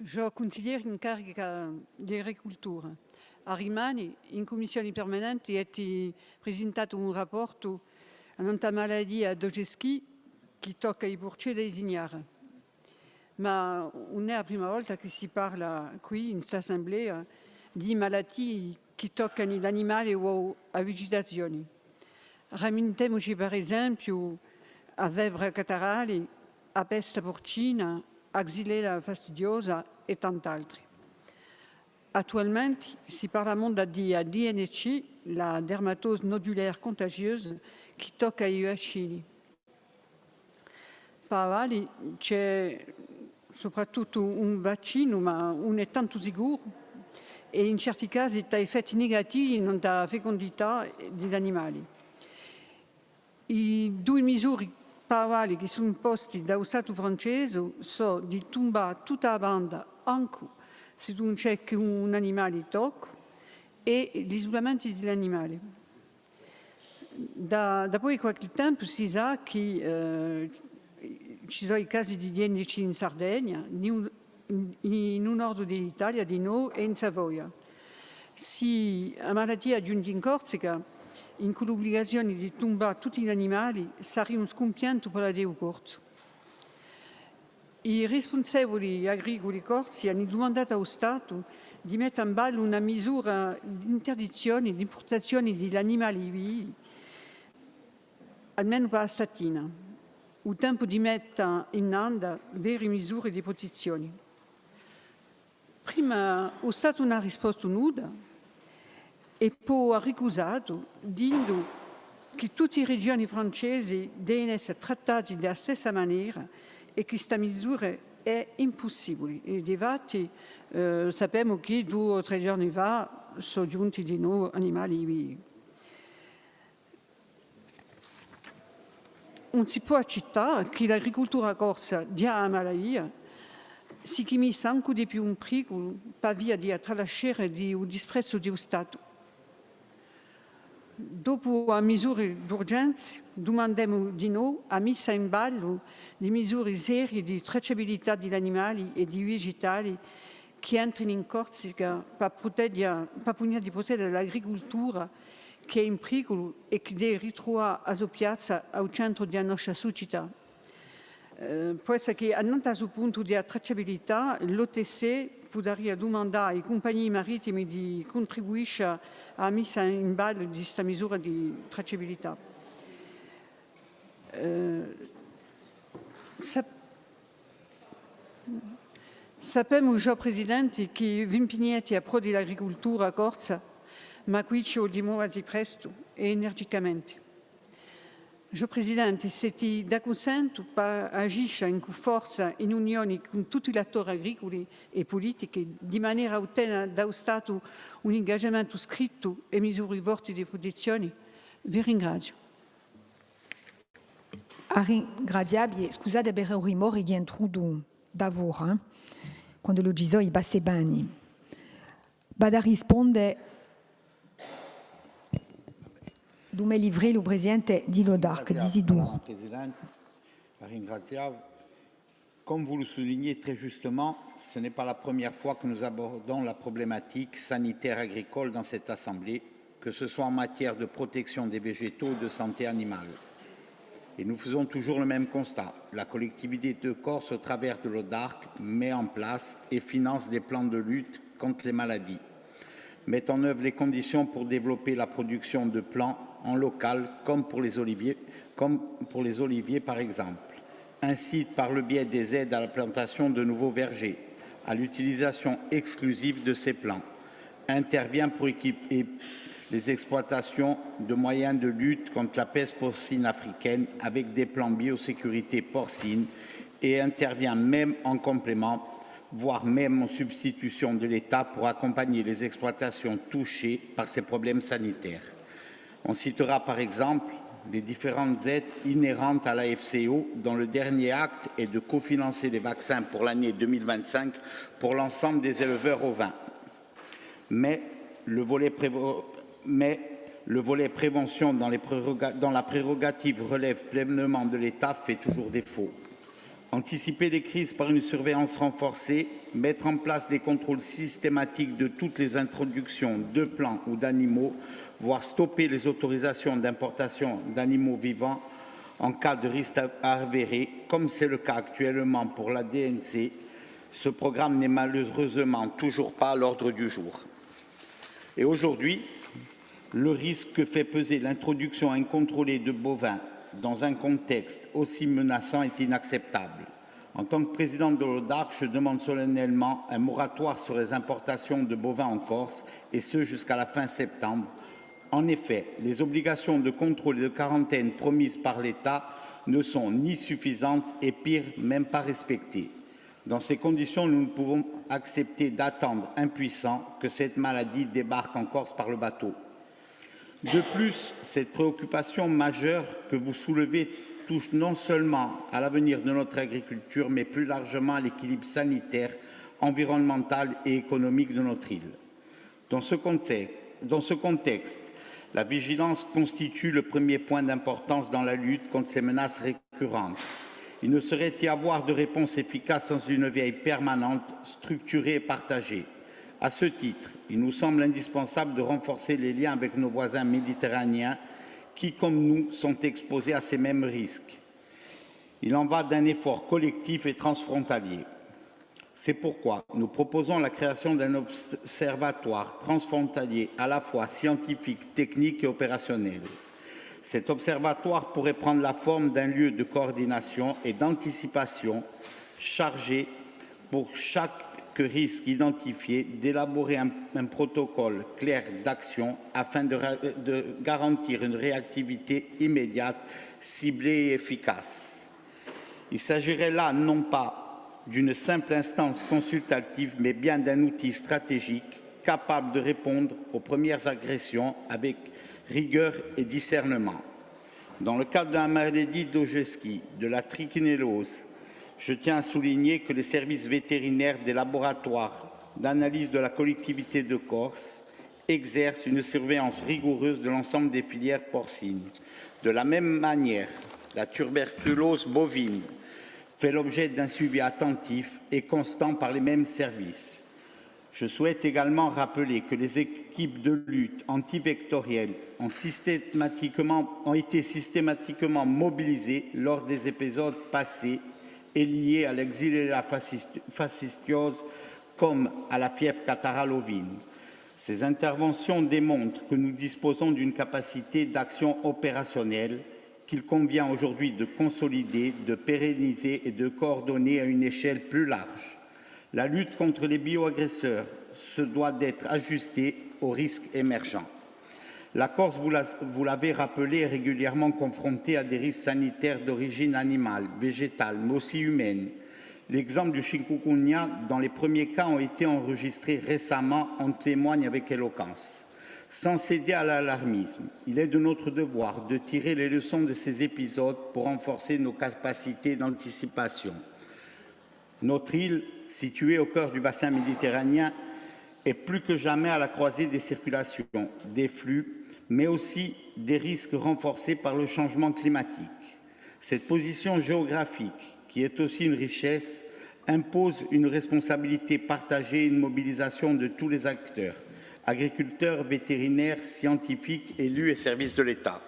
Jo consigliere in carica di agricoltura. A Rimani, in commissione permanente, è presentato un rapporto a una malattia Dogeschi che tocca i porci dei ignari. Ma non è la prima volta che si parla qui in questa assemblea di malattie che toccano gli animali o la vegetazione. Rammentiamoci per esempio a febbre catarrale, a peste porcina, a xylella fastidiosa e tant'altri. Attualmente si parla molto di DNC, la dermatose nodulaire contagieuse, che tocca i vaccini. Poi c'è soprattutto un vaccino, ma non è tanto sicuro e in certi casi ha effetti negativi nella fecondità degli animali. I due misure spavalli che sono imposti dallo Stato francese sono di tombare tutta la banda anche se non c'è che un animale tocco e gli isolamenti degli animali. Da poi qualche tempo si sa che ci sono i casi di diagnosi in Sardegna, in un nord dell'Italia, di noi e in Savoia. Se la malattia giunge in Corsica, in cui l'obbligazione di tombare tutti gli animali sarebbe un scompianto per la Deo Corso. I responsabili agricoli corsi hanno domandato allo Stato di mettere in ballo una misura di interdizione di importazione degli animali vivi, almeno per la statina, il tempo di mettere in anda vere misure di protezione. Prima lo Stato non ha risposto nulla e poi ha ricusato, dicendo che tutte le regioni francesi devono essere trattate della stessa maniera e che questa misura è impossibile. E difatti sappiamo che 2 o 3 giorni fa sono giunti di nuovo animali vivi. Non si può accettare che l'agricoltura corsa dia la malattia, si che mi sa anche di più un pericolo per via di tralasciare il disprezzo dello Stato. Dopo le misure d'urgenza, domandiamo di nuovo a messa in ballo le misure serie di tracciabilità degli animali e dei vegetali che entrano in Corsica per punire di proteggere l'agricoltura che è in pericolo e che deve ritrovare la sua piazza al centro della nostra società. Può essere che, a sul punto della tracciabilità, l'OTC potrebbe domandare ai compagnie marittime di contribuire alla messa in ballo di questa misura di tracciabilità. Sappiamo già, Presidente, che vi impegnate a pro dell'agricoltura a Corsa, ma qui ci dimostrate presto e energicamente. Signor Presidente, siete d'accordo per agire in forza in unione con tutti gli attori agricoli e politici di maniera a ottenere dallo Stato un ingaggiamento scritto e misure forti di protezione? Vi ringrazio. Ringraziabile, scusate per il rumore di intrudo da voi, quando lo dico i bassi bani. Vado a rispondere. Dume livré le Presidente di Lodarc, d'Isidore. Comme vous le soulignez très justement, ce n'est pas la première fois que nous abordons la problématique sanitaire agricole dans cette Assemblée, que ce soit en matière de protection des végétaux ou de santé animale. Et nous faisons toujours le même constat. La collectivité de Corse, au travers de l'Odarc, met en place et finance des plans de lutte contre les maladies, met en œuvre les conditions pour développer la production de plants en local, comme pour les oliviers par exemple, incite par le biais des aides à la plantation de nouveaux vergers, à l'utilisation exclusive de ces plants, intervient pour équiper les exploitations de moyens de lutte contre la peste porcine africaine avec des plans biosécurité porcine et intervient même en complément, voire même en substitution de l'État pour accompagner les exploitations touchées par ces problèmes sanitaires. On citera par exemple les différentes aides inhérentes à la FCO, dont le dernier acte est de cofinancer les vaccins pour l'année 2025 pour l'ensemble des éleveurs ovins. Mais le volet prévention dans la prérogative relève pleinement de l'État fait toujours défaut. Anticiper les crises par une surveillance renforcée, mettre en place des contrôles systématiques de toutes les introductions de plants ou d'animaux, voire stopper les autorisations d'importation d'animaux vivants en cas de risque avéré, comme c'est le cas actuellement pour la DNC, ce programme n'est malheureusement toujours pas à l'ordre du jour. Et aujourd'hui, le risque que fait peser l'introduction incontrôlée de bovins dans un contexte aussi menaçant est inacceptable. En tant que président de l'ODARC, je demande solennellement un moratoire sur les importations de bovins en Corse, et ce jusqu'à la fin septembre. En effet, les obligations de contrôle et de quarantaine promises par l'État ne sont ni suffisantes et, pire, même pas respectées. Dans ces conditions, nous ne pouvons accepter d'attendre impuissants que cette maladie débarque en Corse par le bateau. De plus, cette préoccupation majeure que vous soulevez touche non seulement à l'avenir de notre agriculture, mais plus largement à l'équilibre sanitaire, environnemental et économique de notre île. Dans ce contexte, la vigilance constitue le premier point d'importance dans la lutte contre ces menaces récurrentes. Il ne saurait y avoir de réponse efficace sans une veille permanente, structurée et partagée. À ce titre, il nous semble indispensable de renforcer les liens avec nos voisins méditerranéens qui, comme nous, sont exposés à ces mêmes risques. Il en va d'un effort collectif et transfrontalier. C'est pourquoi nous proposons la création d'un observatoire transfrontalier à la fois scientifique, technique et opérationnel. Cet observatoire pourrait prendre la forme d'un lieu de coordination et d'anticipation chargé, pour chaque risque identifié, d'élaborer un protocole clair d'action afin de garantir une réactivité immédiate, ciblée et efficace. Il s'agirait là non pas d'une simple instance consultative, mais bien d'un outil stratégique capable de répondre aux premières agressions avec rigueur et discernement. Dans le cadre de la maladie d'Ojeski, de la trichinellose, je tiens à souligner que les services vétérinaires des laboratoires d'analyse de la collectivité de Corse exercent une surveillance rigoureuse de l'ensemble des filières porcines. De la même manière, la tuberculose bovine fait l'objet d'un suivi attentif et constant par les mêmes services. Je souhaite également rappeler que les équipes de lutte antivectorielle ont été systématiquement mobilisées lors des épisodes passés et liés à l'exiléa fascistiose comme à la fièvre catarrhale ovine. Ces interventions démontrent que nous disposons d'une capacité d'action opérationnelle qu'il convient aujourd'hui de consolider, de pérenniser et de coordonner à une échelle plus large. La lutte contre les bioagresseurs se doit d'être ajustée aux risques émergents. La Corse, vous l'avez rappelé, est régulièrement confrontée à des risques sanitaires d'origine animale, végétale, mais aussi humaine. L'exemple du chikungunya, dans les premiers cas, ont été enregistrés récemment, en témoigne avec éloquence. Sans céder à l'alarmisme, il est de notre devoir de tirer les leçons de ces épisodes pour renforcer nos capacités d'anticipation. Notre île, située au cœur du bassin méditerranéen, est plus que jamais à la croisée des circulations, des flux, mais aussi des risques renforcés par le changement climatique. Cette position géographique, qui est aussi une richesse, impose une responsabilité partagée et une mobilisation de tous les acteurs, agriculteurs, vétérinaires, scientifiques, élus et services de l'État.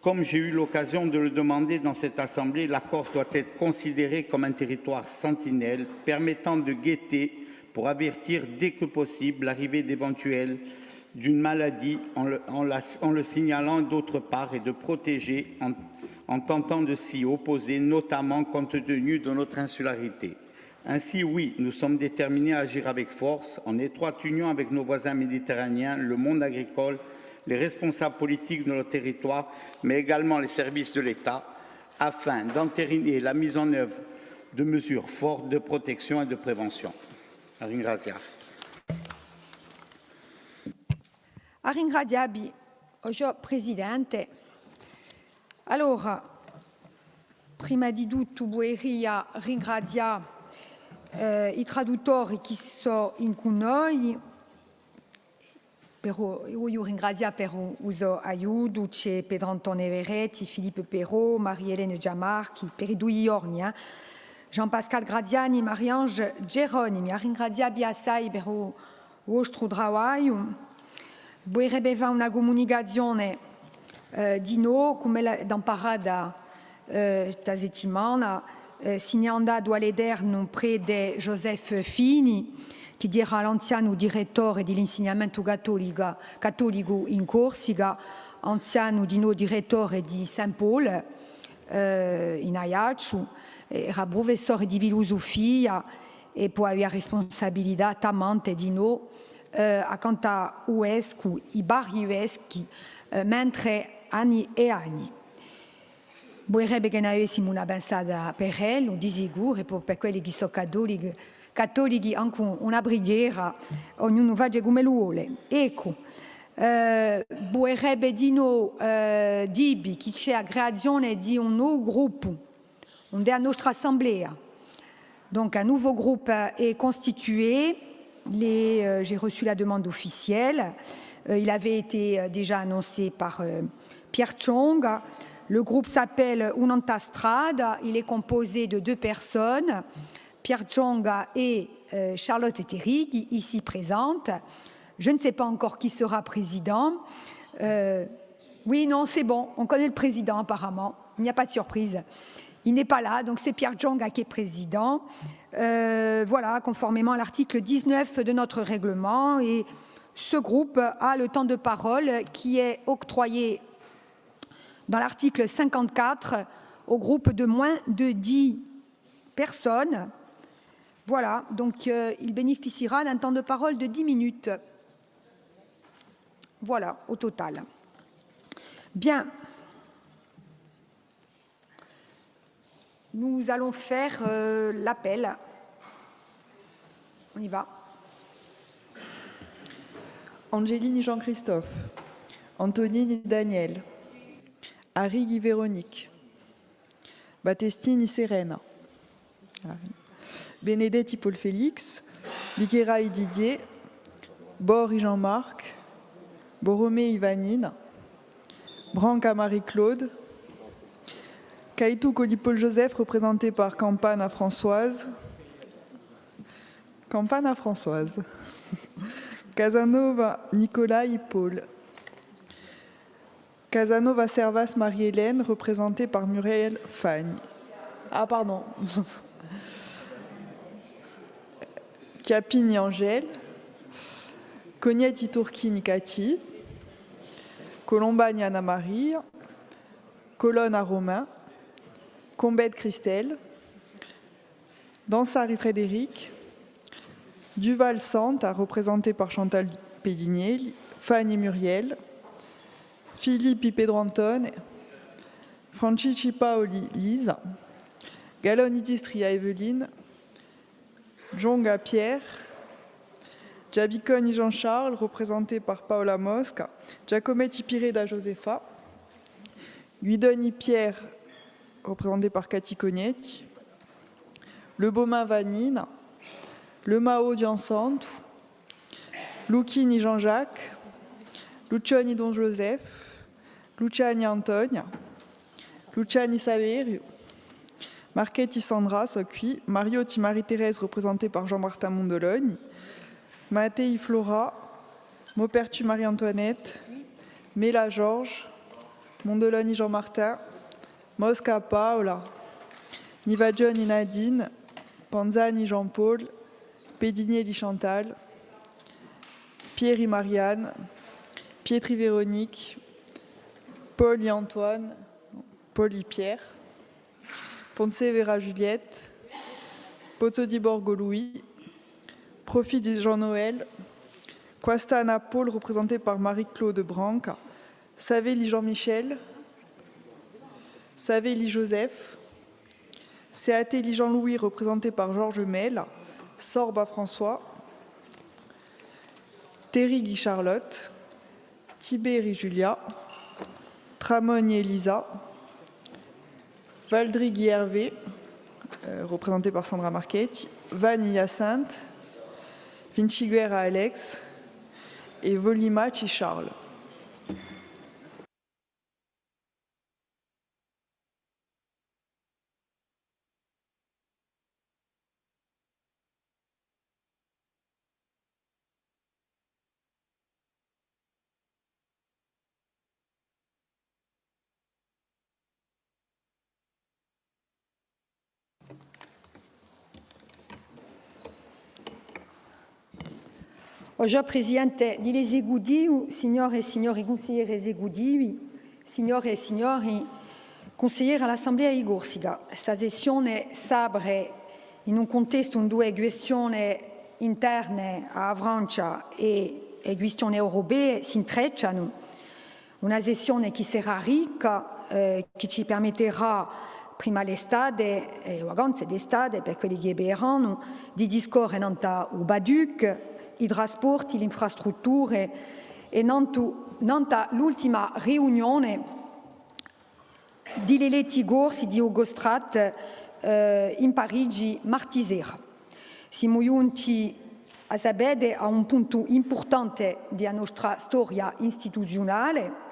Comme j'ai eu l'occasion de le demander dans cette Assemblée, la Corse doit être considérée comme un territoire sentinelle permettant de guetter pour avertir dès que possible l'arrivée d'éventuels d'une maladie en le signalant d'autre part et de protéger en tentant de s'y opposer, notamment compte tenu de notre insularité. Ainsi, oui, nous sommes déterminés à agir avec force, en étroite union avec nos voisins méditerranéens, le monde agricole, les responsables politiques de notre territoire, mais également les services de l'État, afin d'entériner la mise en œuvre de mesures fortes de protection et de prévention. Ringrazia. Ringraziabi, Presidente. Allora, prima di tutto vorrei ringraziare i traduttori che sono con noi. Io ringrazio per il suo aiuto, c'è Pedro Antonio Veretti, Filippo Perrault, Marie-Hélène Giamarchi, per i due giorni, Jean-Pascal Gradiani, Marie-Ange Geronimi. Ringraziabi assai per il vostro lavoro. Vorrei fare una comunicazione di noi, come l'abbiamo parlato questa settimana, signando all'Ederno prede Joseph Fini, che era l'anziano direttore dell'insegnamento cattolico in Corsica, anziano di noi direttore di St. Paul in Ajaccio, era professore di filosofia e poi aveva responsabilità tamante di noi accanto a UESCO, i vari UESCI, mentre anni e anni. Vorrebbe che noi avessimo una pensata per lui, di sicuro, e per quelli che sono cattolici anche una preghiera, ognuno fa come lo vuole. Ecco, Vorrebbe dirvi che c'è la creazione di un nuovo gruppo della nostra assemblea. Donc un nouveau groupe est constitué. J'ai reçu la demande officielle. Il avait été déjà annoncé par Pierre Chong. Le groupe s'appelle Un'Onta Strada. Il est composé de 2 personnes, Pierre Chong et Charlotte Etterig, ici présentes. Je ne sais pas encore qui sera président. Oui, non, c'est bon, on connaît le président apparemment. Il n'y a pas de surprise. Il n'est pas là, donc c'est Pierre Chong qui est président. Voilà, conformément à l'article 19 de notre règlement. Et ce groupe a le temps de parole qui est octroyé dans l'article 54 au groupe de moins de 10 personnes. Voilà, donc il bénéficiera d'un temps de parole de 10 minutes. Voilà, au total. Bien. Nous allons faire l'appel. On y va. Angelini Jean-Christophe, Antonini Daniel, Arrighi Véronique, Battestini Serena, Benedetti Paul Félix, Biquerai Didier, Bori Jean-Marc, Borromé Ivanine, Branca Marie-Claude, Caïtou Colli-Paul Joseph, représenté par Campana Françoise, Casanova Nicolas Paul, Casanova Servas Marie-Hélène, représentée par Muriel Fagne. Ah, pardon. Chiappini Angèle, Cognetti Turchini Cathy, Colombani Anna-Marie, Colonne à Romain, Combette Christelle, Dansari Frédéric, Duval Santa, représenté par Chantal Pédinier, Fanny Muriel, Philippe Pedro Antone, Francisci Paoli Lise, Galoni Distria Evelyne, Jonga Pierre, Giabiconi Jean-Charles, représenté par Paola Mosca, Giacometti Pireda Josefa, Guidoni Pierre, représenté par Cathy Cognetti, Le Baumin Vanine, Le Mao Diansanto, Lucchini Jean-Jacques, Luciani Don Joseph, Luciani Antonia, Luciani Saverio, Marchetti Sandra Socui, Mariotti Marie-Thérèse, représentée par Jean-Martin Mondologne, Mattei Flora, Maupertu Marie-Antoinette, Mela Georges, Mondoloni Jean-Martin, Mosca Paola, Nivagioni Nadine, Panzani Jean-Paul, Pédinielli Chantal, Pieri Marianne, Pietri Véronique, Paul Antoine, Paul Pierre, Ponce Vera Juliette, Pozzo Borgo Louis, Profit de Jean-Noël, Quastana Paul, représenté par Marie-Claude Branca, Savelli Jean-Michel, Savelli Joseph, Seatelli Jean-Louis, représenté par Georges Mel, Sorba François, Terry Charlotte, Tiberi Julia, Tramogni Elisa, Valdrighi Hervé, représenté par Sandra Marchetti, Vanni Hyacinthe, Vinciguerra Alex et Volimachi Charles. Oggi Presidente di l'esegudi, signore e signori consiglieri esecutivi, signore e signori consiglieri all'Assemblea di Corsica, questa sessione s'apre in un contesto in due questioni interne a Francia e questioni europee si intrecciano. Una sessione che sarà ricca, che ci permetterà prima l'estate e vacanze d'estate per quelli che verranno di discorrere nanta u Baduc, i trasporti, le infrastrutture e nanta l'ultima riunione di Leletti Gorsi di Ugostrat in Parigi martedì sera. Siamo giunti a sapere a un punto importante della nostra storia istituzionale.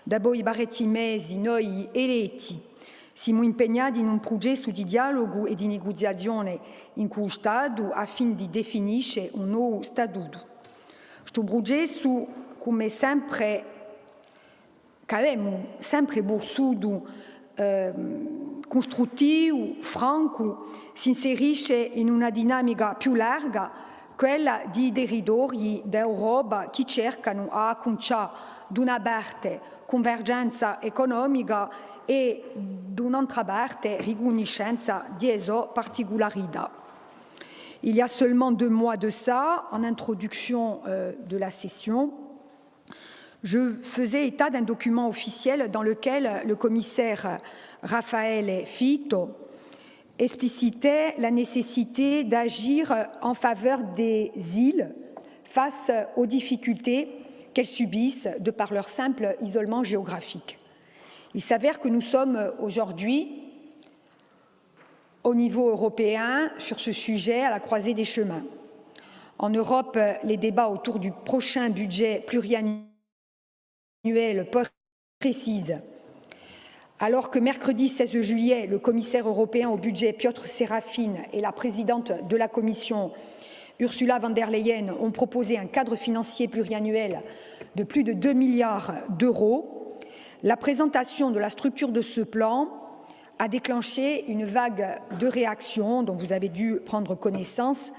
Dopo i parecchi mesi noi eletti siamo impegnati in un processo di dialogo e di negoziazione in cui Stato a fine di definire un nuovo statuto. Questo processo, come sempre, che abbiamo sempre vissuto costruttivo, franco, si inserisce in una dinamica più larga, quella di territori d'Europa che cercano a acconciare da una parte convergenza economica e d'un'altra parte riconoscenza di sue particolarità. Il y a seulement 2 mois de ça, en introduction de la session, je faisais état d'un document officiel dans lequel le commissaire Raffaele Fitto explicitait la nécessité d'agir en faveur des îles face aux difficultés qu'elles subissent de par leur simple isolement géographique. Il s'avère que nous sommes aujourd'hui, au niveau européen, sur ce sujet à la croisée des chemins. En Europe, les débats autour du prochain budget pluriannuel précisent. Alors que mercredi 16 juillet, le commissaire européen au budget Piotr Serafin et la présidente de la Commission Ursula von der Leyen ont proposé un cadre financier pluriannuel de plus de 2 milliards d'euros, la présentation de la structure de ce plan a déclenché une vague de réactions dont vous avez dû prendre connaissance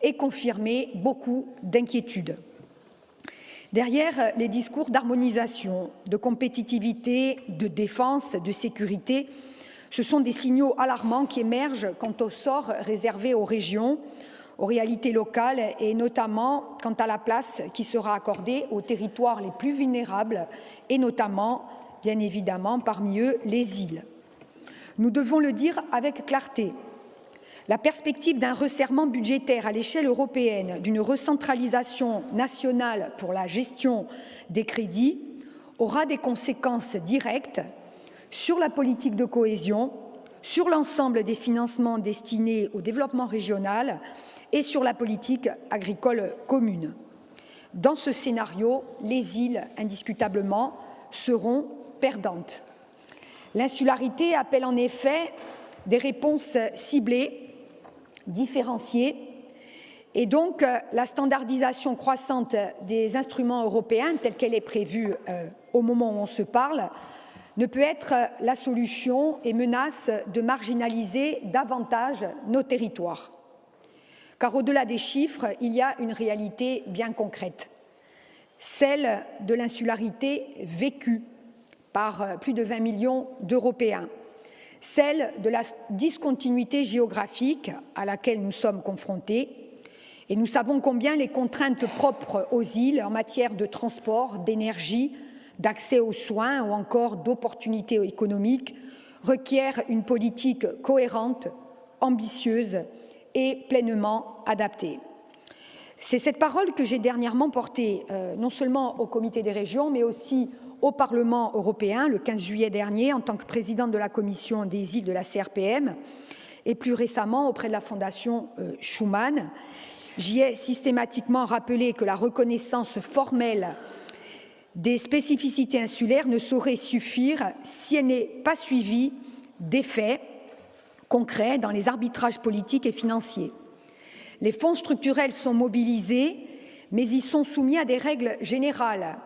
et confirmé beaucoup d'inquiétudes. Derrière les discours d'harmonisation, de compétitivité, de défense, de sécurité, ce sont des signaux alarmants qui émergent quant au sort réservé aux régions, aux réalités locales et notamment quant à la place qui sera accordée aux territoires les plus vulnérables et notamment, bien évidemment, parmi eux, les îles. Nous devons le dire avec clarté. La perspective d'un resserrement budgétaire à l'échelle européenne, d'une recentralisation nationale pour la gestion des crédits, aura des conséquences directes sur la politique de cohésion, sur l'ensemble des financements destinés au développement régional et sur la politique agricole commune. Dans ce scénario, les îles, indiscutablement, seront perdantes. L'insularité appelle en effet des réponses ciblées, différenciées, et donc la standardisation croissante des instruments européens, telle qu'elle est prévue au moment où on se parle, ne peut être la solution et menace de marginaliser davantage nos territoires. Car au-delà des chiffres, il y a une réalité bien concrète, celle de l'insularité vécue par plus de 20 millions d'Européens, celle de la discontinuité géographique à laquelle nous sommes confrontés, et nous savons combien les contraintes propres aux îles en matière de transport, d'énergie, d'accès aux soins ou encore d'opportunités économiques requièrent une politique cohérente, ambitieuse et pleinement adaptée. C'est cette parole que j'ai dernièrement portée non seulement au Comité des régions, mais aussi au Parlement européen le 15 juillet dernier en tant que présidente de la Commission des îles de la CRPM et plus récemment auprès de la Fondation Schuman. J'y ai systématiquement rappelé que la reconnaissance formelle des spécificités insulaires ne saurait suffire si elle n'est pas suivie d'effets concrets dans les arbitrages politiques et financiers. Les fonds structurels sont mobilisés, mais ils sont soumis à des règles générales,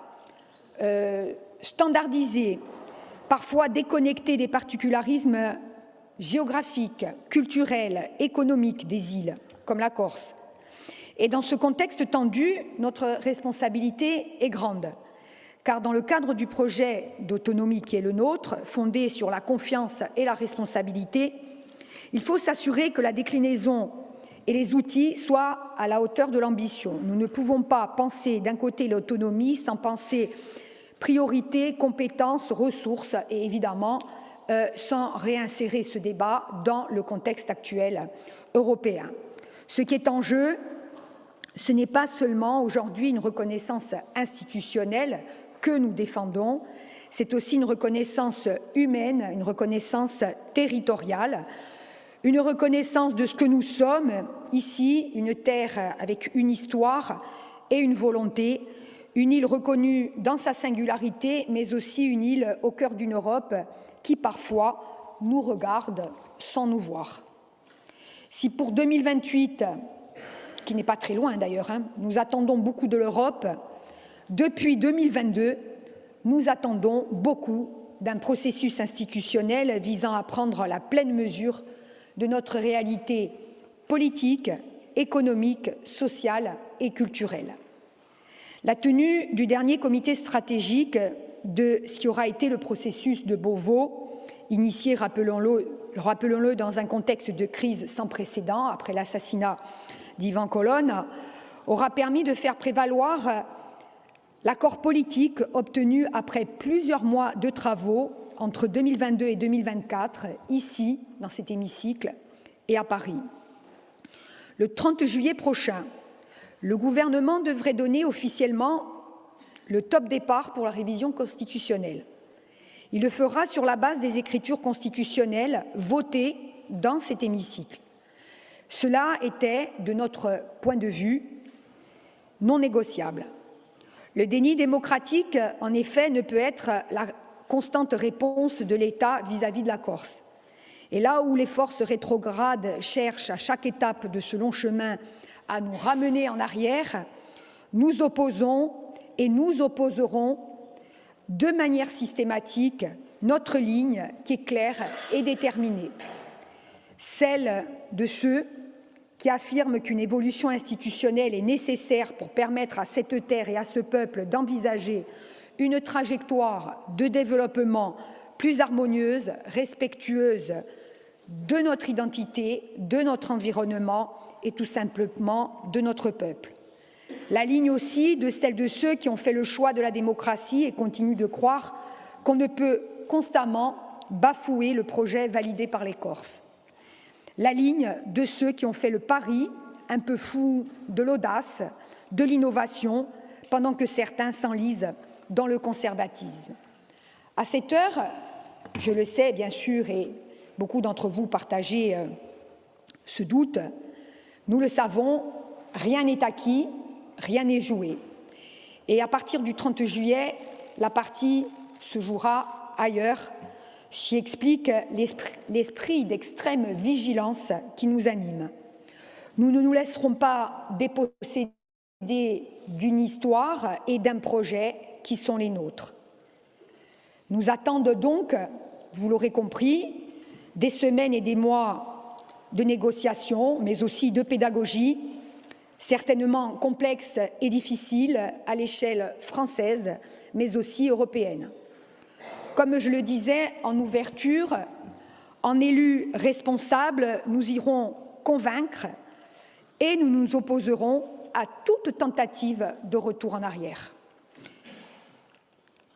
standardisées, parfois déconnectées des particularismes géographiques, culturels, économiques des îles, comme la Corse. Et dans ce contexte tendu, notre responsabilité est grande, car dans le cadre du projet d'autonomie qui est le nôtre, fondé sur la confiance et la responsabilité, il faut s'assurer que la déclinaison et les outils soient à la hauteur de l'ambition. Nous ne pouvons pas penser d'un côté l'autonomie sans penser priorité, compétences, ressources et évidemment sans réinsérer ce débat dans le contexte actuel européen. Ce qui est en jeu, ce n'est pas seulement aujourd'hui une reconnaissance institutionnelle que nous défendons, c'est aussi une reconnaissance humaine, une reconnaissance territoriale, une reconnaissance de ce que nous sommes ici, une terre avec une histoire et une volonté, une île reconnue dans sa singularité, mais aussi une île au cœur d'une Europe qui parfois nous regarde sans nous voir. Si pour 2028, qui n'est pas très loin d'ailleurs, nous attendons beaucoup de l'Europe, depuis 2022, nous attendons beaucoup d'un processus institutionnel visant à prendre la pleine mesure de notre réalité politique, économique, sociale et culturelle. La tenue du dernier comité stratégique de ce qui aura été le processus de Beauvau, initié, rappelons-le, dans un contexte de crise sans précédent après l'assassinat d'Ivan Colonne, aura permis de faire prévaloir l'accord politique obtenu après plusieurs mois de travaux entre 2022 et 2024, ici, dans cet hémicycle, et à Paris. Le 30 juillet prochain, le gouvernement devrait donner officiellement le top départ pour la révision constitutionnelle. Il le fera sur la base des écritures constitutionnelles votées dans cet hémicycle. Cela était, de notre point de vue, non négociable. Le déni démocratique, en effet, ne peut être la constante réponse de l'État vis-à-vis de la Corse. Et là où les forces rétrogrades cherchent à chaque étape de ce long chemin à nous ramener en arrière, nous opposons et nous opposerons de manière systématique notre ligne qui est claire et déterminée. Celle de ceux qui affirment qu'une évolution institutionnelle est nécessaire pour permettre à cette terre et à ce peuple d'envisager une trajectoire de développement plus harmonieuse, respectueuse de notre identité, de notre environnement et tout simplement de notre peuple. La ligne aussi de celle de ceux qui ont fait le choix de la démocratie et continuent de croire qu'on ne peut constamment bafouer le projet validé par les Corses. La ligne de ceux qui ont fait le pari, un peu fou, de l'audace, de l'innovation, pendant que certains s'enlisent dans le conservatisme. À cette heure, je le sais bien sûr, et beaucoup d'entre vous partagez ce doute, nous le savons, rien n'est acquis, rien n'est joué. Et à partir du 30 juillet, la partie se jouera ailleurs, ce qui explique l'esprit d'extrême vigilance qui nous anime. Nous ne nous laisserons pas déposséder d'une histoire et d'un projet qui sont les nôtres. Nous attendent donc, vous l'aurez compris, des semaines et des mois de négociations, mais aussi de pédagogie, certainement complexes et difficiles à l'échelle française, mais aussi européenne. Comme je le disais en ouverture, en élus responsables, nous irons convaincre et nous nous opposerons à toute tentative de retour en arrière.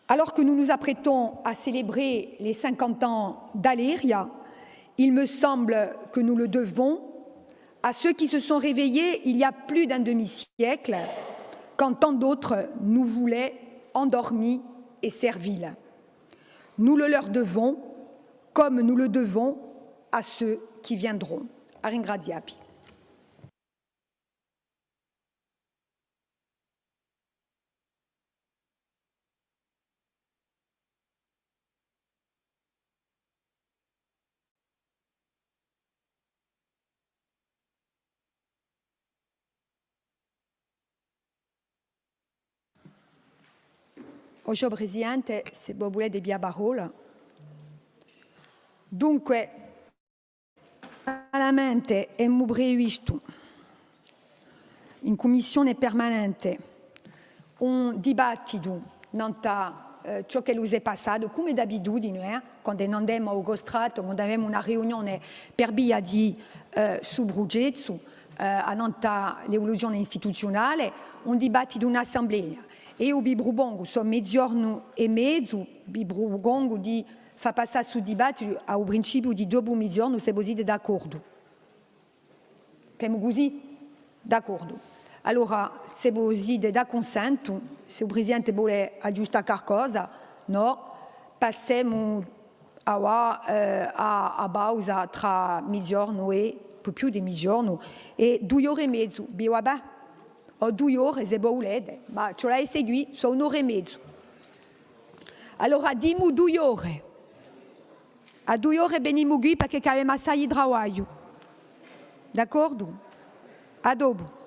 Alors que nous nous apprêtons à célébrer les 50 ans d'Aléria, il me semble que nous le devons à ceux qui se sont réveillés il y a plus d'un demi-siècle, quand tant d'autres nous voulaient endormis et serviles. Nous le leur devons, comme nous le devons à ceux qui viendront. A ringraziarvi. Oggi Presidente, se voi volete via parola. Dunque, veramente abbiamo previsto in commissione permanente un dibattito nanta ciò che è passato, come d'abitudine, quando non andiamo a Ugostrato, quando abbiamo una riunione per via di su Brugezzo, a nanta l'evoluzione istituzionale, un dibattito, un'assemblea. E o Bibrugongo, sono mezzogiorno e mezzo, Bibrugongo di fa passare su dibattito al principio di dopo mezzogiorno, se così d'accordo. Famo così? D'accordo. Allora, se voi da consenso, se il Presidente vuole aggiustare qualcosa, no, passiamo a pausa tra mezzogiorno e più di mezzogiorno e 2 ore e mezzo, vabbè? O 2 ore se volete, ma ce l'hai seguito, sono 1 ora e mezzo. Allora, dimmi 2 ore. A 2 ore venimo qui perché abbiamo assai di lavoro. D'accordo? A dopo.